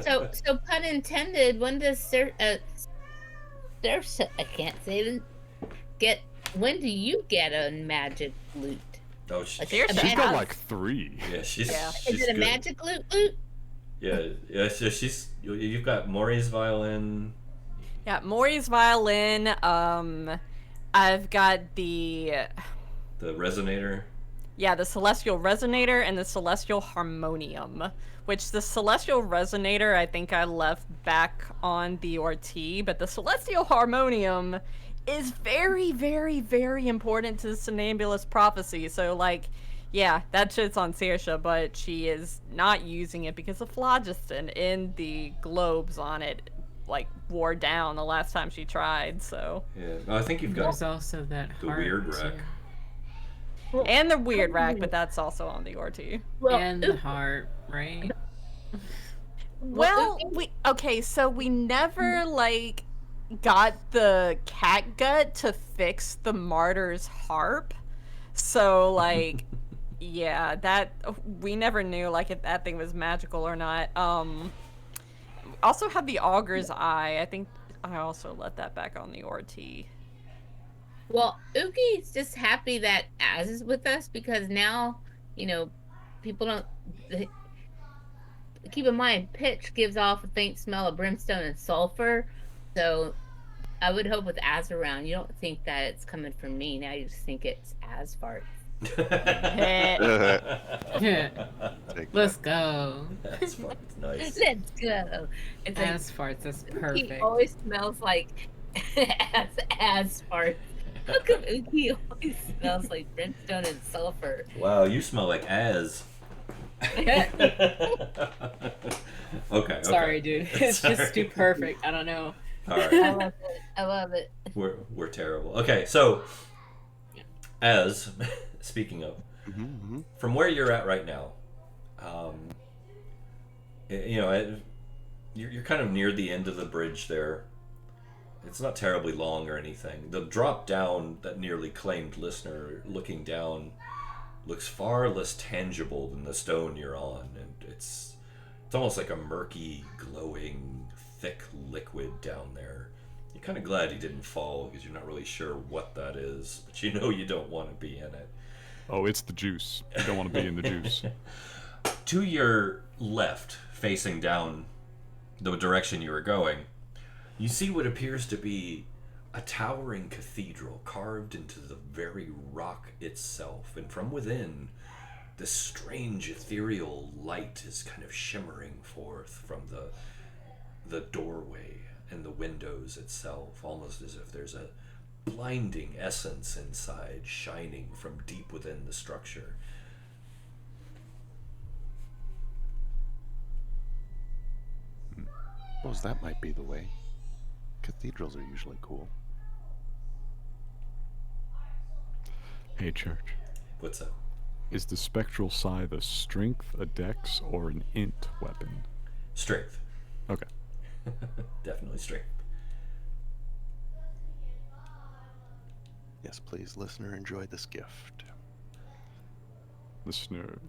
So pun intended. When does I can't say it. When do you get a magic loot? Oh, Like, She's got like 3. yeah, she's Is she's it a good. magic loot? Yeah. So you've got Maury's violin. Yeah, Maury's violin. I've got the resonator. Yeah, the Celestial Resonator and the Celestial Harmonium. Which the Celestial Resonator, I think I left back on the Orti, but the Celestial Harmonium is very, very, very important to the Somnambulist Prophecy. So, like, yeah, that shit's on Saoirse, but she is not using it because the phlogiston in the globes on it, like, wore down the last time she tried, so... Yeah, no, I think you've got There's also that the heart, weird rack. too. And the weird rack, but that's also on the Orti. And the heart, right? Well, so we never, like, got the catgut to fix the martyr's harp. So, like, yeah, that, we never knew, like, if that thing was magical or not. Also had the Augur's Eye. I think I also let that back on the Orti. Well, Uki's just happy that Az is with us because now, people don't... Keep in mind, pitch gives off a faint smell of brimstone and sulfur, so I would hope with Az around, you don't think that it's coming from me. Now you just think it's Az farts. Let's go. That's fucking nice. Let's go. It's like, Az farts, that's Uki perfect. always smells like Az farts. How come Uki always smells like brimstone and sulfur? Wow, you smell like Az. Okay. Sorry, dude. It's Sorry. just too perfect. I don't know. All right. I love it. We're terrible. Okay, so as speaking of, from where you're at right now, you're kind of near the end of the bridge there. It's not terribly long or anything. The drop down that nearly claimed listener looking down looks far less tangible than the stone you're on, and it's almost like a murky, glowing, thick liquid down there. You're kind of glad you didn't fall because you're not really sure what that is, but you know you don't want to be in it. Oh, it's the juice. You don't want to be in the juice. To your left, facing down the direction you were going, you see what appears to be a towering cathedral carved into the very rock itself, and from within, this strange ethereal light is kind of shimmering forth from the doorway and the windows itself, almost as if there's a blinding essence inside shining from deep within the structure. Suppose that might be the way. Cathedrals are usually cool. Hey, Church. What's up? Is the spectral scythe a strength, a dex, or an int weapon? Strength. Okay. Definitely strength. Yes, please, listener, enjoy this gift. Listener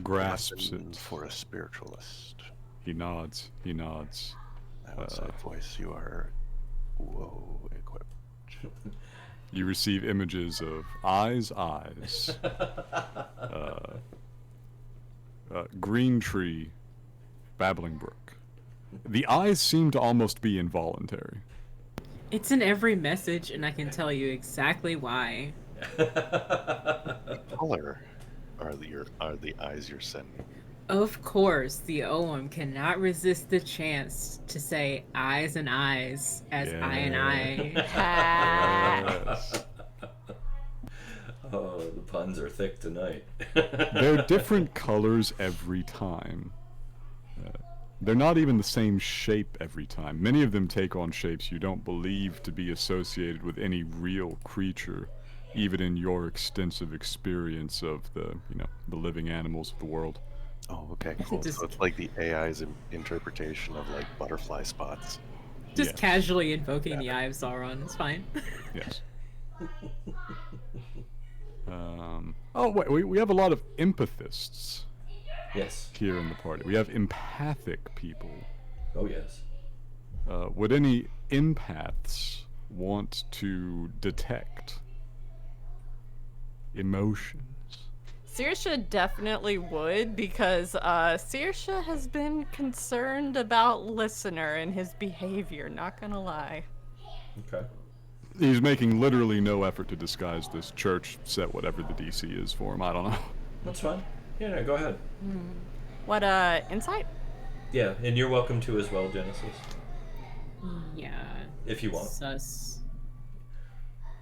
grasps Weapon it. for a spiritualist. He nods. He nods. Outside voice, you are equipped. You receive images of eyes, green tree, babbling brook. The eyes seem to almost be involuntary. It's in every message, and I can tell you exactly why. Color are the eyes you're sending. Of course, the OM cannot resist the chance to say eyes and eyes as I and I. Yes. Oh, the puns are thick tonight. They're different colors every time. They're not even the same shape every time. Many of them take on shapes you don't believe to be associated with any real creature, even in your extensive experience of the living animals of the world. Oh, okay, cool. Just- So it's like the AI's interpretation of like butterfly spots. Just Yes. casually invoking the Eye of Sauron. It's fine. Yes. Oh, wait, we have a lot of empathists Yes. here in the party. We have empathic people. Oh, yes. Would any empaths want to detect emotions? Saoirse definitely would, because Saoirse has been concerned about Listener and his behavior, not gonna lie. Okay. He's making literally no effort to disguise this. Church set whatever the DC is for him. I don't know. That's fine. Yeah, no, go ahead. What, insight? Yeah, and you're welcome to as well, Genesis, Yeah. if you want. Sus.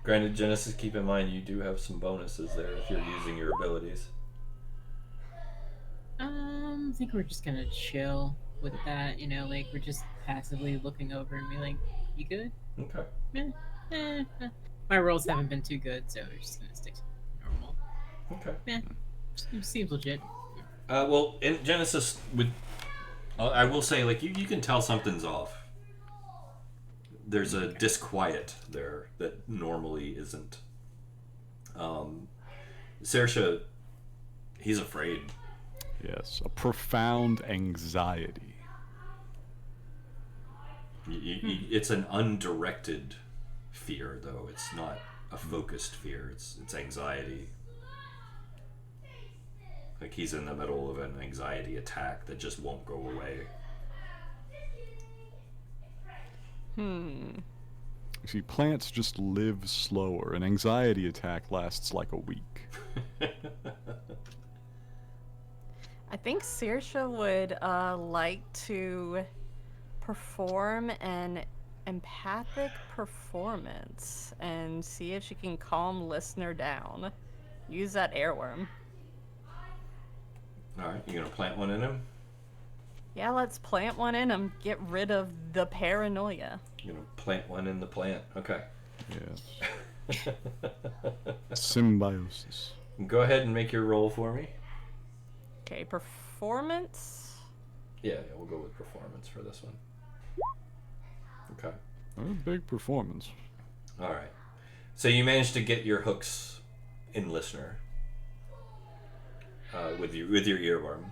Granted, Genesis, keep in mind you do have some bonuses there if you're using your abilities. I think we're just gonna chill with that, you know, like we're just passively looking over and be like, you good? Okay. My rolls haven't been too good, so we're just gonna stick to normal. Okay. Seems legit. Well, in Genesis, I will say, like, you can tell something's off. There's a disquiet there that normally isn't. Saoirse, he's afraid. Yes, a profound anxiety. It's an undirected fear, though. It's not a focused fear. It's anxiety. Like he's in the middle of an anxiety attack that just won't go away. You see, plants just live slower. An anxiety attack lasts like a week. I think Saoirse would like to perform an empathic performance and see if she can calm Listener down. Use that airworm. Alright, you gonna plant one in him? Yeah, let's plant one in him. Get rid of the paranoia. You're gonna plant one in the plant. Okay. Yes. Symbiosis. Go ahead and make your roll for me. Okay, performance. Yeah, we'll go with performance for this one. Okay. A big performance. Alright. So you managed to get your hooks in Listener. With your earworm.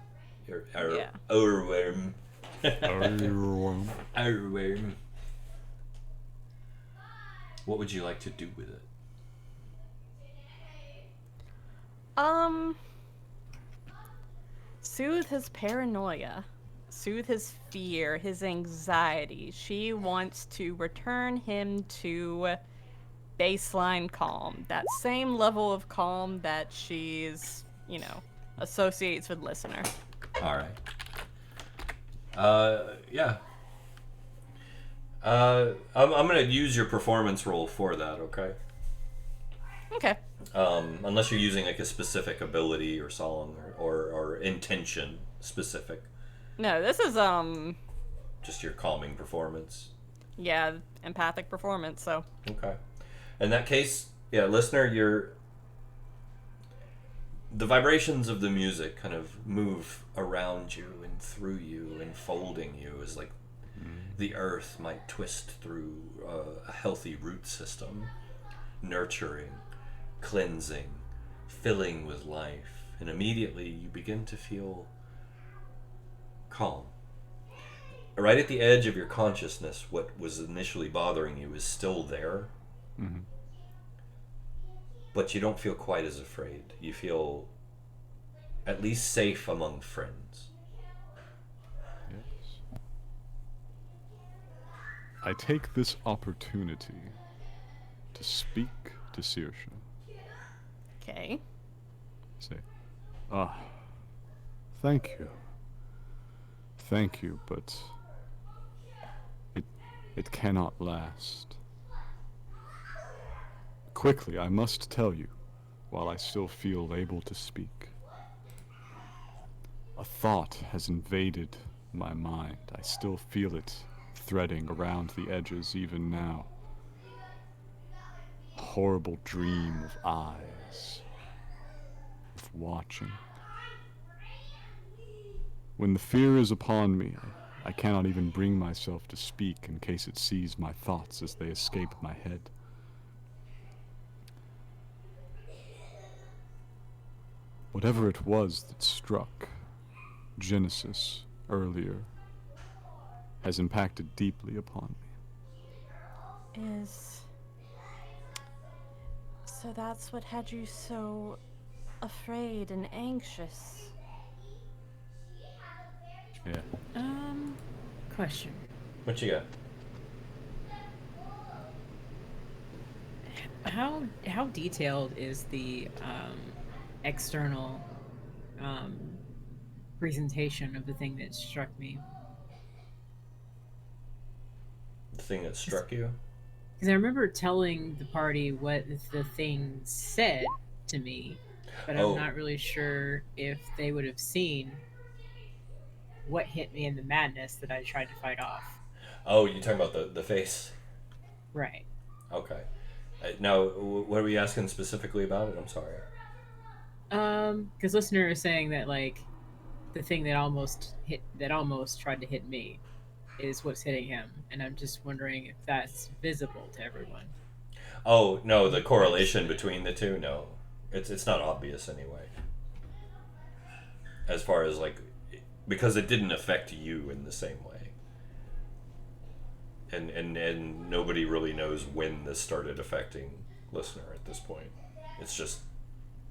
Your Yeah. ourworm. Earworm. Ourworm. What would you like to do with it? Soothe his paranoia. Soothe his fear, his anxiety. She wants to return him to baseline calm. That same level of calm that she's, associates with Listener. Alright. Yeah. I'm gonna use your performance roll for that, okay? Okay. Unless you're using like a specific ability or song or intention specific. No, this is, Just your calming performance. yeah, empathic performance, so. Okay. In that case, yeah, Listener, the vibrations of the music kind of move around you and through you, enfolding you as like the earth might twist through a healthy root system, nurturing, cleansing, filling with life, and immediately you begin to feel calm. Right at the edge of your consciousness, what was initially bothering you is still there, but you don't feel quite as afraid. You feel at least safe among friends. Yes. I take this opportunity to speak to Saoirse. Okay. Say, thank you. Thank you, but it cannot last. Quickly, I must tell you, while I still feel able to speak. A thought has invaded my mind. I still feel it threading around the edges even now. A horrible dream of eyes, of watching. When the fear is upon me, I cannot even bring myself to speak in case it sees my thoughts as they escape my head. Whatever it was that struck Genesis earlier has impacted deeply upon me. So that's what had you so afraid and anxious? Yeah. Question. What you got? How detailed is the external presentation of the thing that struck me? The thing that struck you? Because I remember telling the party what the thing said to me, but I'm not really sure if they would have seen what hit me in the madness that I tried to fight off. Oh, you're talking about the face? Right. Okay. Now, what are we asking specifically about it? I'm sorry. Because listener is saying that like the thing that almost tried to hit me is what's hitting him, and I'm just wondering if that's visible to everyone. Oh no, the correlation between the two? No, it's not obvious anyway. As far as like, because it didn't affect you in the same way, and nobody really knows when this started affecting listener at this point. It's just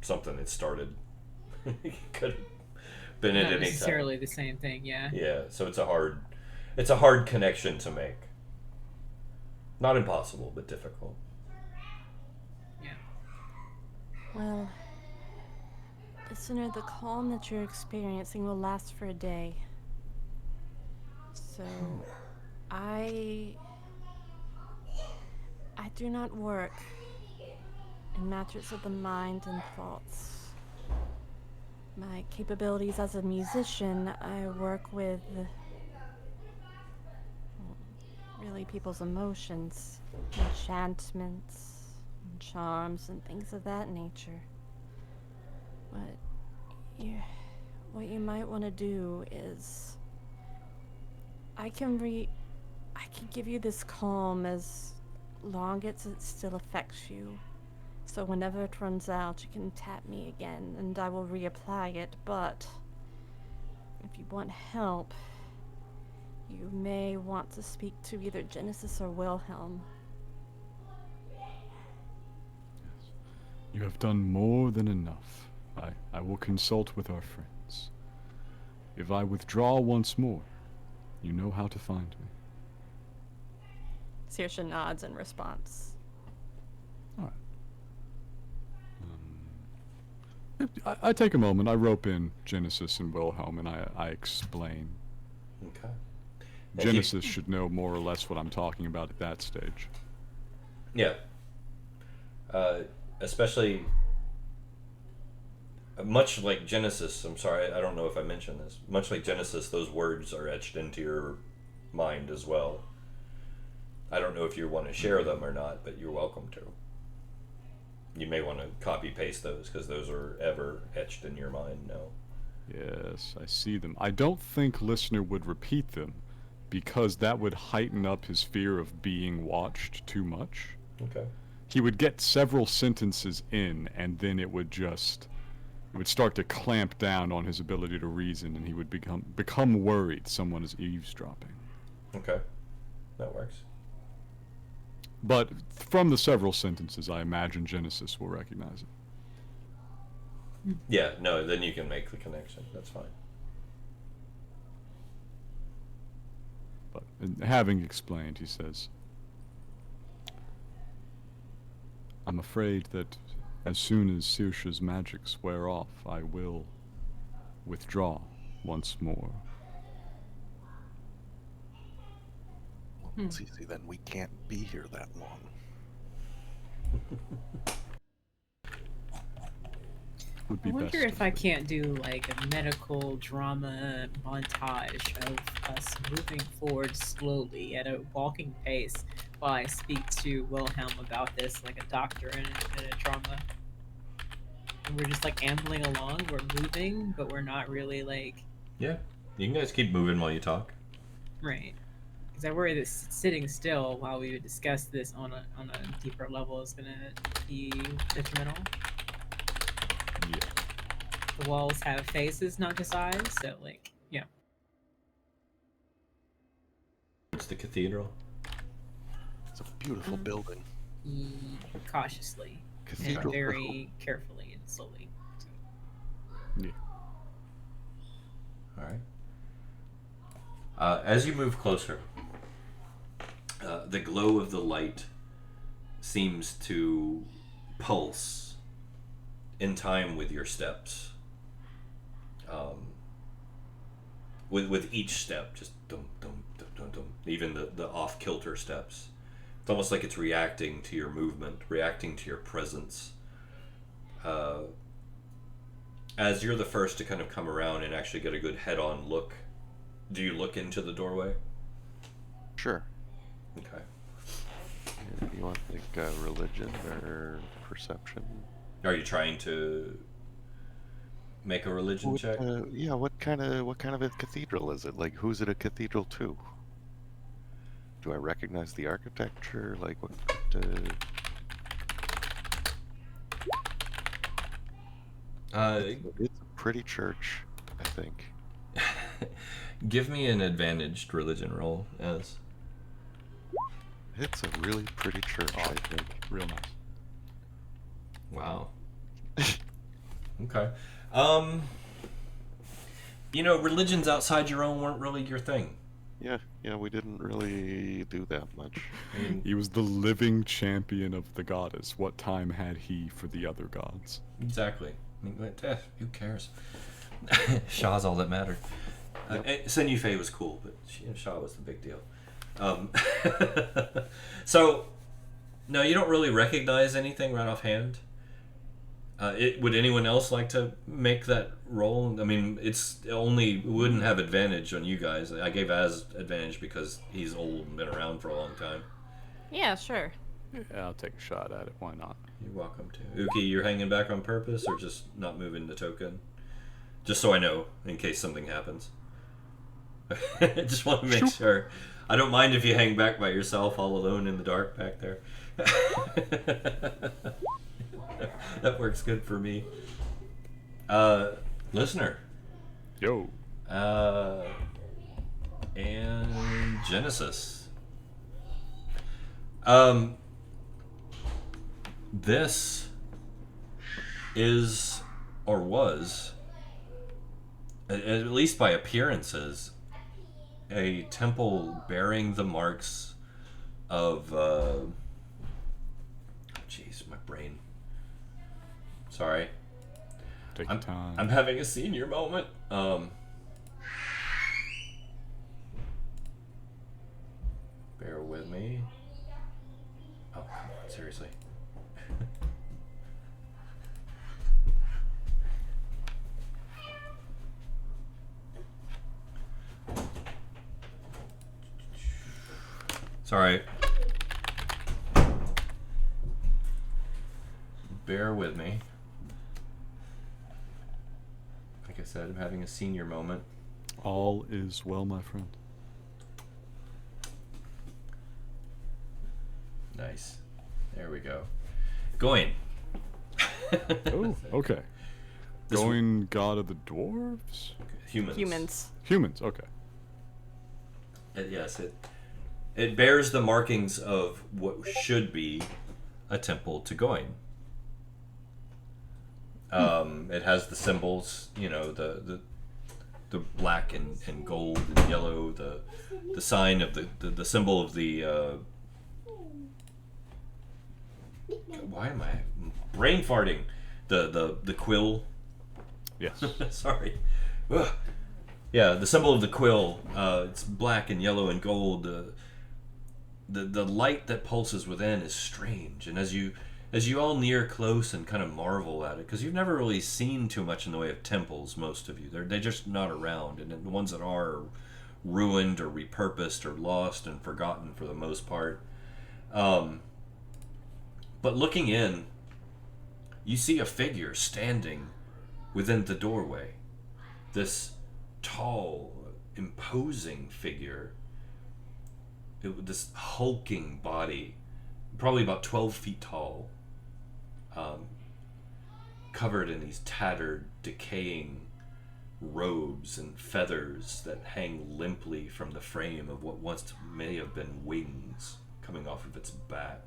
something that started. Could have been at Not any time. necessarily the same thing, yeah. Yeah, so it's a hard connection to make. Not impossible, but difficult. Yeah. Well, listener, the calm that you're experiencing will last for a day. So, I do not work in matters of the mind and thoughts. My capabilities as a musician, I work with really people's emotions, enchantments, and charms, and things of that nature. What you might want to do is I can give you this calm as long as it still affects you. So whenever it runs out, you can tap me again, and I will reapply it, but if you want help, you may want to speak to either Genesis or Wilhelm. You have done more than enough. I will consult with our friends. If I withdraw once more, you know how to find me. Saoirse nods in response. All right. I take a moment, I rope in Genesis and Wilhelm, and I explain. Okay. Genesis should know more or less what I'm talking about at that stage. Yeah. Especially, much like Genesis, I'm sorry, I don't know if I mentioned this. Much like Genesis, those words are etched into your mind as well. I don't know if you want to share them or not, but you're welcome to. You may want to copy-paste those, because those are ever etched in your mind now. Yes, I see them. I don't think listener would repeat them, because that would heighten up his fear of being watched too much. Okay. He would get several sentences in, and then it would start to clamp down on his ability to reason, and he would become worried someone is eavesdropping. Okay. That works. But from the several sentences, I imagine Genesis will recognize it. Yeah, no, then you can make the connection. That's fine. But having explained, he says, I'm afraid that as soon as Saoirse's magics wear off, I will withdraw once more. Well, it's easy then. We can't be here that long. Would be I wonder best if I can't do like a medical drama montage of us moving forward slowly at a walking pace while I speak to Wilhelm about this like a doctor in a drama. And we're just like ambling along, we're moving, but we're not really like... Yeah, you can guys keep moving while you talk. Right. Because I worry that sitting still while we discuss this on a deeper level is going to be detrimental. Yeah. the walls have faces, not just eyes. So like, yeah. It's the cathedral. It's a beautiful building. Cautiously Cathedral. and very carefully and slowly. Yeah. All right. As you move closer, the glow of the light seems to pulse in time with your steps. With each step, just dum dum dum dum dum. Even the off kilter steps. It's almost like it's reacting to your movement, reacting to your presence. As you're the first to kind of come around and actually get a good head-on look, do you look into the doorway? Sure. Okay. You want to think religion or perception? Are you trying to make a religion check? Yeah. What kind of a cathedral is it? Like, who's it a cathedral to? Do I recognize the architecture? Like, what? It's a pretty church, I think. Give me an advantaged religion roll, as. It's a really pretty church, I think. Real nice. Wow. Okay. Religions outside your own weren't really your thing. Yeah, we didn't really do that much. He was the living champion of the goddess. What time had he for the other gods? Exactly. Who cares? Shah's all that mattered. Sen Yufei was cool, but Shah was the big deal. So, no, you don't really recognize anything right offhand. Would anyone else like to make that roll? I mean, it wouldn't have advantage on you guys. I gave Az advantage because he's old and been around for a long time. Yeah, sure. Yeah, I'll take a shot at it. Why not? You're welcome to. Uki, you're hanging back on purpose or just not moving the token? Just so I know, in case something happens. I just want to make sure. I don't mind if you hang back by yourself all alone in the dark back there. That works good for me. Listener. Yo. And Genesis. This is, or was, at least by appearances, a temple bearing the marks of, jeez, my brain. Sorry. Take your time. I'm having a senior moment. Bear with me. Oh, come on, seriously. Sorry. Bear with me. Like I said, I'm having a senior moment. All is well, my friend. Nice. There we go. Going. Oh, okay. This Going god of the dwarves? Humans. Humans, okay. Yes, it bears the markings of what should be a temple to Goin. It has the symbols, the black and gold and yellow, the sign of the symbol of the why am I brain farting? The quill. Yes. Sorry. Ugh. Yeah, the symbol of the quill. It's black and yellow and gold. The light that pulses within is strange, and as you all near close and kind of marvel at it, because you've never really seen too much in the way of temples, most of you. They're just not around, and the ones that are ruined or repurposed or lost and forgotten for the most part. But looking in, you see a figure standing within the doorway. This tall, imposing figure. This hulking body, probably about 12 feet tall, covered in these tattered, decaying robes and feathers that hang limply from the frame of what once may have been wings coming off of its back.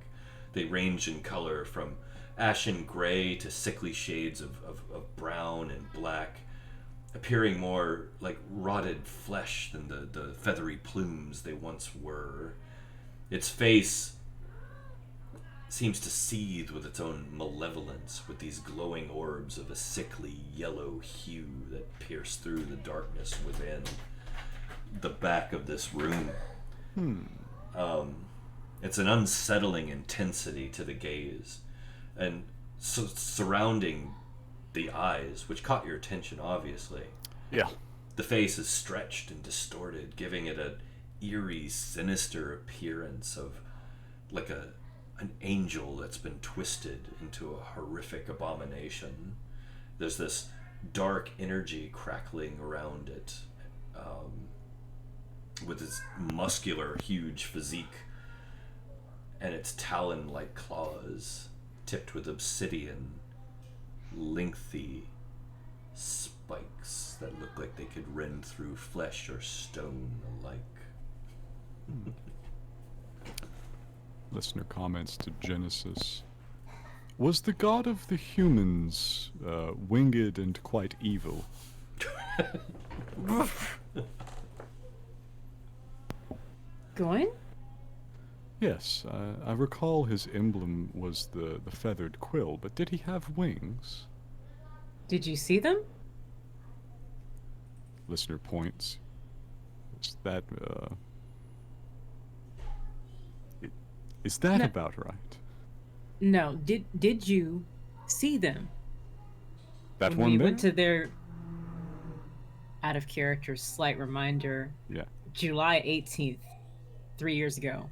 They range in color from ashen gray to sickly shades of brown and black, appearing more like rotted flesh than the feathery plumes they once were. Its face seems to seethe with its own malevolence, with these glowing orbs of a sickly yellow hue that pierce through the darkness within the back of this room. It's an unsettling intensity to the gaze, and surrounding the eyes, which caught your attention, obviously. Yeah. The face is stretched and distorted, giving it an eerie, sinister appearance of like an angel that's been twisted into a horrific abomination. There's this dark energy crackling around it, with its muscular, huge physique and its talon-like claws tipped with obsidian, lengthy spikes that look like they could rend through flesh or stone alike. Listener comments to Genesis. Was the god of the humans winged and quite evil? Going? Yes, I recall his emblem was the feathered quill, but did he have wings? Did you see them? Listener points. Is that, is that No. about right? No. Did you see them? That When one we there? went to their out of character slight reminder. Yeah. July 18th, 3 years ago.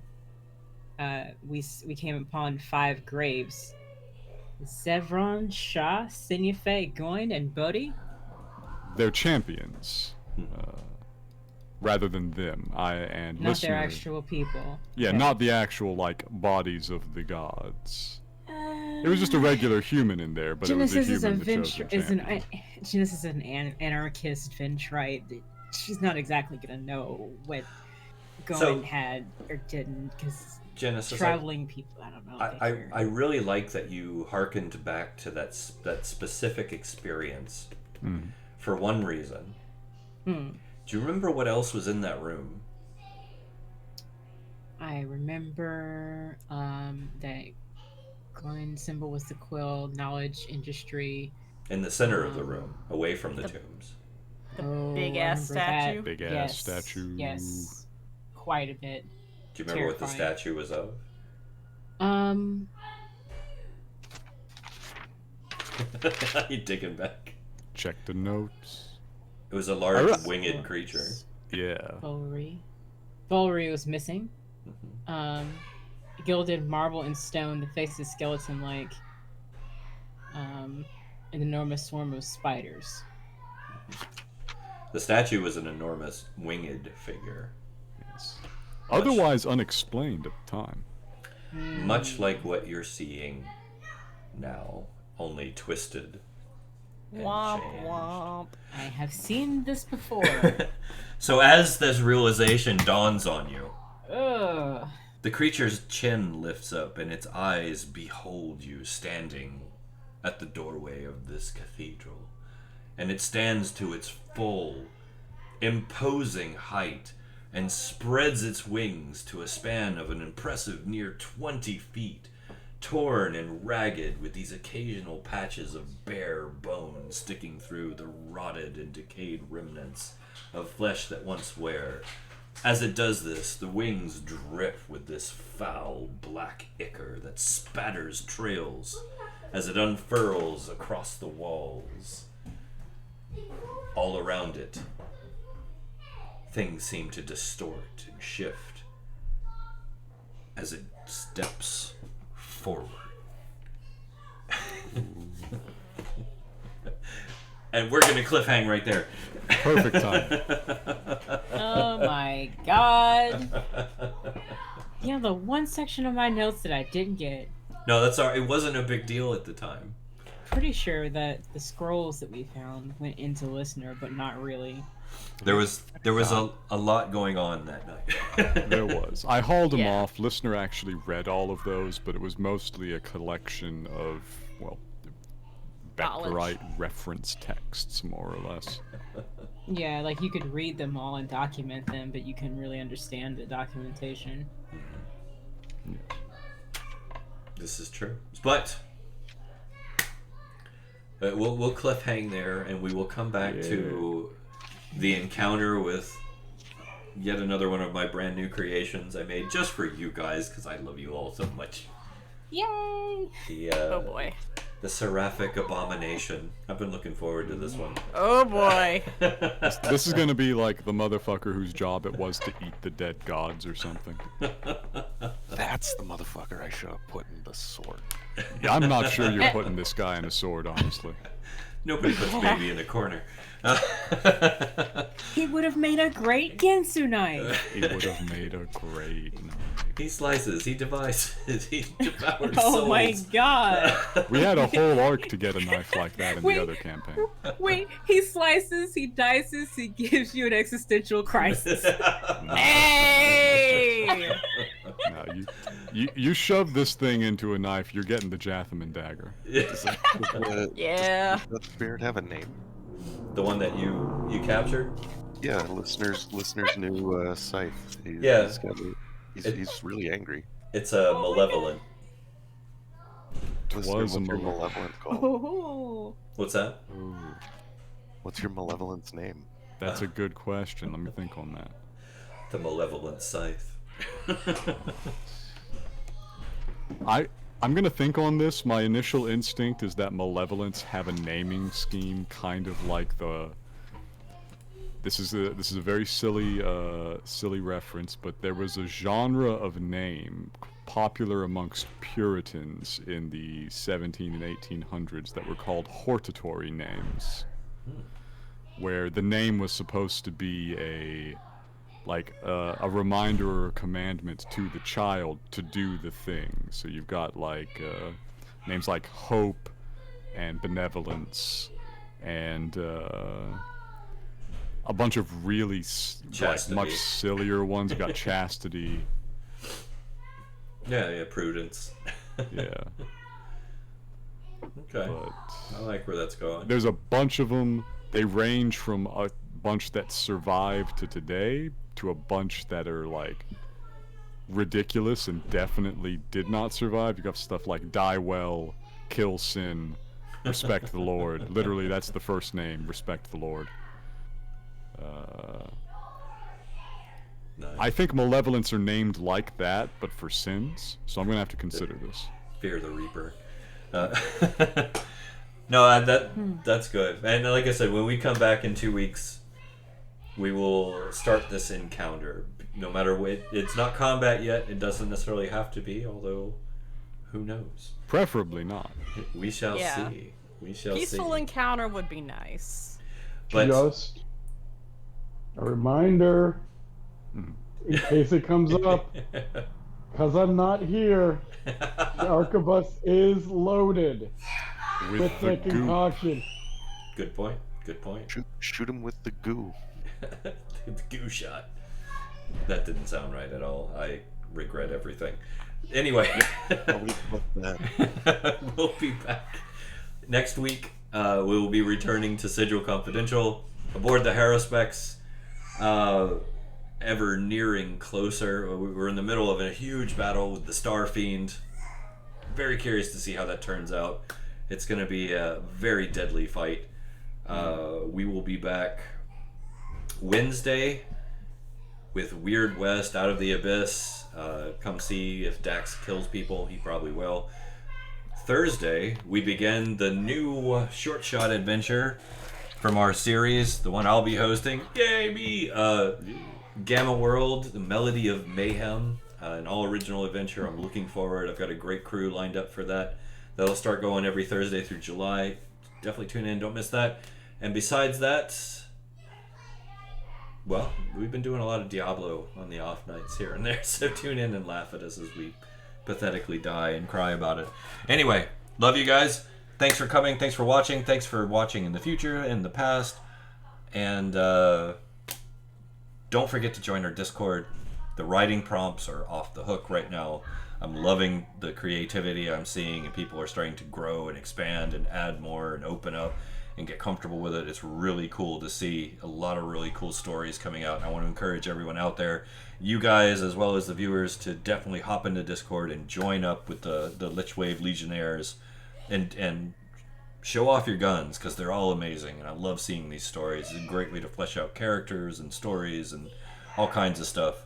We came upon 5 graves. Zevron, Shah, Sinyafe, Goin, and Bodhi. They're champions. Rather than them. Not listener, their actual people. Yeah, Okay. not the actual, like, bodies of the gods. It was just a regular human in there, but Genesis it is was a human that chose the champion. Genesis is an anarchist ventrite. She's not exactly gonna know what Goin So- had or didn't, because Genesis, traveling people, I don't know. if they care. I really like that you hearkened back to that specific experience for one reason. Do you remember what else was in that room? I remember that Goin symbol was the quill, knowledge, industry. In the center of the room, away from the tombs. Oh, big I ass remember that. statue? Big ass Yes, statue. Yes, quite a bit. Do you remember what the Terrifying. statue was of? You digging back? Check the notes. It was a large Alright. winged creature. Yeah. Volry was missing. Gilded marble and stone, the face is skeleton-like. An enormous swarm of spiders. The statue was an enormous winged figure, Yes. Otherwise unexplained at the time. much like what you're seeing now, only twisted and Womp changed. womp. I have seen this before. So as this realization dawns on you, Ugh. the creature's chin lifts up and its eyes behold you standing at the doorway of this cathedral. And it stands to its full, imposing height and spreads its wings to a span of an impressive near 20 feet, torn and ragged with these occasional patches of bare bone sticking through the rotted and decayed remnants of flesh that once were. As it does this, the wings drip with this foul black ichor that spatters trails as it unfurls across the walls. All around it, things seem to distort and shift as it steps forward. And we're going to cliffhang right there. Perfect time. Oh my god. Yeah, the one section of my notes that I didn't get. No, that's all right. It wasn't a big deal at the time. pretty sure that the scrolls that we found went into listener, but not really. There was a lot going on that night. There was. I hauled them Yeah. off. Listener actually read all of those, but it was mostly a collection of, well, Knowledge. Beckerite reference texts, more or less. Yeah, like you could read them all and document them, but you couldn't really understand the documentation. This is true, but we'll cliffhang there, and we will come back to the encounter with yet another one of my brand new creations I made just for you guys because I love you all so much. Yay! Oh boy. The Seraphic Abomination. I've been looking forward to this one. Oh boy. This is gonna be like the motherfucker whose job it was to eat the dead gods or something. That's the motherfucker I should have put in the sword. Yeah, I'm not sure you're putting this guy in a sword, honestly. Nobody puts baby in a corner. He would have made a great Ginsu knife. He would have made a great knife. He slices, he devises, he devours Oh souls. my god! We had a whole arc to get a knife like that in Wait. the other campaign. Wait, he slices, he dices, he gives you an existential crisis. Hey! No, you shove this thing into a knife, you're getting the Jathaman dagger. Does Yeah. that spirit have a name? The one that you captured? Yeah, listeners new scythe. Yeah. He's really angry. It's a malevolent. Listener, Was a what's your malevolent. malevolent called? Oh, What's that? Ooh, What's your malevolent's name? that's a good question. Let me think on that. The malevolent scythe. I'm gonna think on this. My initial instinct is that malevolents have a naming scheme, kind of like the. This is a very silly reference, but there was a genre of name popular amongst Puritans in the 17 and 1800s that were called hortatory names, where the name was supposed to be a reminder or a commandment to the child to do the thing. So you've got like names like Hope and Benevolence and a bunch of really much sillier ones. You got Chastity. Yeah, Prudence. Yeah. Okay. But I like where that's going. there's a bunch of them. They range from a bunch that survive to today to a bunch that are like ridiculous and definitely did not survive. You got stuff like Die Well, Kill Sin, Respect the Lord. Literally, that's the first name, Respect the Lord. Nice. I think malevolents are named like that, but for sins. So I'm gonna have to consider this. Fear the Reaper. No, that's good. And like I said, when we come back in 2 weeks, we will start this encounter. No matter what, it's not combat yet. It doesn't necessarily have to be, although who knows? Preferably not. We shall Yeah. see. We shall Peaceful see. encounter would be nice. But Just a reminder, in case it comes up, because I'm not here, the arquebus is loaded With with the the goop. concoction. Good point. Good point. Shoot him with the goo. The goo shot. That didn't sound right at all. I regret everything. Anyway, I'll leave it with that. we'll be back next week. We will be returning to Sigil Confidential aboard the Harrowspecs. Ever nearing closer. We're in the middle of a huge battle with the Star Fiend. Very curious to see how that turns out. It's going to be a very deadly fight. We will be back Wednesday with Weird West Out of the Abyss. Come see if Dax kills people. He probably will. Thursday, we begin the new short shot adventure from our series, the one I'll be hosting. Yay, me! Gamma World, the Melody of Mayhem, an all-original adventure. I'm looking forward. I've got a great crew lined up for that. That'll start going every Thursday through July. Definitely tune in. Don't miss that. And besides that, well, we've been doing a lot of Diablo on the off nights here and there, so tune in and laugh at us as we pathetically die and cry about it. Anyway, love you guys. thanks for coming. Thanks for watching. Thanks for watching in the future, in the past. And don't forget to join our Discord. The writing prompts are off the hook right now. I'm loving the creativity I'm seeing, and people are starting to grow and expand and add more and open up and get comfortable with it. It's really cool to see a lot of really cool stories coming out. And I want to encourage everyone out there, you guys as well as the viewers, to definitely hop into Discord and join up with the Lichwave Legionnaires and show off your guns, because they're all amazing. And I love seeing these stories. It's a great way to flesh out characters and stories and all kinds of stuff.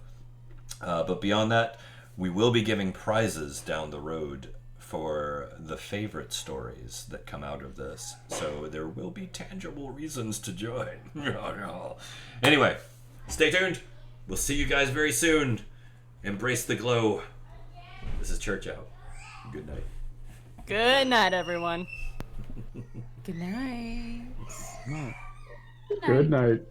But beyond that, we will be giving prizes down the road for the favorite stories that come out of this. So there will be tangible reasons to join. Anyway, stay tuned. We'll see you guys very soon. Embrace the glow. This is Church Out. Good night. Good night, everyone. Good night. Good night.